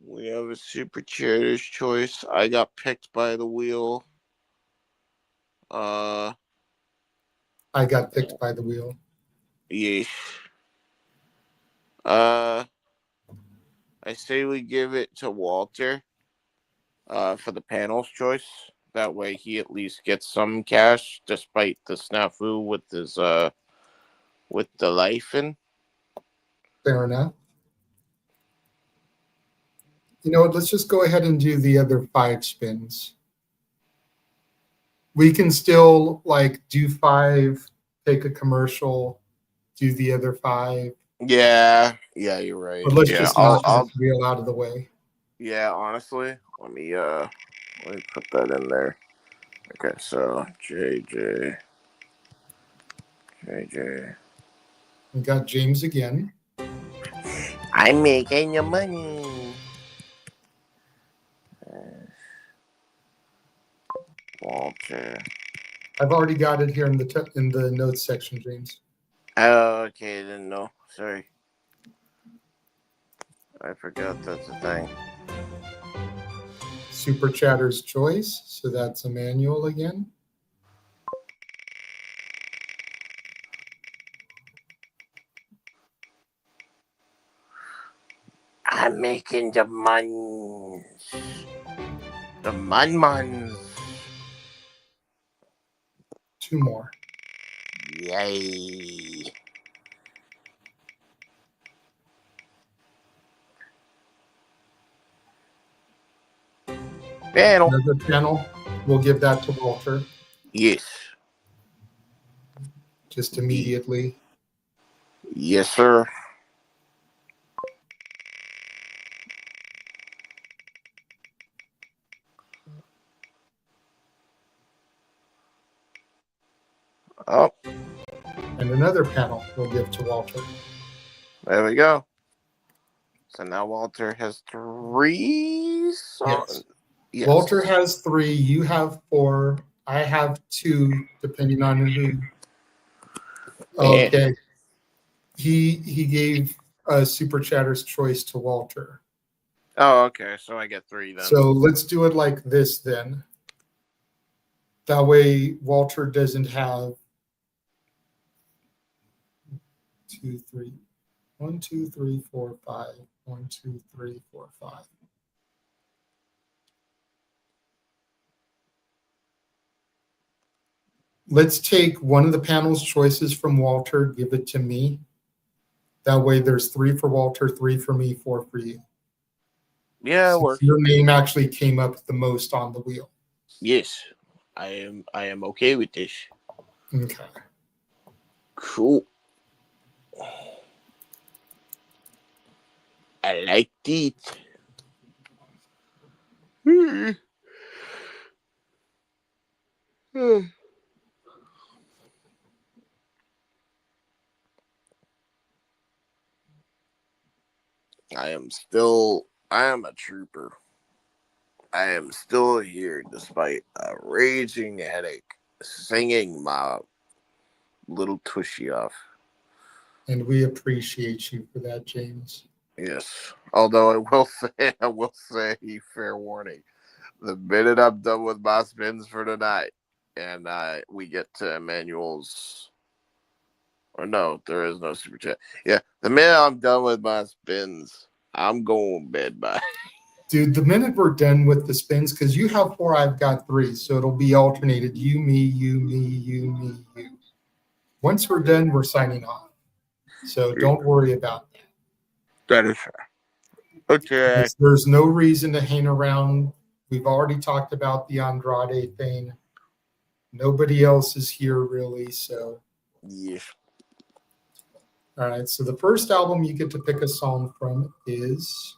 We have a super chair's choice. I got picked by the wheel. I got picked by the wheel. Yeesh. I say we give it to Walter for the panel's choice. That way he at least gets some cash despite the snafu with his with the life in. Fair enough. You know what? Let's just go ahead and do the other 5 spins. We can still like do 5, take a commercial, do the other 5. Yeah, you're right. But let's yeah, just knock this wheel out of the way. Yeah, honestly, let me put that in there. Okay, so JJ. We got James again. I'm making your money. Walter. I've already got it here in the notes section, James. Oh, okay, I didn't know. Sorry. I forgot that's a thing. Super Chatter's choice. So that's Emmanuel again. I'm making the money. The man. 2 more. Yay. Panel. Another panel. We'll give that to Walter. Yes. Just immediately. Yes, sir. Oh. And another panel we'll give to Walter. There we go. So now Walter has 3 songs. Yes. Walter has 3. You have 4. I have 2, depending on who. Okay. He gave Super Chatter's choice to Walter. Oh, okay. So I get 3 then. So let's do it like this then. That way Walter doesn't have 2, 3. 1, 2, 3, 4, 5. 1, 2, 3, 4, 5. Let's take one of the panel's choices from Walter, give it to me. That way there's 3 for Walter, 3 for me, 4 for you. Yeah, it works. Your name actually came up the most on the wheel. Yes, I am okay with this. Okay. Cool. I like it. I am a trooper. I am still here despite a raging headache, singing my little tushy off. And we appreciate you for that, James. Yes. Although I will say, fair warning, the minute I'm done with my spins for tonight, and we get to Emmanuel's, or no, there is no super chat. Yeah, the minute I'm done with my spins, I'm going to bed. Bye. Dude, the minute we're done with the spins, because you have 4, I've got 3, so it'll be alternated. You, me, you, me, you, me, you. Once we're done, we're signing off. So don't worry about that. That is fair. Okay. There's no reason to hang around. We've already talked about the Andrade thing. Nobody else is here really, so. Yes. All right, so the first album you get to pick a song from is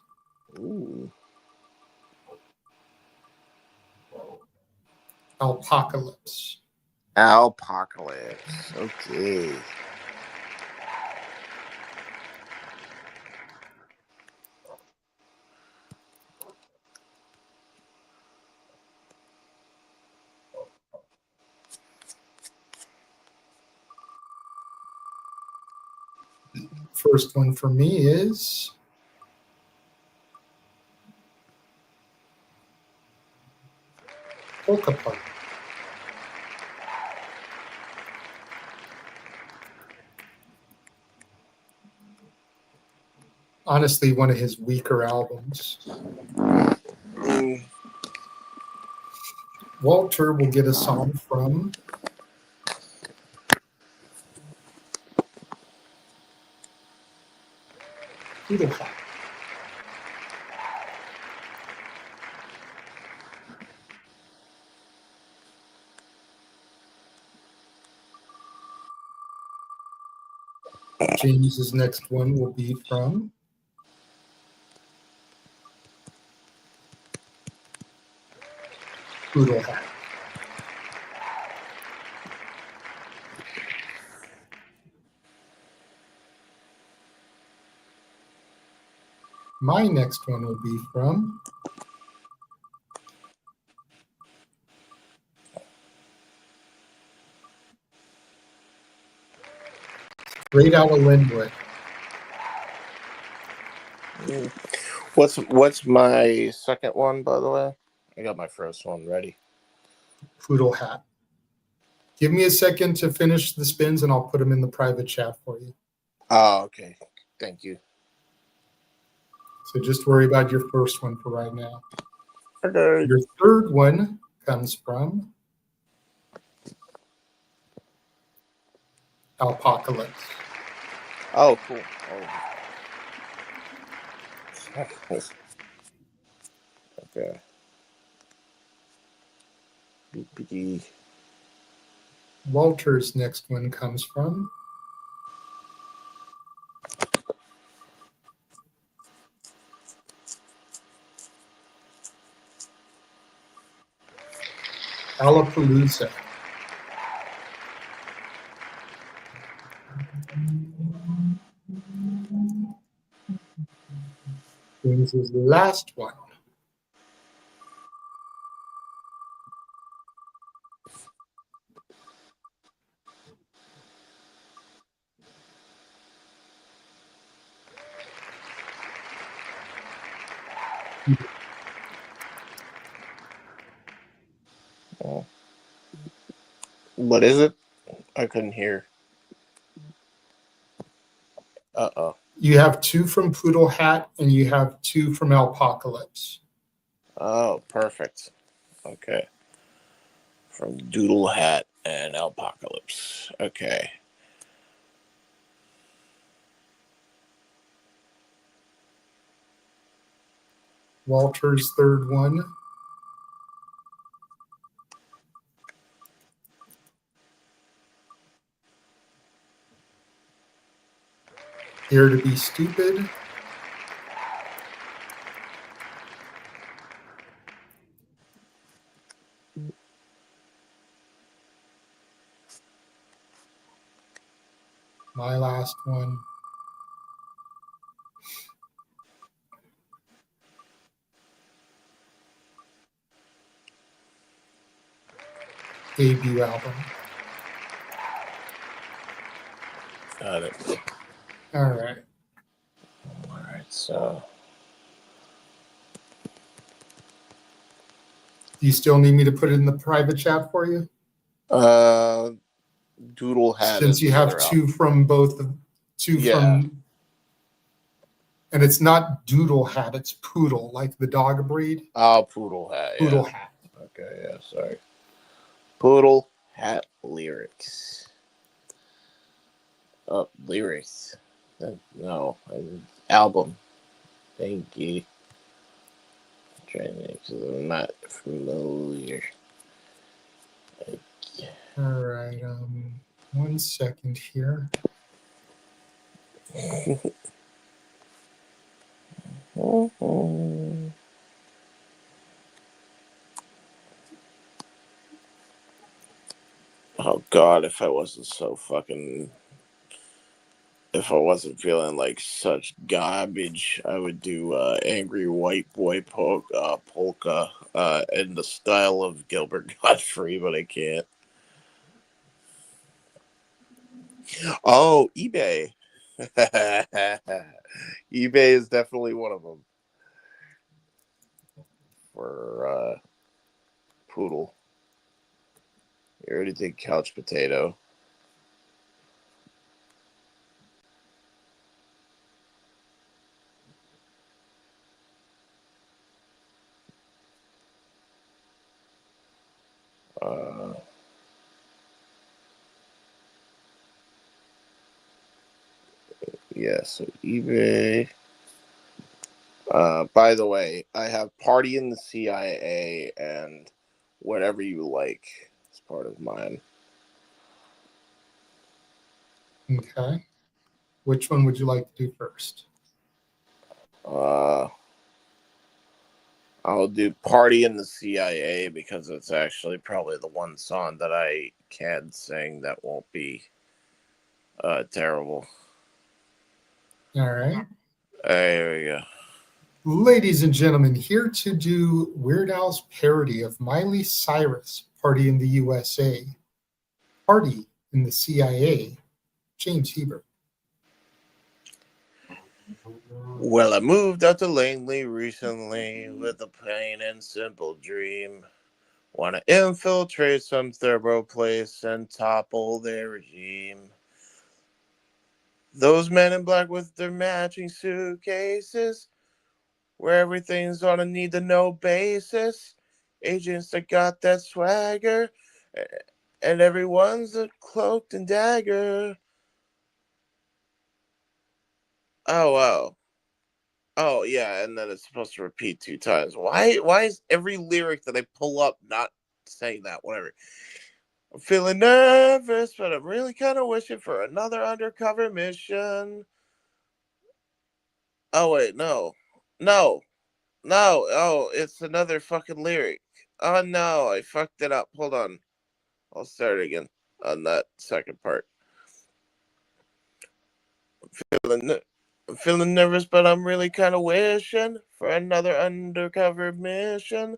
Apocalypse. Apocalypse. Okay. First one for me is Polka Party. Honestly, one of his weaker albums. Walter will get a song from Poodle Hat. James's next one will be from Poodle Hat. My next one will be from Straight Outta Lynwood. What's my second one, by the way? I got my first one ready. Poodle Hat. Give me a second to finish the spins and I'll put them in the private chat for you. Oh, okay. Thank you. So just worry about your first one for right now. Okay. Your third one comes from Apocalypse. Oh, cool. Oh. Okay. BPD. Walter's next one comes from Alapalooza. James's last one. Oh. What is it? I couldn't hear. Uh-oh. You have 2 from Poodle Hat and you have 2 from Apocalypse. Oh, perfect. Okay. From Doodle Hat and Apocalypse. Okay. Walter's third one. Dare to be stupid. My last one. Debut album. Got it. All right. All right, so. Do you still need me to put it in the private chat for you? Doodle Hat. Since you have two from both, from, and it's not Doodle Hat, it's Poodle, like the dog breed. Oh, Poodle Hat. Poodle Hat. Okay, yeah, sorry. Poodle Hat lyrics. Oh, lyrics. No, album. Thank you. I'm trying to make sure I'm not familiar. All right. 1 second here. Oh God, if I wasn't feeling like such garbage, I would do Angry White Boy polka in the style of Gilbert Godfrey, but I can't. Oh, eBay. eBay is definitely one of them for Poodle. You already did Couch Potato. Yeah, so eBay. By the way, I have Party in the CIA and Whatever You Like as part of mine. Okay. Which one would you like to do first? I'll do Party in the CIA because it's actually probably the one song that I can sing that won't be terrible. All right. There we go. Ladies and gentlemen, here to do Weird Al's parody of Miley Cyrus, Party in the USA, Party in the CIA, James Hebert. Well, I moved out to Langley recently with a plain and simple dream. Want to infiltrate some thorough place and topple their regime. Those men in black with their matching suitcases, where everything's on a need-to-know basis. Agents that got that swagger, and everyone's cloaked and dagger. Oh, wow. Oh, yeah, and then it's supposed to repeat 2 times. Why is every lyric that I pull up not saying that? Whatever. I'm feeling nervous, but I'm really kind of wishing for another undercover mission. Oh, wait, no. Oh, it's another fucking lyric. Oh, no, I fucked it up. Hold on. I'll start again on that second part. I'm feeling nervous, but I'm really kind of wishing for another undercover mission.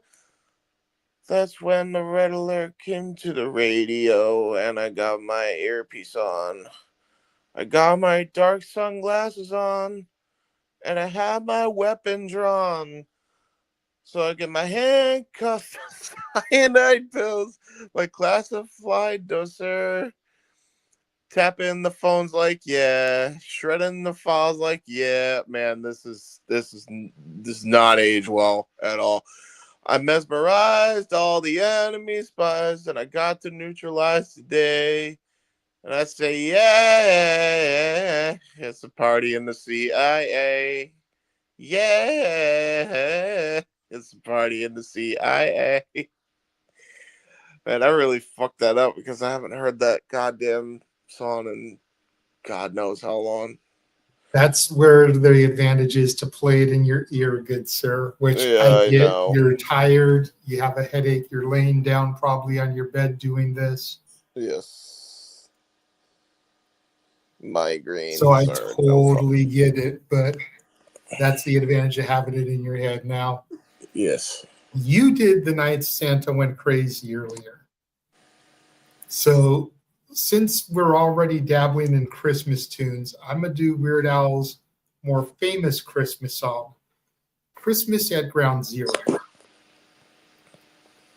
That's when the red alert came to the radio, and I got my earpiece on. I got my dark sunglasses on, and I had my weapon drawn. So I get my handcuffs, cyanide pills, my classified doser. Tapping the phones like, yeah. Shredding the files like, yeah. Man, this does not age well at all. I mesmerized all the enemy spies, and I got to neutralize today. And I say, yeah, it's a party in the CIA. Yeah, it's a party in the CIA. Man, I really fucked that up because I haven't heard that goddamn song in God knows how long. That's where the advantage is to play it in your ear, good sir, which Yeah, I I get. know. You're tired, you have a headache, you're laying down probably on your bed doing this. Yes. Migraines. So I are totally get it, but that's the advantage of having it in your head now. Yes. You did The Night Santa Went Crazy earlier. So since we're already dabbling in Christmas tunes, I'm going to do Weird Al's more famous Christmas song, Christmas at Ground Zero,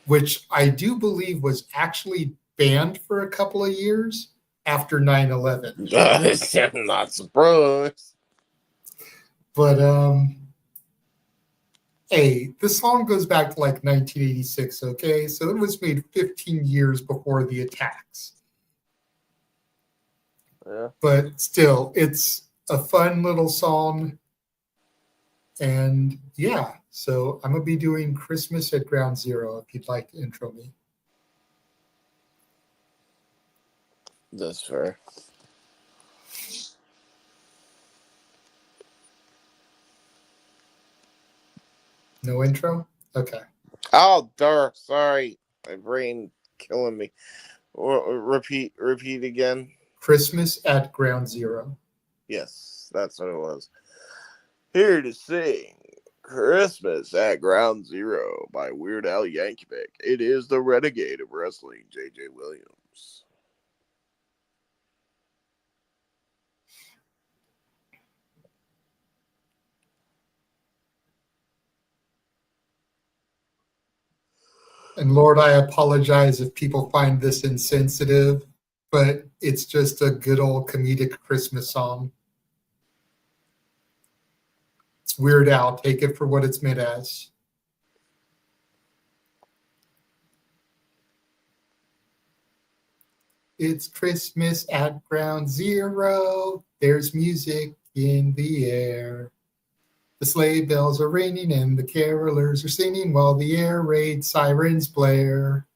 which I do believe was actually banned for a couple of years after 9/11. I'm not surprised. But hey, the song goes back to like 1986, okay? So it was made 15 years before the attacks. Yeah. But still, it's a fun little song. And yeah, so I'm going to be doing Christmas at Ground Zero if you'd like to intro me. That's fair. No intro? Okay. Oh, sorry. My brain killing me. Repeat again. Christmas at Ground Zero. Yes, that's what it was. Here to sing Christmas at Ground Zero by Weird Al Yankovic. It is the renegade of wrestling, J.J. Williams. And Lord, I apologize if people find this insensitive, but it's just a good old comedic Christmas song. It's Weird Al. Take it for what it's meant as. It's Christmas at Ground Zero. There's music in the air. The sleigh bells are ringing and the carolers are singing while the air raid sirens blare.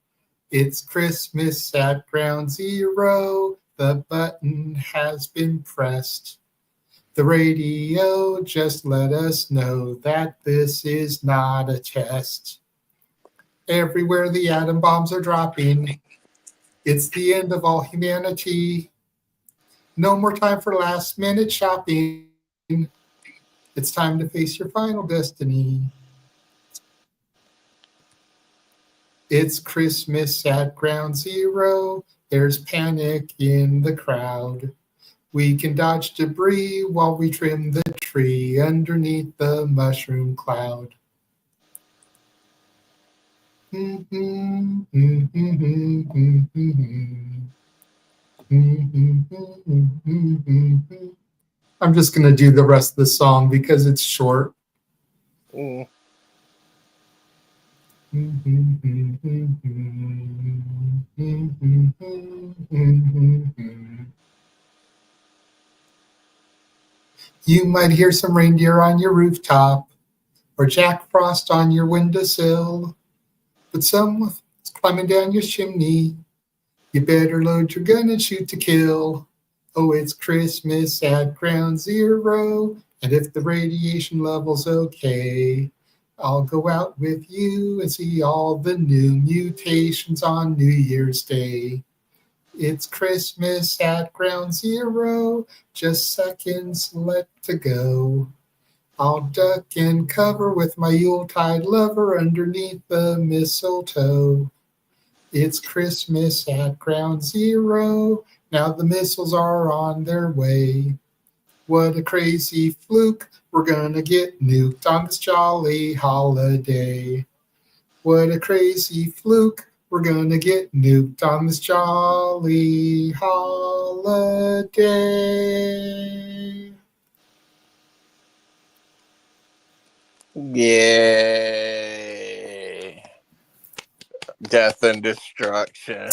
It's Christmas at Ground Zero. The button has been pressed. The radio just let us know that this is not a test. Everywhere the atom bombs are dropping, it's the end of all humanity. No more time for last minute shopping. It's time to face your final destiny. It's Christmas at Ground Zero. There's panic in the crowd. We can dodge debris while we trim the tree underneath the mushroom cloud. I'm just going to do the rest of the song because it's short. Mm. You might hear some reindeer on your rooftop or Jack Frost on your windowsill, but someone's climbing down your chimney. You better load your gun and shoot to kill. Oh, it's Christmas at Ground Zero, and if the radiation level's okay, I'll go out with you and see all the new mutations on New Year's Day. It's Christmas at Ground Zero, just seconds left to go. I'll duck and cover with my Yuletide lover underneath the mistletoe. It's Christmas at Ground Zero, now the missiles are on their way. What a crazy fluke, we're gonna get nuked on this jolly holiday. What a crazy fluke, we're gonna get nuked on this jolly holiday. Yeah. Death and destruction.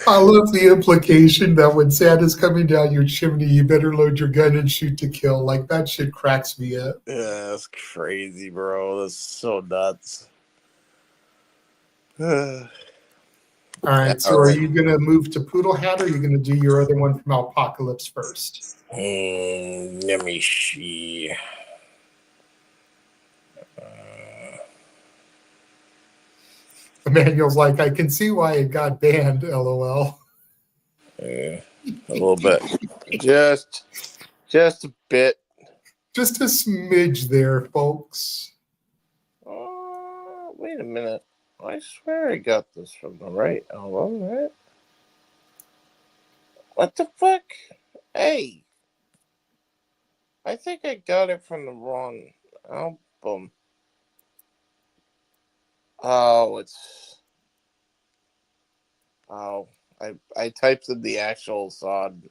I love the implication that when Santa's coming down your chimney, you better load your gun and shoot to kill. Like, that shit cracks me up. Yeah, that's crazy, bro. That's so nuts. All All right, so are you going to move to Poodle Hat, or are you going to do your other one from Apocalypse first? Let me see. Emmanuel's like, I can see why it got banned, LOL. Yeah, a little bit. Just a bit. Just a smidge there, folks. Wait a minute. I swear I got this from the right album, right? What the fuck? Hey. I think I got it from the wrong album. Oh, I typed in the actual song.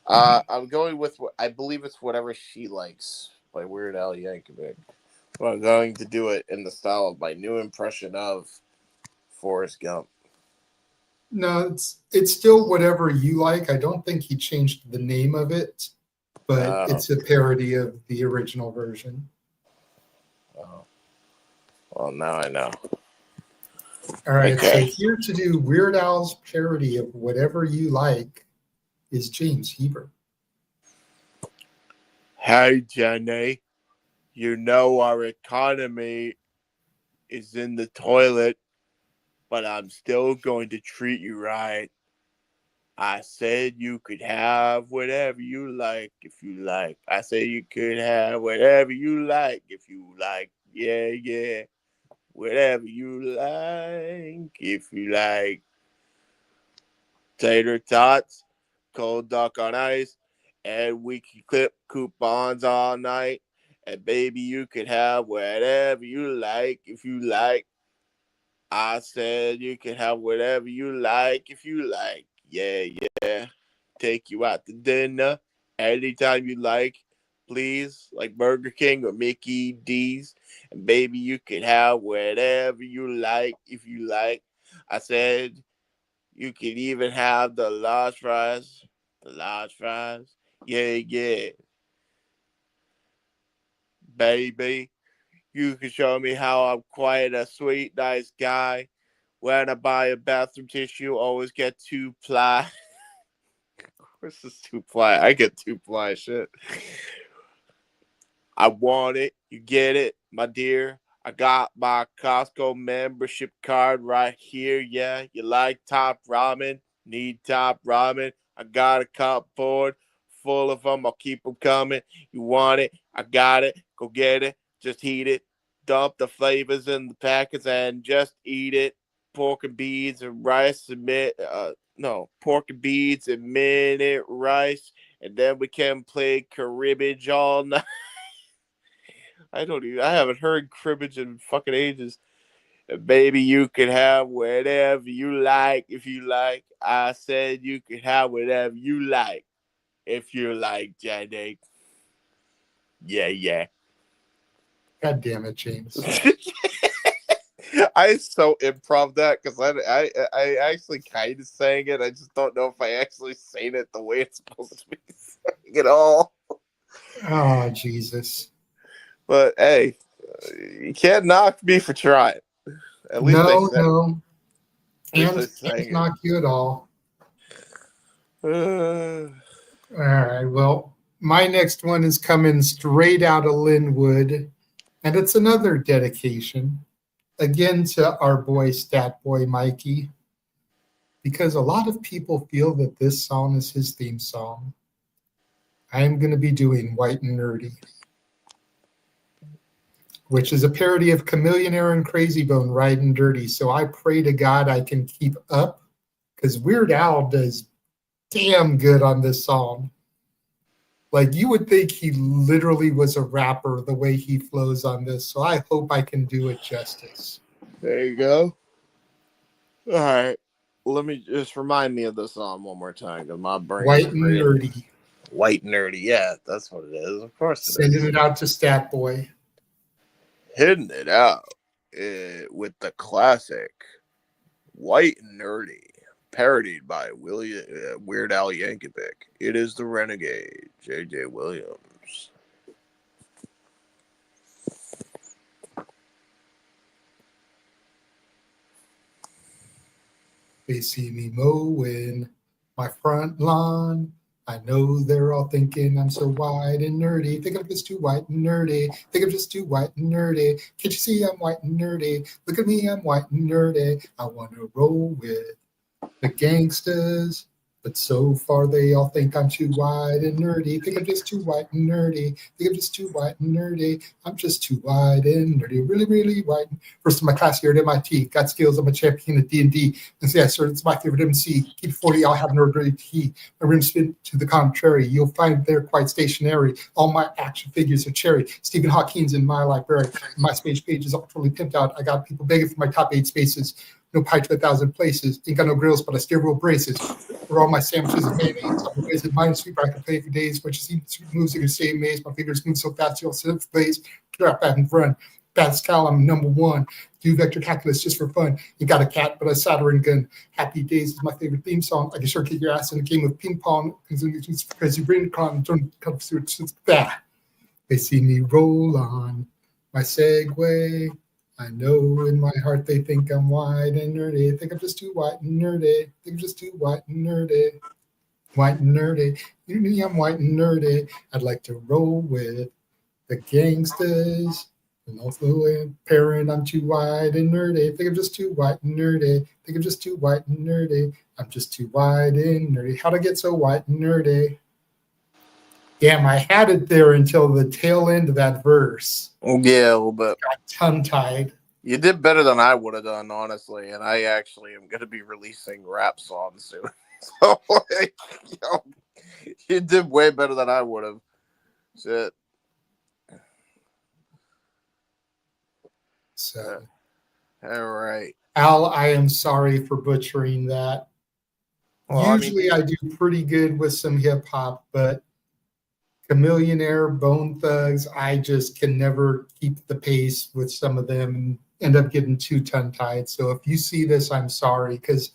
I'm going with what I believe it's Whatever She Likes by Weird Al Yankovic. But I'm going to do it in the style of my new impression of Forrest Gump. No, it's still Whatever You Like. I don't think he changed the name of it, but it's a parody of the original version. Oh. Well, now I know. All right, Okay. so here to do Weird Al's parody of Whatever You Like is James Heber. Hey, Jenny. You know our economy is in the toilet, but I'm still going to treat you right. I said you could have whatever you like if you like. I said you could have whatever you like if you like. Yeah, yeah. Whatever you like if you like. Tater tots, cold duck on ice, and we can clip coupons all night. And baby, you could have whatever you like if you like. I said you can have whatever you like if you like. Yeah, yeah. Take you out to dinner anytime you like, please, like Burger King or Mickey D's. And baby, you can have whatever you like if you like. I said you can even have the large fries. The large fries. Yeah, yeah. Baby, you can show me how I'm quite a sweet, nice guy. When I buy a bathroom tissue, always get 2-ply. Where's this 2-ply? I get 2-ply shit. I want it. You get it, my dear. I got my Costco membership card right here. Yeah, you like top ramen? Need top ramen? I got a cupboard full of them. I'll keep them coming. You want it? I got it. Go get it. Just heat it. Dump the flavors in the packets and just eat it. Pork and beans and rice and pork and beans and minute rice, and then we can play cribbage all night. I haven't heard cribbage in fucking ages. Baby, you can have whatever you like if you like. I said you can have whatever you like if you like, Jenny. Yeah, yeah. God damn it, James. I so improv that because I actually kind of sang it. I just don't know if I actually sang it the way it's supposed to be sang at all. Oh, Jesus. But hey, you can't knock me for trying. At least No. Can't Can't knock you at all. All right, well, my next one is coming straight out of Lynwood, and it's another dedication. Again, to our boy, Stat Boy Mikey, because a lot of people feel that this song is his theme song. I am going to be doing White and Nerdy, which is a parody of Chameleonaire and Crazy Bone, Riding Dirty. So I pray to God I can keep up, because Weird Al does damn good on this song. Like, you would think he literally was a rapper the way he flows on this. So I hope I can do it justice. There you go. All right. Let me just remind me of the song one more time, because my brain White and Nerdy. White Nerdy. Yeah, that's what it is. Of course it Sending is. it out to Stat Boy. Hitting it out with the classic White and Nerdy parodied by Weird Al Yankovic. It is the Renegade, J.J. Williams. They see me mowing my front lawn. I know they're all thinking I'm so white and nerdy. Think I'm just too white and nerdy. Think I'm just too white and nerdy. Can't you see I'm white and nerdy? Look at me, I'm white and nerdy. I want to roll with the gangsters. But so far they all think I'm too white and nerdy. Think I'm just too white and nerdy. Think I'm just too white and nerdy. I'm just too white and nerdy. Really, really white. First in my class here at MIT. Got skills. I'm a champion at D&D. And so, yeah, sir, it's my favorite MC. Keep 40, I'll have no dirty tea. My rim spin to the contrary. You'll find they're quite stationary. All my action figures are cherry. Stephen Hawking's in my library. My space page is all totally pimped out. I got people begging for my top 8 spaces. No pie to 1,000 places. Ain't got no grills, but I still roll braces. For all my sandwiches and mayonnaise. I'm always in Minesweeper. I can play for days. But you see sweet moves, you can stay amazed. My fingers move so fast, you'll sit up place. Drop back and run. Pascal, I'm number one. Do vector calculus just for fun. You got a cat, but a soldering gun. Happy Days is my favorite theme song. I can sure kick your ass in a game of ping pong because you bring con. Don't come through that. They see me roll on my Segway. I know in my heart they think I'm white and nerdy. I think I'm just too white and nerdy. I think I'm just too white and nerdy. White and nerdy. You know I'm white and nerdy. I'd like to roll with the gangsters. And also a parent, I'm too white and nerdy. I think I'm just too white and nerdy. I think I'm just too white and nerdy. I'm just too white and nerdy. How'd I get so white and nerdy? Damn, I had it there until the tail end of that verse. Yeah, a little bit. Got tongue-tied. You did better than I would have done, honestly. And I actually am going to be releasing rap songs soon. So, like, you did way better than I would have. Shit. So, all right. Al, I am sorry for butchering that. Well, Usually I do pretty good with some hip-hop, but Chameleonaire, Bone Thugs, I just can never keep the pace with some of them and end up getting too tongue-tied. So if you see this, I'm sorry, because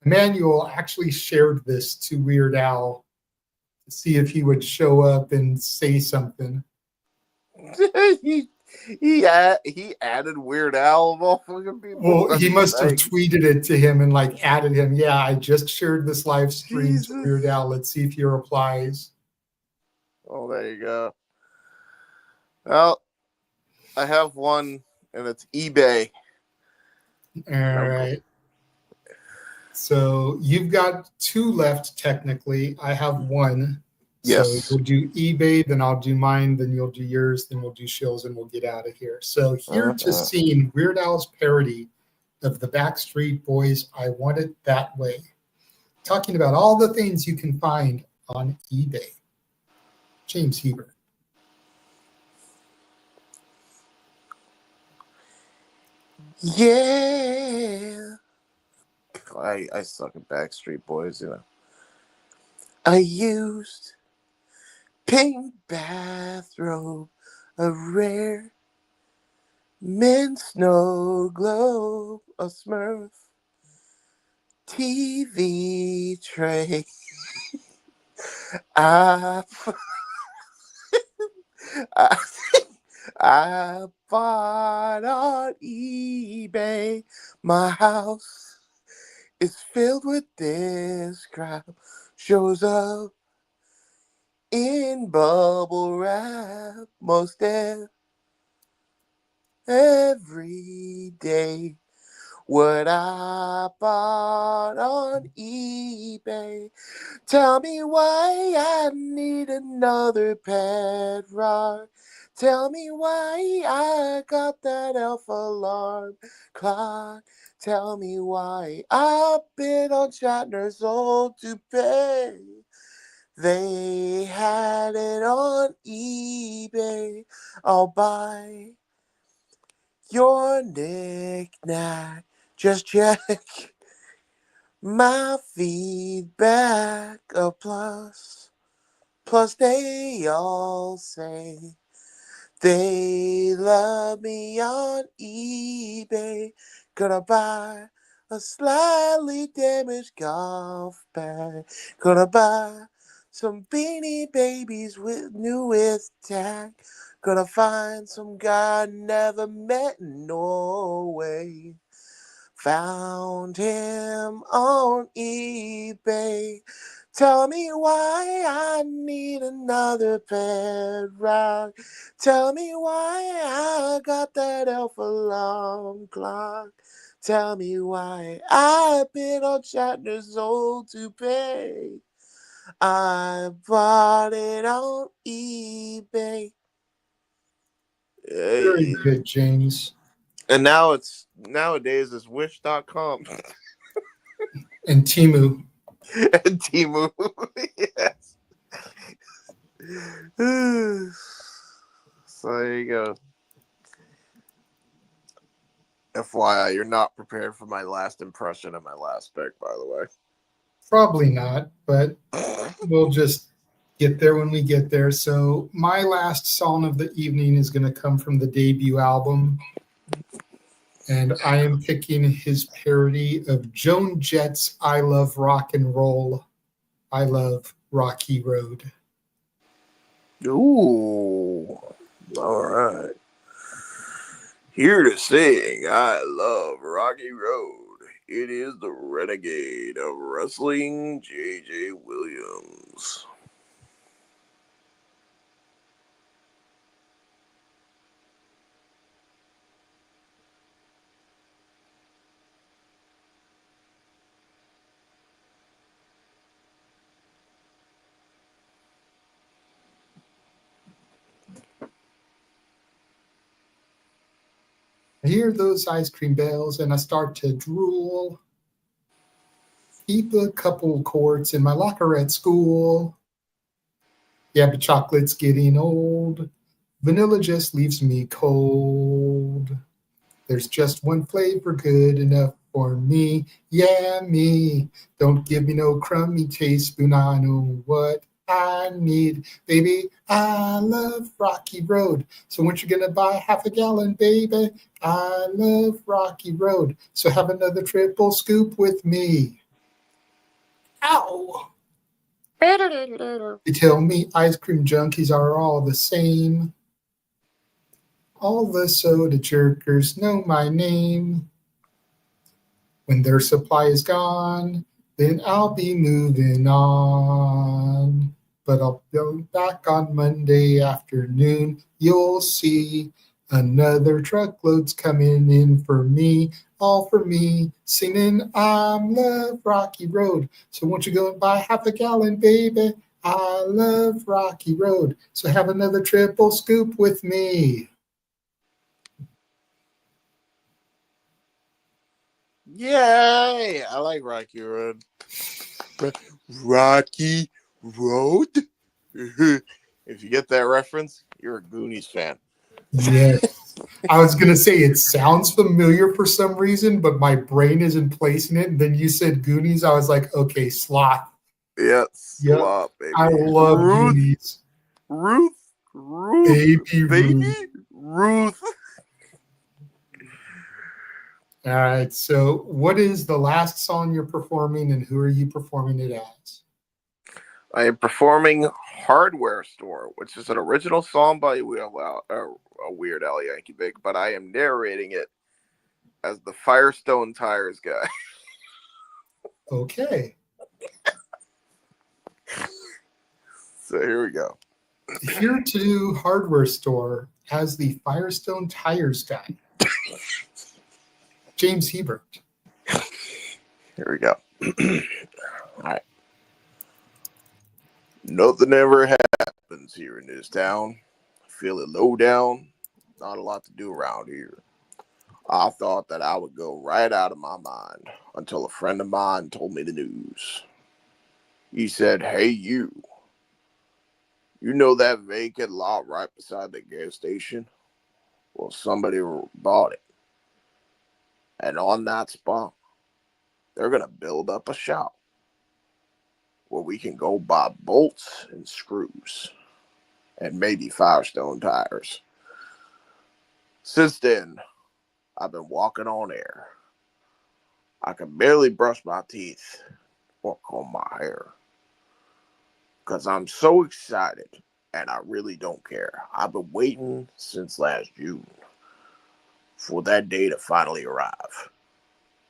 Emmanuel actually shared this to Weird Al to see if he would show up and say something. he added Weird Al of all fucking people. Well, he must have tweeted it to him and like added him. Yeah, I just shared this live stream to Weird Al. Let's see if he replies. Oh, there you go. Well, I have one, and it's eBay. All right. So you've got 2 left, technically. I have 1. Yes. So you'll do eBay, then I'll do mine, then you'll do yours, then we'll do Shills, and we'll get out of here. So here to sing Weird Al's parody of the Backstreet Boys' I Want It That Way. Talking about all the things you can find on eBay. James Hebert. Yeah. I suck at Backstreet Boys, you know. I used pink bathrobe, a rare mint snow globe, a Smurf TV tray. I bought on eBay. My house is filled with this crap. Shows up in bubble wrap most every day. What I bought on eBay. Tell me why I need another pet rock. Tell me why I got that elf alarm clock. Tell me why I bid on Shatner's old toupee. They had it on eBay. I'll buy your knick-knack. Just check my feedback. A plus. Plus they all say they love me on eBay. Gonna buy a slightly damaged golf bag. Gonna buy some beanie babies with tag. Gonna find some guy I never met in Norway. Found him on eBay. Tell me why I need another pet rock. Tell me why I got that elf alarm clock. Tell me why I've been on Shatner's old toupee. I bought it on eBay. Very good, James. And nowadays it's wish.com. And Timu. And Timu. Yes. So there you go. FYI, you're not prepared for my last impression of my last pick, by the way. Probably not, but we'll just get there when we get there. So my last song of the evening is going to come from the debut album. And I am picking his parody of Joan Jett's I Love Rock and Roll. I Love Rocky Road. Ooh. All right. Here to sing I Love Rocky Road. It is the renegade of wrestling, J.J. Williams. I hear those ice cream bells and I start to drool. Keep a couple quarts in my locker at school. Yeah, but chocolate's getting old. Vanilla just leaves me cold. There's just one flavor good enough for me. Yeah, me. Don't give me no crummy teaspoon. I know what I need. Baby, I love Rocky Road. So when you gonna buy half a gallon, baby? I love Rocky Road. So have another triple scoop with me. Ow! They tell me ice cream junkies are all the same. All the soda jerkers know my name. When their supply is gone, then I'll be moving on. But I'll be back on Monday afternoon. You'll see another truckload's coming in for me. All for me, singing I love Rocky Road. So won't you go and buy half a gallon, baby? I love Rocky Road. So have another triple scoop with me. Yay! I like Rocky Road. Rocky Road? If you get that reference, you're a Goonies fan. Yes. I was going to say it sounds familiar for some reason, but my brain isn't placing it. And then you said Goonies. I was like, okay, Sloth. Yes, Yep. Sloth, baby. I love Goonies. Ruth. Baby Ruth. All right. So, what is the last song you're performing, and who are you performing it as? I am performing Hardware Store, which is an original song by Weird Al Yankovic, but I am narrating it as the Firestone Tires guy. Okay. So here we go. Here to do Hardware Store as the Firestone Tires guy. James Hebert. Here we go. All right. Nothing ever happens here in this town. Feel it low down. Not a lot to do around here. I thought that I would go right out of my mind until a friend of mine told me the news. He said, "Hey, you know that vacant lot right beside the gas station? Well, somebody bought it. And on that spot, they're going to build up a shop where we can go buy bolts and screws and maybe Firestone tires." Since then, I've been walking on air. I can barely brush my teeth or comb my hair. Because I'm so excited, and I really don't care. I've been waiting since last June for that day to finally arrive.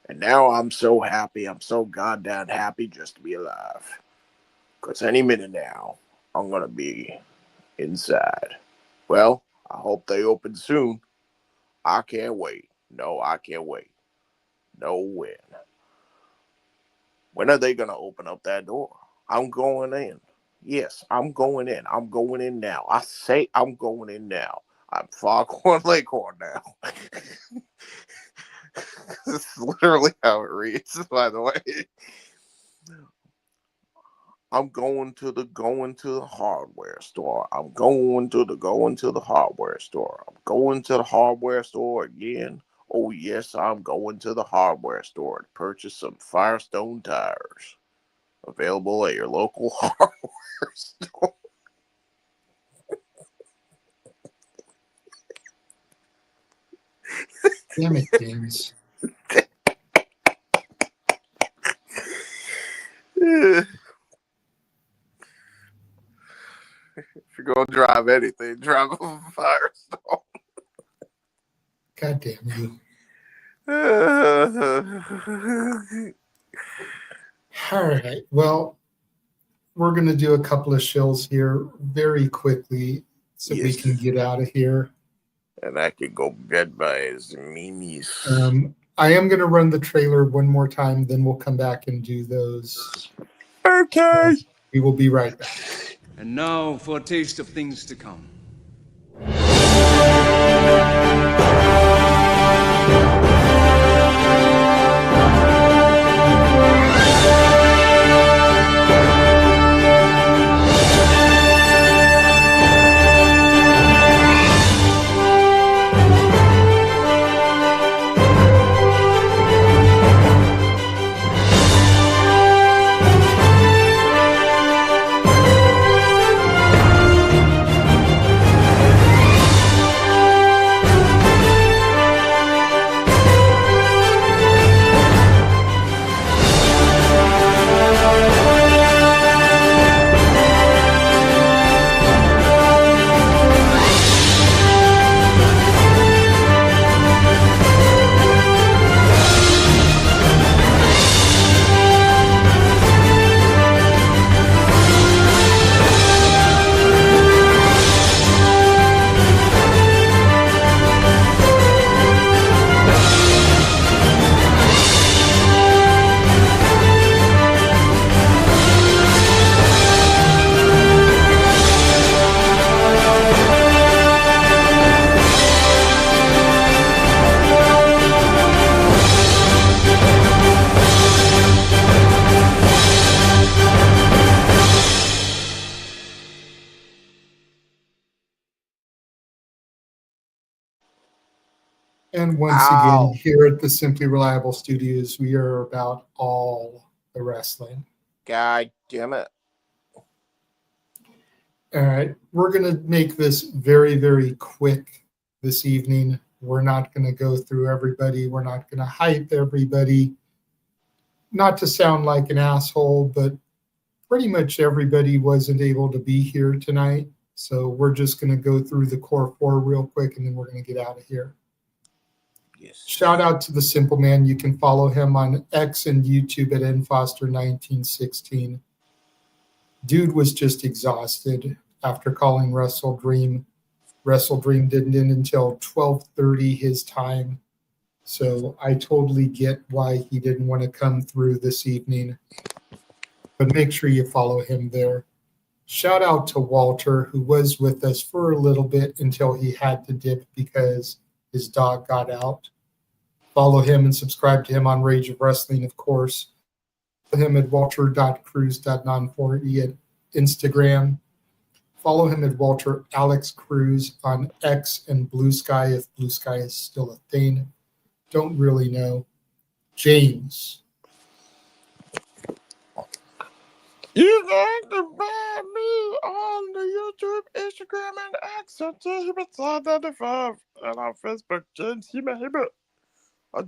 And now I'm so happy. I'm so goddamn happy just to be alive. Because any minute now, I'm going to be inside. Well, I hope they open soon. I can't wait. No, I can't wait. No when. When are they going to open up that door? I'm going in. Yes, I'm going in. I'm going in now. I say I'm going in now. I'm Foghorn Leghorn now. This is literally how it reads, by the way. I'm going to the hardware store. I'm going to the hardware store. I'm going to the hardware store again. Oh yes, I'm going to the hardware store to purchase some Firestone tires. Available at your local hardware store. Damn it, James. If you're going to drive anything, drive a Firestone. God damn you. All right. Well, we're going to do a couple of shills here very quickly so we can get out of here. And I could go get by his memes. I am going to run the trailer one more time, then we'll come back and do those. Okay. We will be right back. And now for a taste of things to come. And once again, here at the Simply Reliable Studios, we are about all the wrestling. God damn it. All right. We're going to make this very, very quick this evening. We're not going to go through everybody. We're not going to hype everybody. Not to sound like an asshole, but pretty much everybody wasn't able to be here tonight. So we're just going to go through the core four real quick, and then we're going to get out of here. Yes. Shout out to the Simple Man. You can follow him on X and YouTube at nfoster1916. Dude was just exhausted after calling Wrestle Dream. Wrestle Dream didn't end until 12:30 his time. So I totally get why he didn't want to come through this evening. But make sure you follow him there. Shout out to Walter, who was with us for a little bit until he had to dip because his dog got out. Follow him and subscribe to him on Rage of Wrestling, of course. Follow him at walter.cruz.non40 at Instagram. Follow him at Walter Alex Cruz on X and Blue Sky, if Blue Sky is still a thing. Don't really know. James. You can find me on the YouTube, Instagram, and X at JHibit95 and on Facebook, James Hiba.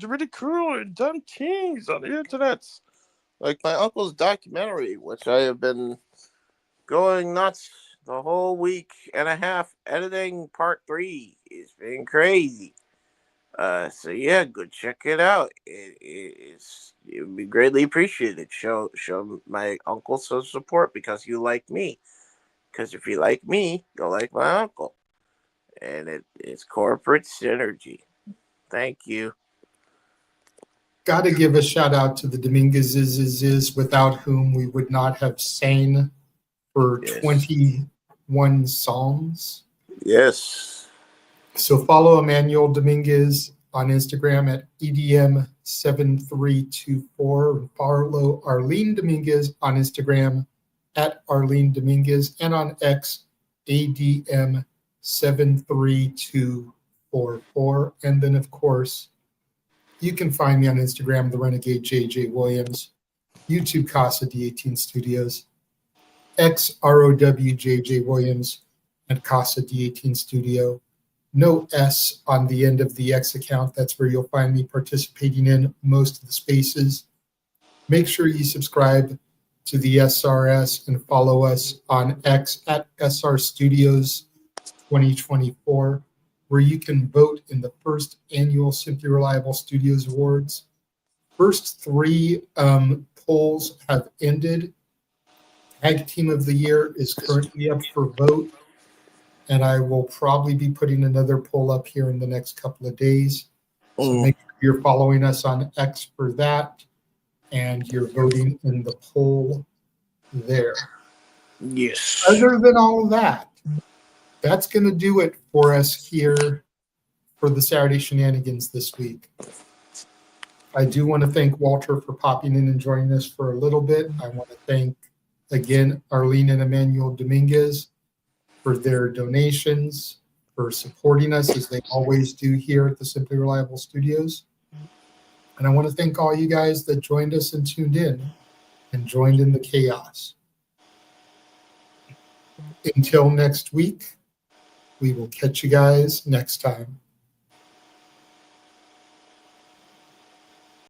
really cruel and dumb things on the internet. Like my uncle's documentary, which I have been going nuts the whole week and a half editing part 3. It's been crazy. So yeah, go check it out. It would be greatly appreciated. Show my uncle some support because you like me. Because if you like me, you'll like my uncle. And it's corporate synergy. Thank you. Got to give a shout out to the Dominguez's, without whom we would not have sang for 21 songs. Yes. So follow Emmanuel Dominguez on Instagram at EDM7324 and follow Arlene Dominguez on Instagram at Arlene Dominguez and on X ADM73244. And then, of course, you can find me on Instagram, the Renegade JJ Williams, YouTube Casa D18 Studios, XROWJJ Williams, and Casa D18 Studio. No S on the end of the X account. That's where you'll find me participating in most of the spaces. Make sure you subscribe to the SRS and follow us on X at SR Studios 2024, where you can vote in the first annual Simply Reliable Studios Awards. First 3 polls have ended. Tag Team of the Year is currently up for vote, and I will probably be putting another poll up here in the next couple of days. So make sure you're following us on X for that, and you're voting in the poll there. Yes. Other than all of that, that's going to do it for us here for the Saturday Shenanigans this week. I do want to thank Walter for popping in and joining us for a little bit. I want to thank, again, Arlene and Emmanuel Dominguez for their donations, for supporting us as they always do here at the Simply Reliable Studios. And I want to thank all you guys that joined us and tuned in and joined in the chaos. Until next week, we will catch you guys next time.